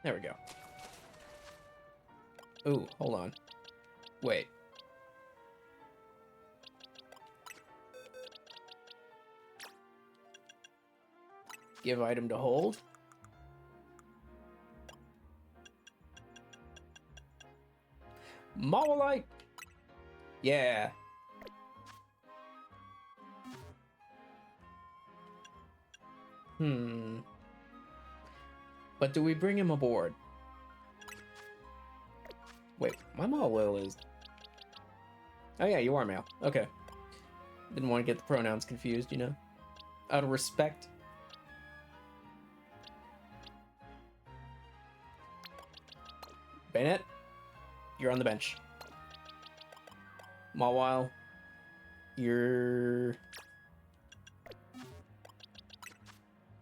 There we go. Ooh, hold on. Wait. Give item to hold. Mawalite! Yeah. But do we bring him aboard? Wait, my Mawil is... Oh yeah, you are male. Okay. Didn't want to get the pronouns confused, you know? Out of respect. Bayonet, you're on the bench. Mawile, you're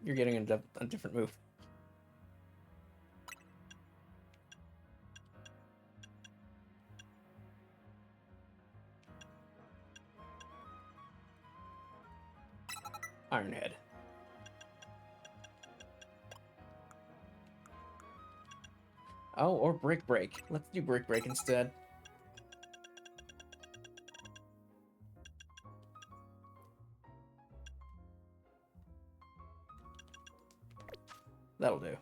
getting a different move. Ironhead. Oh, or Brick Break. Let's do Brick Break instead. That'll do.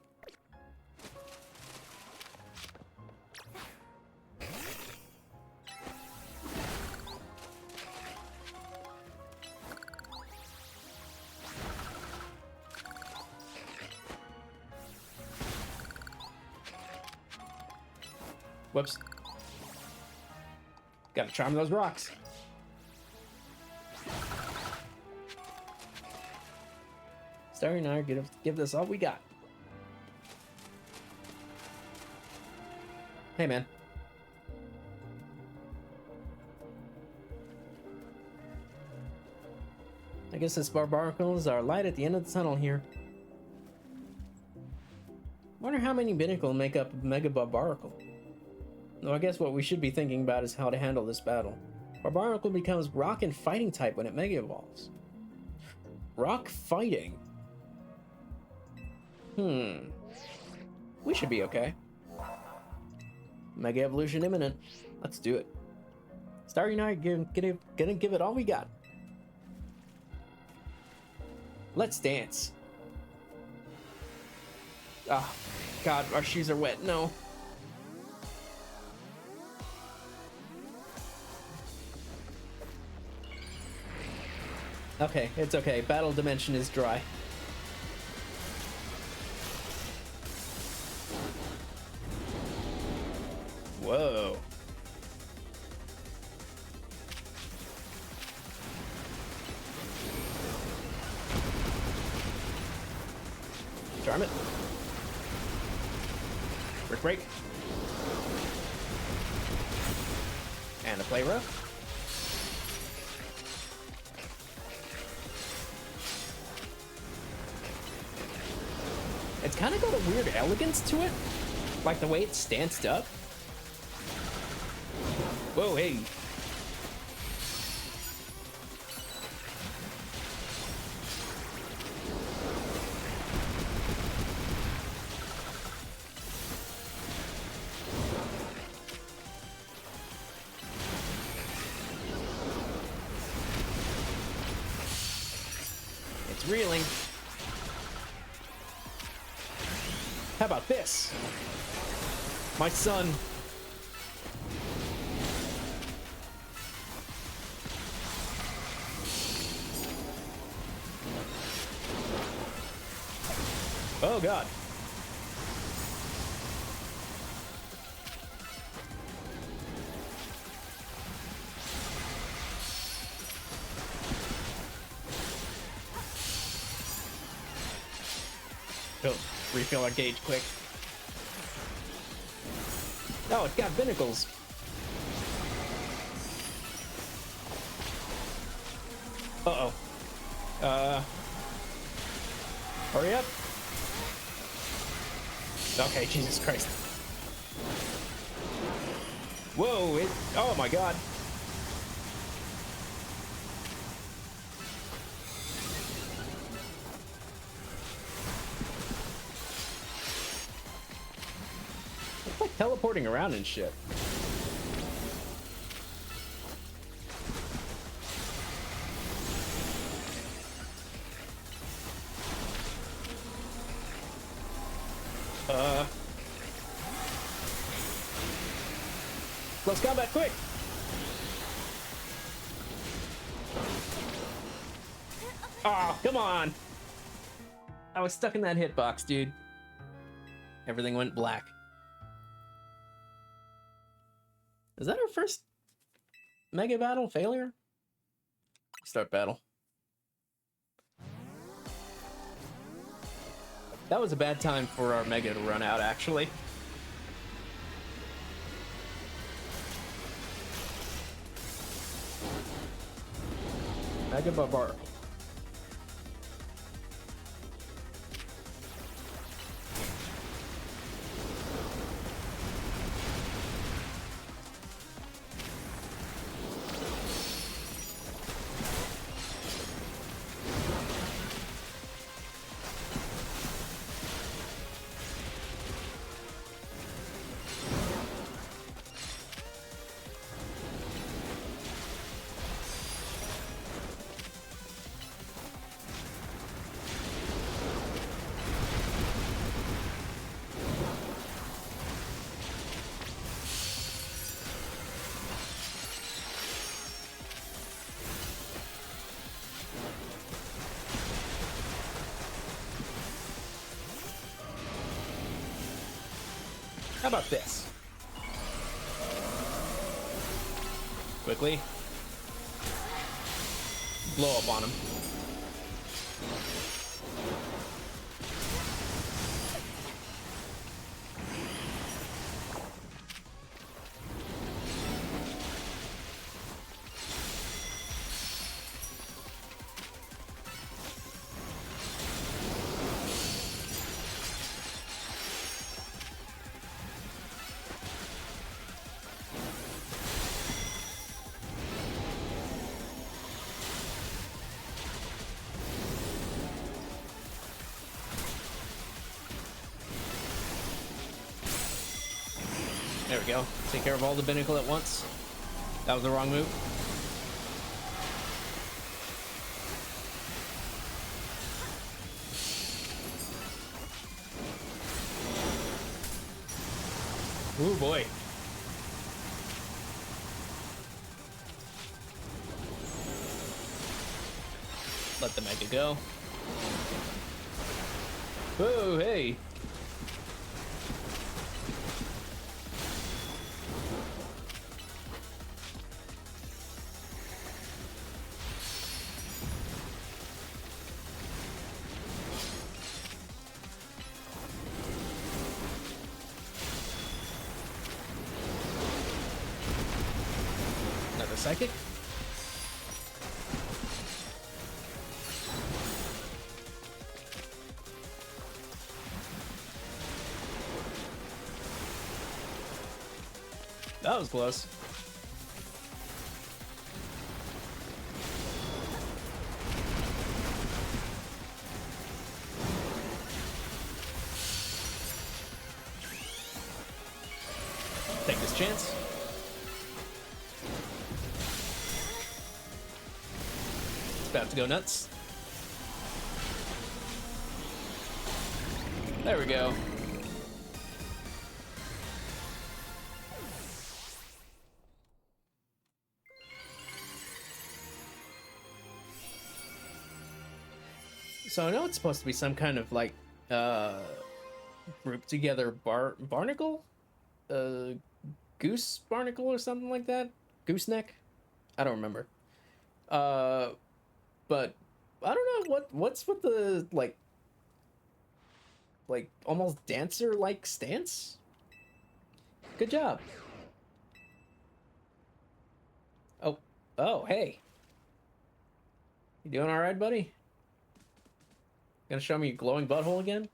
Whoops. Gotta charm those rocks. Starry and I are gonna give this all we got. Hey, man. I guess this Barbaracle is our light at the end of the tunnel here. Wonder how many Binnacle make up Mega Barbaracle. Though I guess what we should be thinking about is how to handle this battle. Barbaracle becomes rock and fighting type when it Mega Evolves. Rock fighting? We should be okay. Mega Evolution imminent. Let's do it. Starry Night gonna give it all we got. Let's dance. Ah, oh, God, our shoes are wet. No. Okay, it's okay. Battle Dimension is dry. Whoa. Charm it. Brick break. And a play rough. It's kind of got a weird elegance to it. Like the way it's stanced up. Whoa, hey. It's reeling. How about this? My son. Oh, God. Oh, refill our gauge quick. Oh, it's got Binnacles. Uh-oh. Hurry up. Okay, Jesus Christ. Whoa, oh my God. It's like teleporting around and shit. Close combat, quick! Oh, come on! I was stuck in that hitbox, dude. Everything went black. Is that our first Mega Battle failure? Start battle. That was a bad time for our Mega to run out, actually. Mega Barbaracle. How about this? Quickly. Blow up on him. we go. Take care of all the binnacle at once. That was the wrong move. Ooh, boy. Let the mega go. Whoa, hey. Another psychic. That was close. Take this chance. It's about to go nuts. There we go. So I know it's supposed to be some kind of like group together barnacle? Goose barnacle or something like that? Gooseneck? I don't remember. But I don't know what's with the like almost dancer like stance? Good job. Oh, hey. You doing all right, buddy? Gonna show me your glowing butthole again?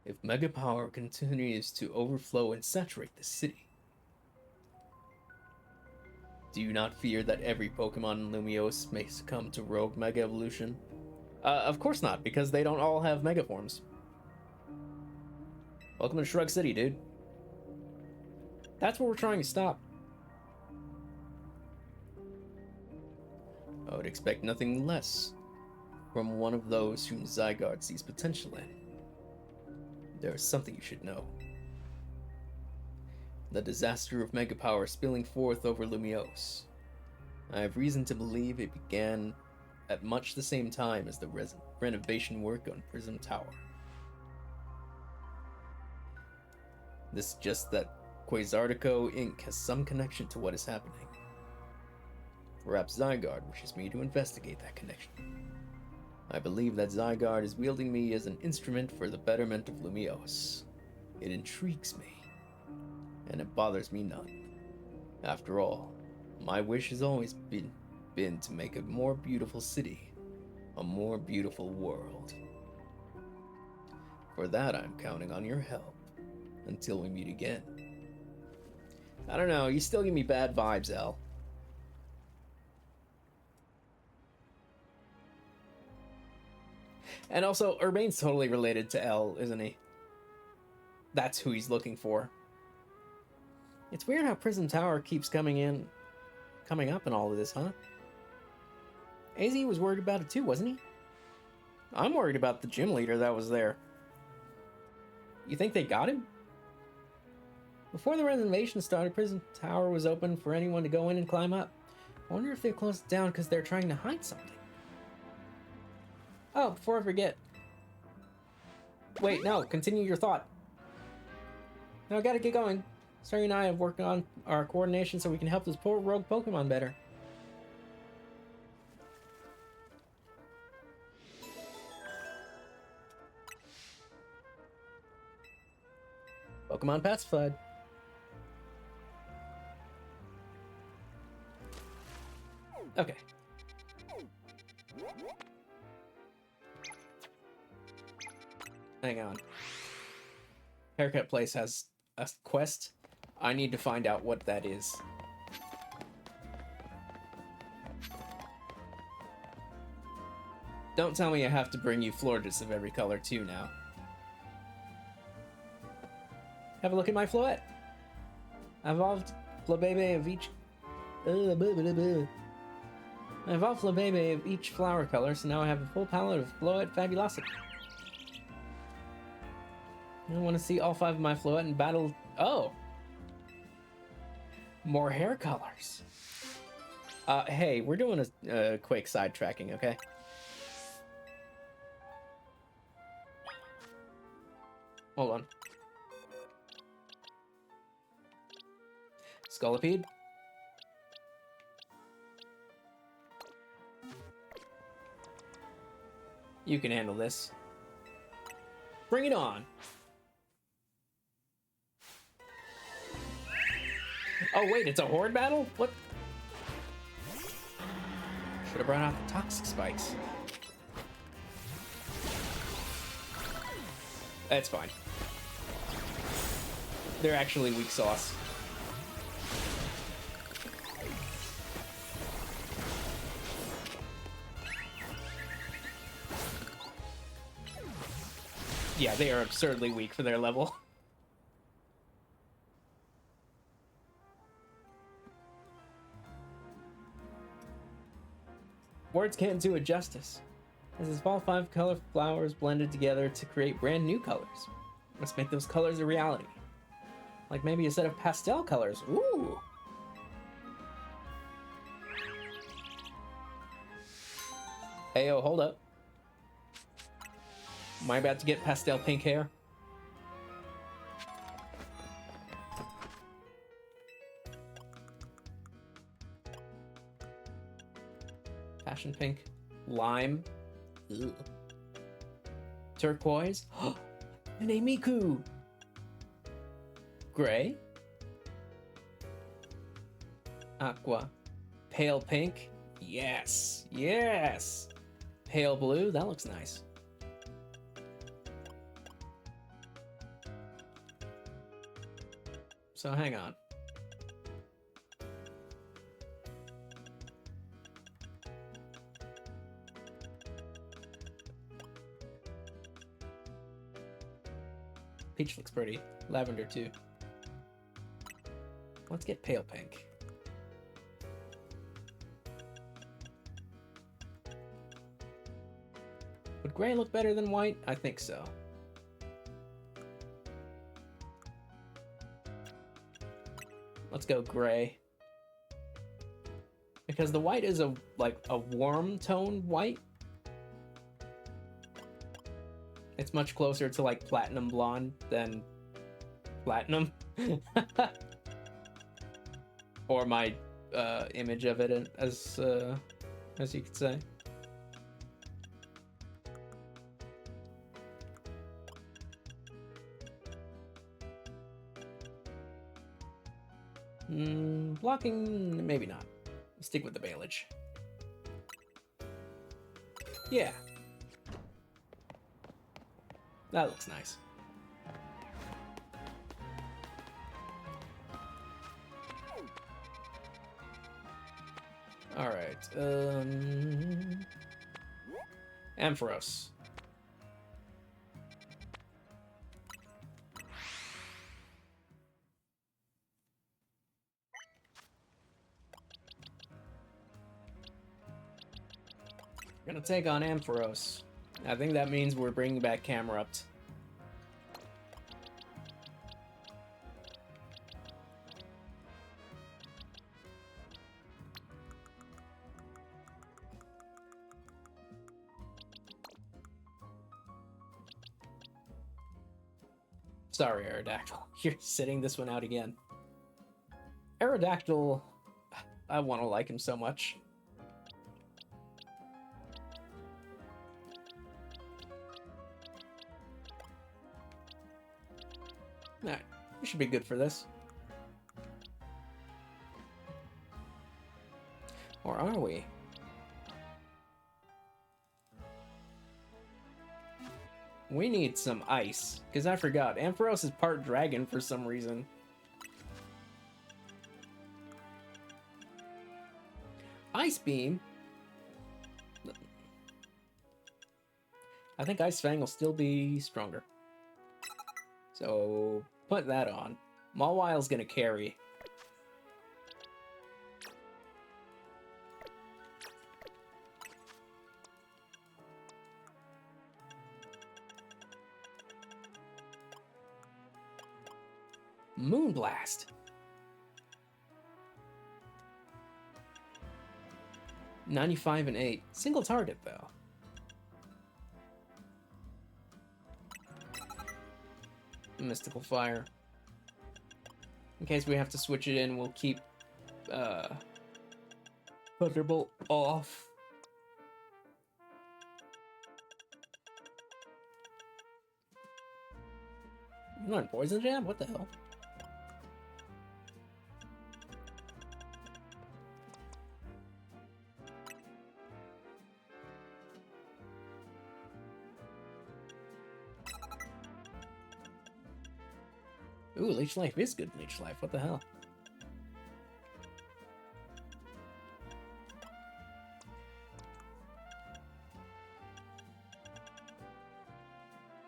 If mega power continues to overflow and saturate the city, do you not fear that every Pokemon in Lumiose may succumb to rogue mega evolution? Of course not, because they don't all have mega forms. Welcome to Shrug City, dude. That's what we're trying to stop. I would expect nothing less from one of those whom Zygarde sees potential in. There is something you should know. The disaster of mega power spilling forth over Lumiose. I have reason to believe it began at much the same time as the renovation work on Prism Tower. This suggests that Quasartico Inc. has some connection to what is happening. Perhaps Zygarde wishes me to investigate that connection. I believe that Zygarde is wielding me as an instrument for the betterment of Lumiose. It intrigues me, and it bothers me none. After all, my wish has always been to make a more beautiful city, a more beautiful world. For that, I'm counting on your help, until we meet again. I don't know, you still give me bad vibes, Al. And also, Urbane's totally related to L, isn't he? That's who he's looking for. It's weird how Prism Tower keeps coming up in all of this, huh? AZ was worried about it too, wasn't he? I'm worried about the gym leader that was there. You think they got him? Before the renovation started, Prism Tower was open for anyone to go in and climb up. I wonder if they closed it down because they're trying to hide something. Oh, before I forget. Wait, no, continue your thought. No, I gotta get going. Sorry and I have worked on our coordination so we can help this poor rogue Pokemon better. Pokemon pacified. Okay. Hang on. Haircut Place has a quest. I need to find out what that is. Don't tell me I have to bring you Florges of every color too now. Have a look at my Floette. I evolved Flabebe of each... I evolved Flabebe of each flower color, so now I have a full palette of Floette Fabulosity. I want to see all 5 of my Floette in battle... Oh! More hair colors. Hey, we're doing a quick sidetracking, okay? Hold on. Scolipede. You can handle this. Bring it on. Oh wait, it's a horde battle? What? Should have brought out the toxic spikes. That's fine. They're actually weak sauce. Yeah, they are absurdly weak for their level. Words can't do it justice. This is all 5 color flowers blended together to create brand new colors. Let's make those colors a reality. Like maybe a set of pastel colors. Ooh! Heyo, hold up. Am I about to get pastel pink hair? Passion pink. Lime. Ugh. Turquoise. Miku. Gray. Aqua. Pale pink. Yes. Yes. Pale blue. That looks nice. So hang on. Peach looks pretty. Lavender too. Let's get pale pink. Would gray look better than white? I think so. Let's go gray. Because the white is a warm tone white. It's much closer to like platinum blonde than platinum. Or my image of it as you could say. Blocking, maybe not. Stick with the bailage. Yeah. That looks nice. All right. Ampharos. Gonna take on Ampharos. I think that means we're bringing back Camerupt. Sorry, Aerodactyl. You're sitting this one out again. Aerodactyl, I want to like him so much. Alright, we should be good for this. Or are we? We need some ice, because I forgot. Ampharos is part dragon for some reason. Ice Beam? I think Ice Fang will still be stronger. So, Put that on. Mawwile's gonna carry. Moonblast. 95 and 8. Single target, though. Mystical Fire. In case we have to switch it in, we'll keep Thunderbolt off. I'm not Poison Jab? What the hell? Ooh, Leech Life is good Leech Life. What the hell?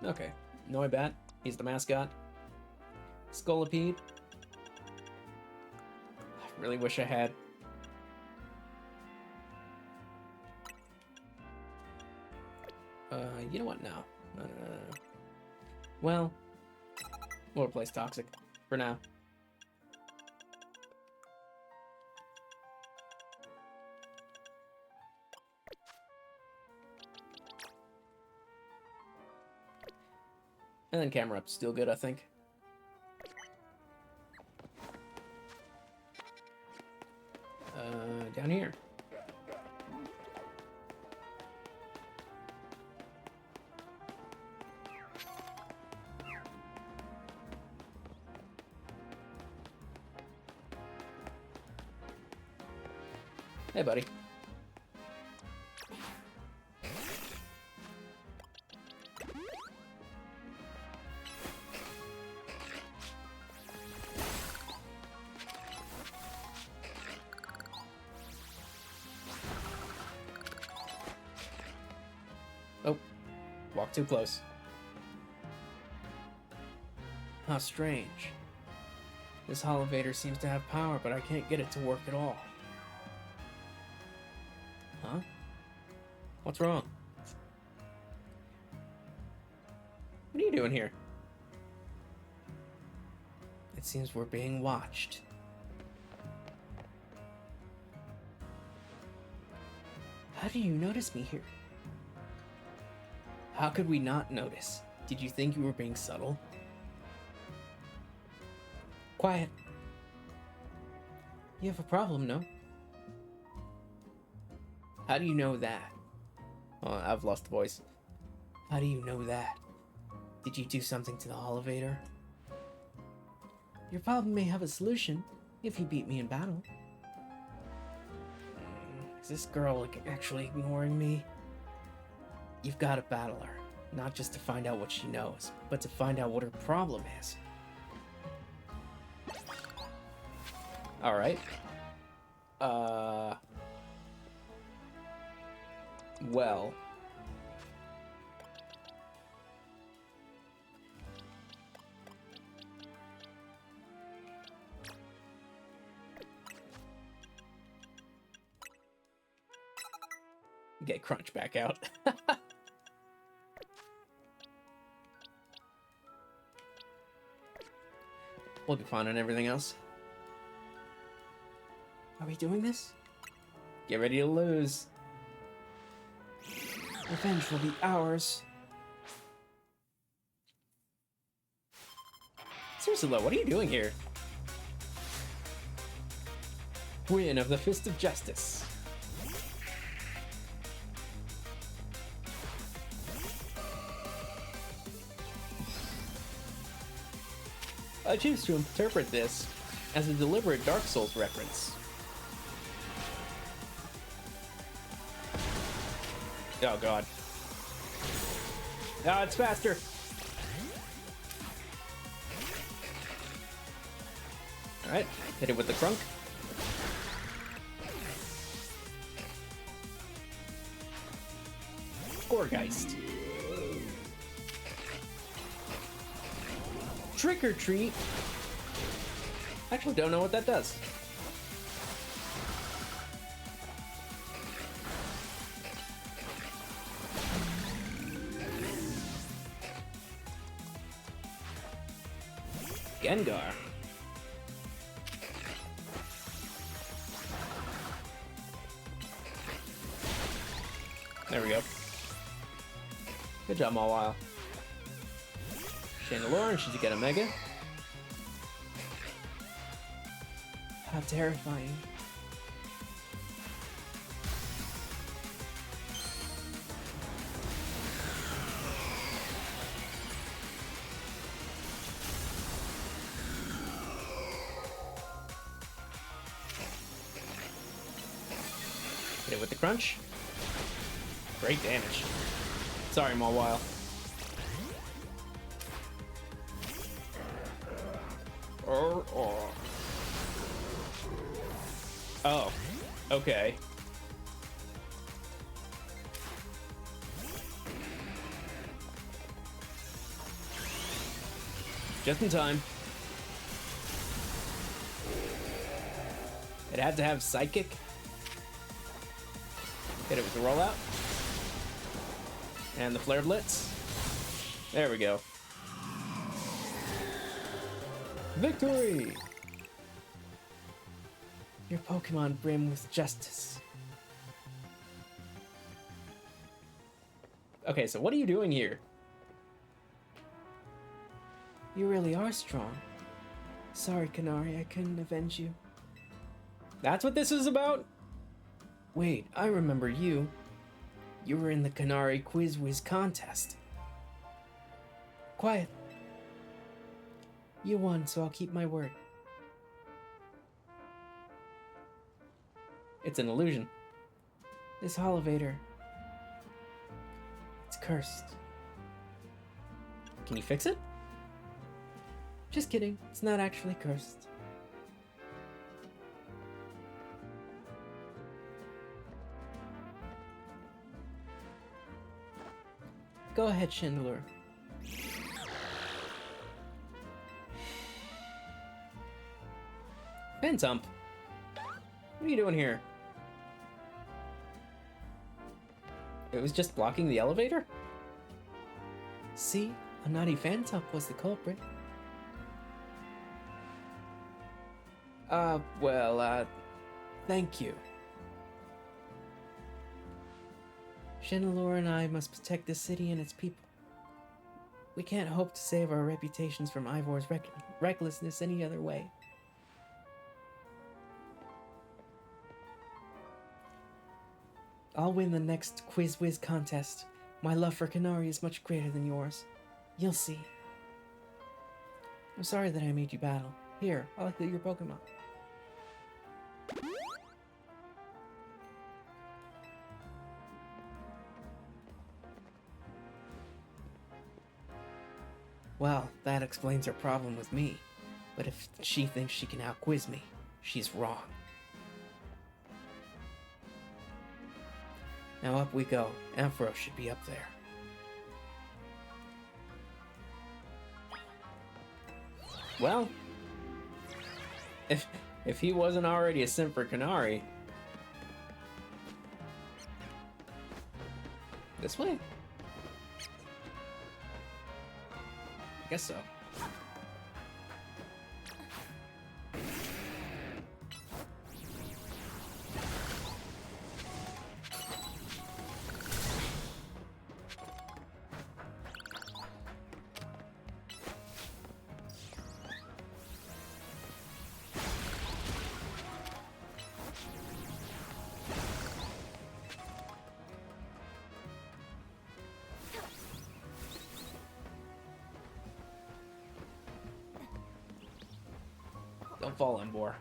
Okay. Noibat. He's the mascot. Scolipede. I really wish I had. You know what? No. No. Well, we'll replace Toxic for now. And then Camera Up's still good, I think. Down here. Hey, buddy. Oh, walk too close. How strange. This Holovator seems to have power, but I can't get it to work at all. Huh? What's wrong? What are you doing here? It seems we're being watched. How do you notice me here? How could we not notice? Did you think you were being subtle? Quiet. You have a problem, no? How do you know that? Oh, I've lost the voice. How do you know that? Did you do something to the Holovator? Your problem may have a solution if you beat me in battle. Is this girl actually ignoring me? You've got to battle her, not just to find out what she knows, but to find out what her problem is. Alright. Well. Get Crunch back out. We'll be fine on everything else. Are we doing this? Get ready to lose. Revenge will be ours. Seriously, though, what are you doing here? Win of the Fist of Justice. I choose to interpret this as a deliberate Dark Souls reference. Oh god. Ah, it's faster! Alright, hit it with the Crunk. Gourgeist. Trick or treat. Actually, don't know what that does. Gengar. There we go. Good job, Mawile. Chandelure, should you get a Mega? How terrifying. Hit it with the crunch. Great damage. Sorry, Mawile. Oh, okay. Just in time. It had to have Psychic. Hit it with the rollout. And the Flare Blitz. There we go. Victory! Your Pokemon brim with justice. Okay, so what are you doing here? You really are strong. Sorry, Canary, I couldn't avenge you. That's what this is about? Wait, I remember you. You were in the Canary Quiz Whiz contest. Quiet. You won, so I'll keep my word. It's an illusion. This Holovator, it's cursed. Can you fix it? Just kidding, it's not actually cursed. Go ahead, Chandelure. Phantump, what are you doing here? It was just blocking the elevator? See, a naughty Phantump was the culprit. Thank you. Chandelure and I must protect the city and its people. We can't hope to save our reputations from Ivor's recklessness any other way. I'll win the next Quiz Whiz contest. My love for Canary is much greater than yours. You'll see. I'm sorry that I made you battle. Here, I'll heal your Pokemon. Well, that explains her problem with me. But if she thinks she can out-quiz me, she's wrong. Now up we go. Ampharos should be up there. Well, if he wasn't already a simp for Canary. This way? I guess so. Don't fall, Embor.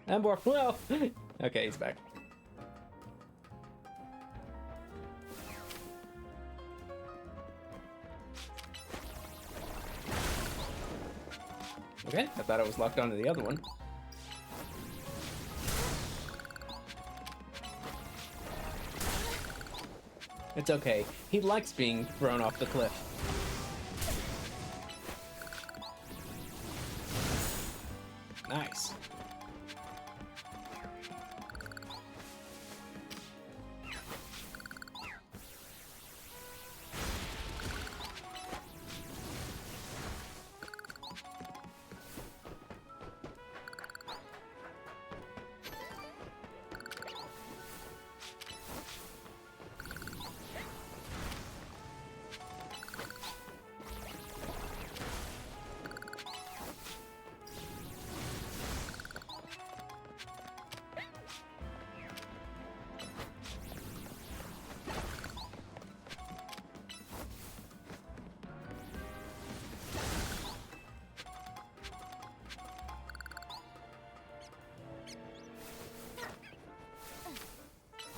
Embor, well! Okay, he's back. Okay, I thought I was locked onto the other one. It's okay. He likes being thrown off the cliff. Nice.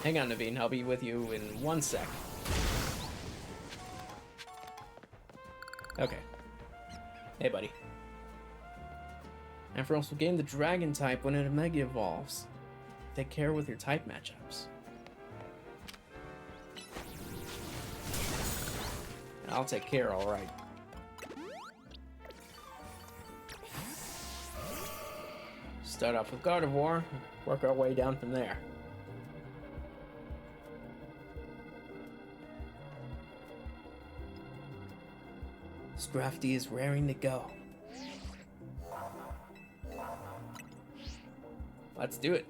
Hang on, Naveen. I'll be with you in 1 sec. Okay. Hey, buddy. Ampharos will gain the dragon type when it mega evolves. Take care with your type matchups. I'll take care, alright. Start off with Gardevoir, work our way down from there. Scrafty is raring to go. Let's do it.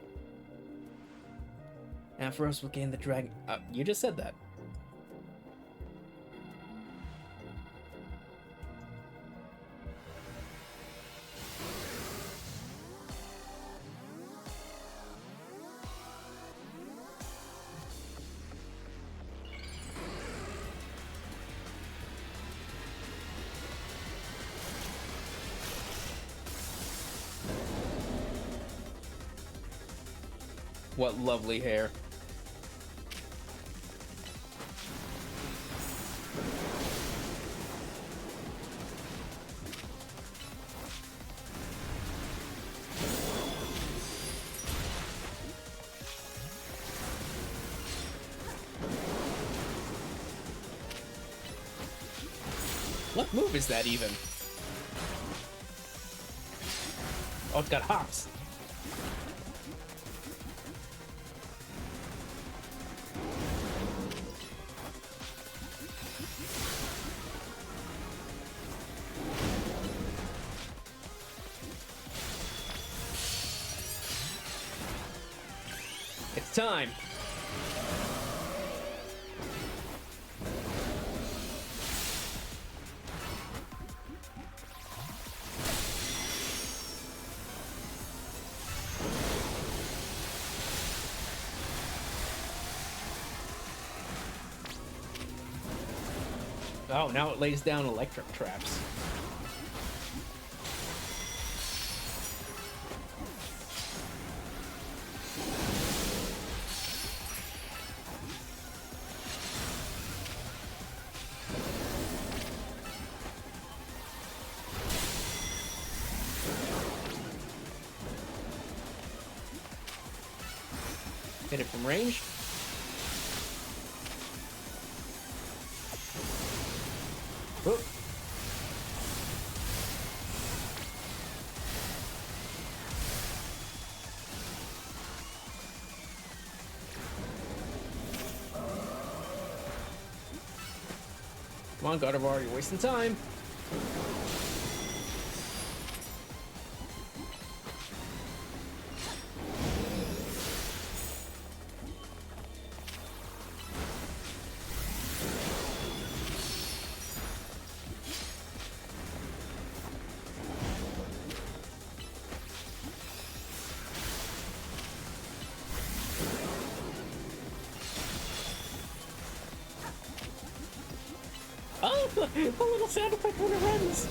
Ampharos will gain the dragon. You just said that. What lovely hair. What move is that even? Oh, it's got hops. Time. Oh, now it lays down electric traps. Hit it from range. Whoop. Come on, Gardevoir, you're wasting time. A little sound effect when it runs.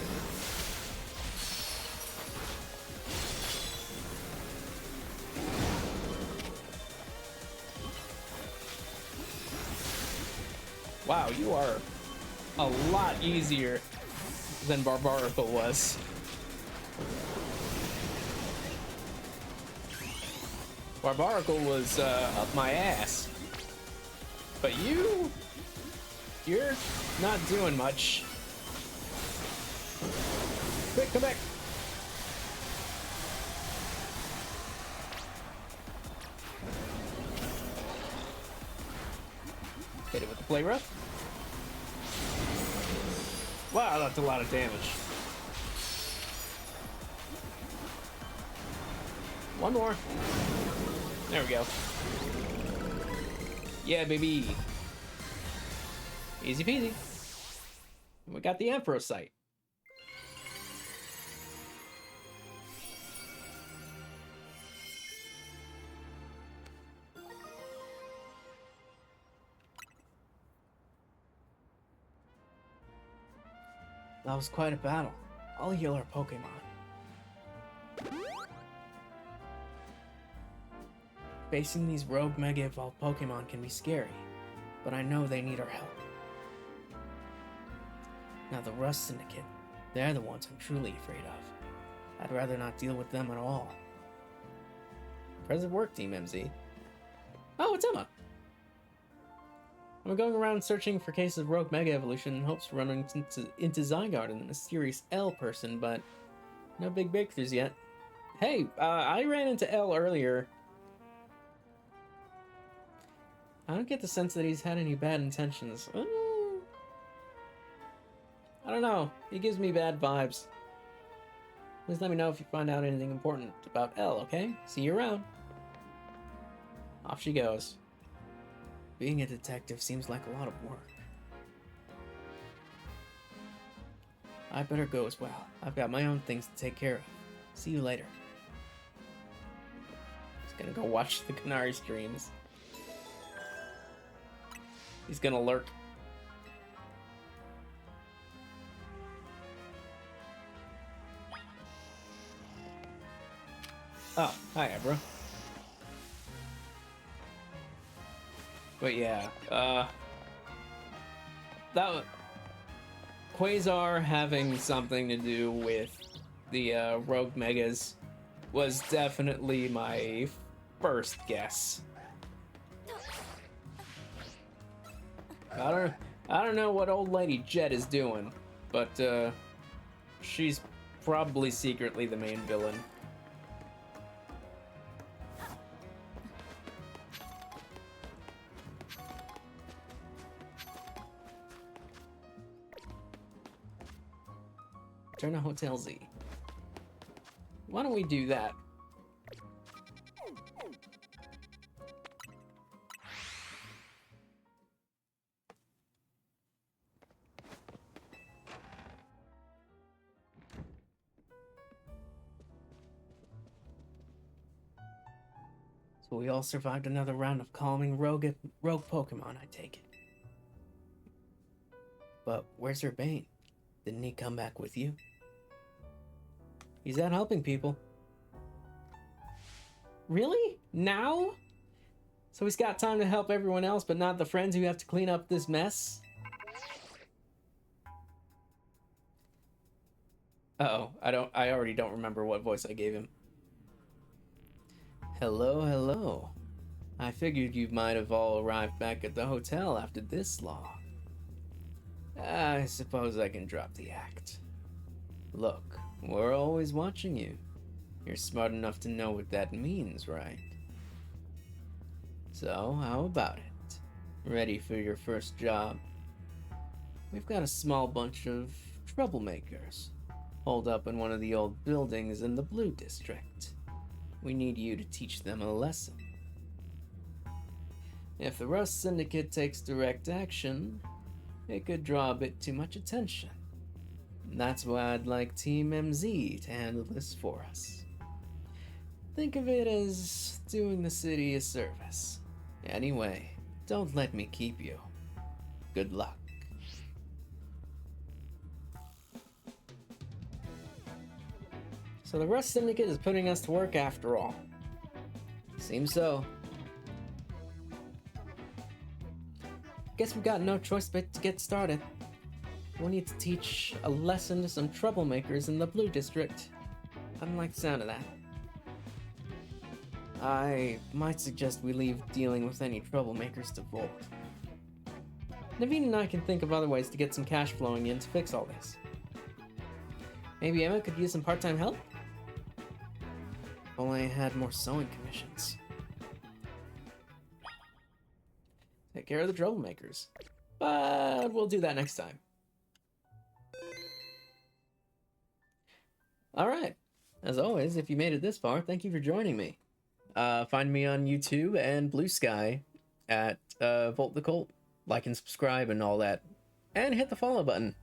Wow, you are a lot easier than Barbarical was. Barbarical was up my ass. But you You're not doing much. Quick, come back. Hit it with the play rough. Wow, that's a lot of damage. One more. There we go. Yeah, baby. Easy peasy. We got the Emperor sight. That was quite a battle. I'll heal our Pokemon. Facing these rogue Mega Evolved Pokemon can be scary, but I know they need our help. Now the Rust Syndicate, they're the ones I'm truly afraid of. I'd rather not deal with them at all. Impressive work, Team MZ. Oh, it's Emma! I'm going around searching for cases of rogue Mega Evolution in hopes of running into Zygarde and the mysterious L person, but no big breakthroughs yet. Hey, I ran into L earlier. I don't get the sense that he's had any bad intentions. I don't know. He gives me bad vibes. Please let me know if you find out anything important about L, okay? See you around. Off she goes. Being a detective seems like a lot of work. I better go as well. I've got my own things to take care of. See you later. He's gonna go watch the Canary streams. He's gonna lurk. Oh, hi, Abra. But yeah, that Quasar having something to do with the Rogue Megas was definitely my first guess. I don't know what old lady Jet is doing, but she's probably secretly the main villain. Turn to Hotel Z. Why don't we do that? So we all survived another round of calming rogue Pokemon, I take it. But where's Urbane? Didn't he come back with you? He's out helping people. Really? Now? So he's got time to help everyone else, but not the friends who have to clean up this mess? Uh-oh, I already don't remember what voice I gave him. Hello, hello. I figured you might have all arrived back at the hotel after this long. I suppose I can drop the act. Look, we're always watching you. You're smart enough to know what that means, right? So, how about it? Ready for your first job? We've got a small bunch of troublemakers holed up in one of the old buildings in the Blue District. We need you to teach them a lesson. If the Rust Syndicate takes direct action, it could draw a bit too much attention. And that's why I'd like Team MZ to handle this for us. Think of it as doing the city a service. Anyway, don't let me keep you. Good luck. So the Rust Syndicate is putting us to work after all. Seems so. Guess we've got no choice but to get started. We'll need to teach a lesson to some troublemakers in the Blue District. I don't like the sound of that. I might suggest we leave dealing with any troublemakers to Volt. Naveen and I can think of other ways to get some cash flowing in to fix all this. Maybe Emma could use some part-time help? If only I had more sewing commissions. Take care of the troublemakers. But we'll do that next time. Alright. As always, if you made it this far, thank you for joining me. Find me on YouTube and Blue Sky at Volt the Cult. Like and subscribe and all that. And hit the follow button.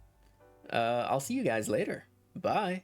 I'll see you guys later. Bye.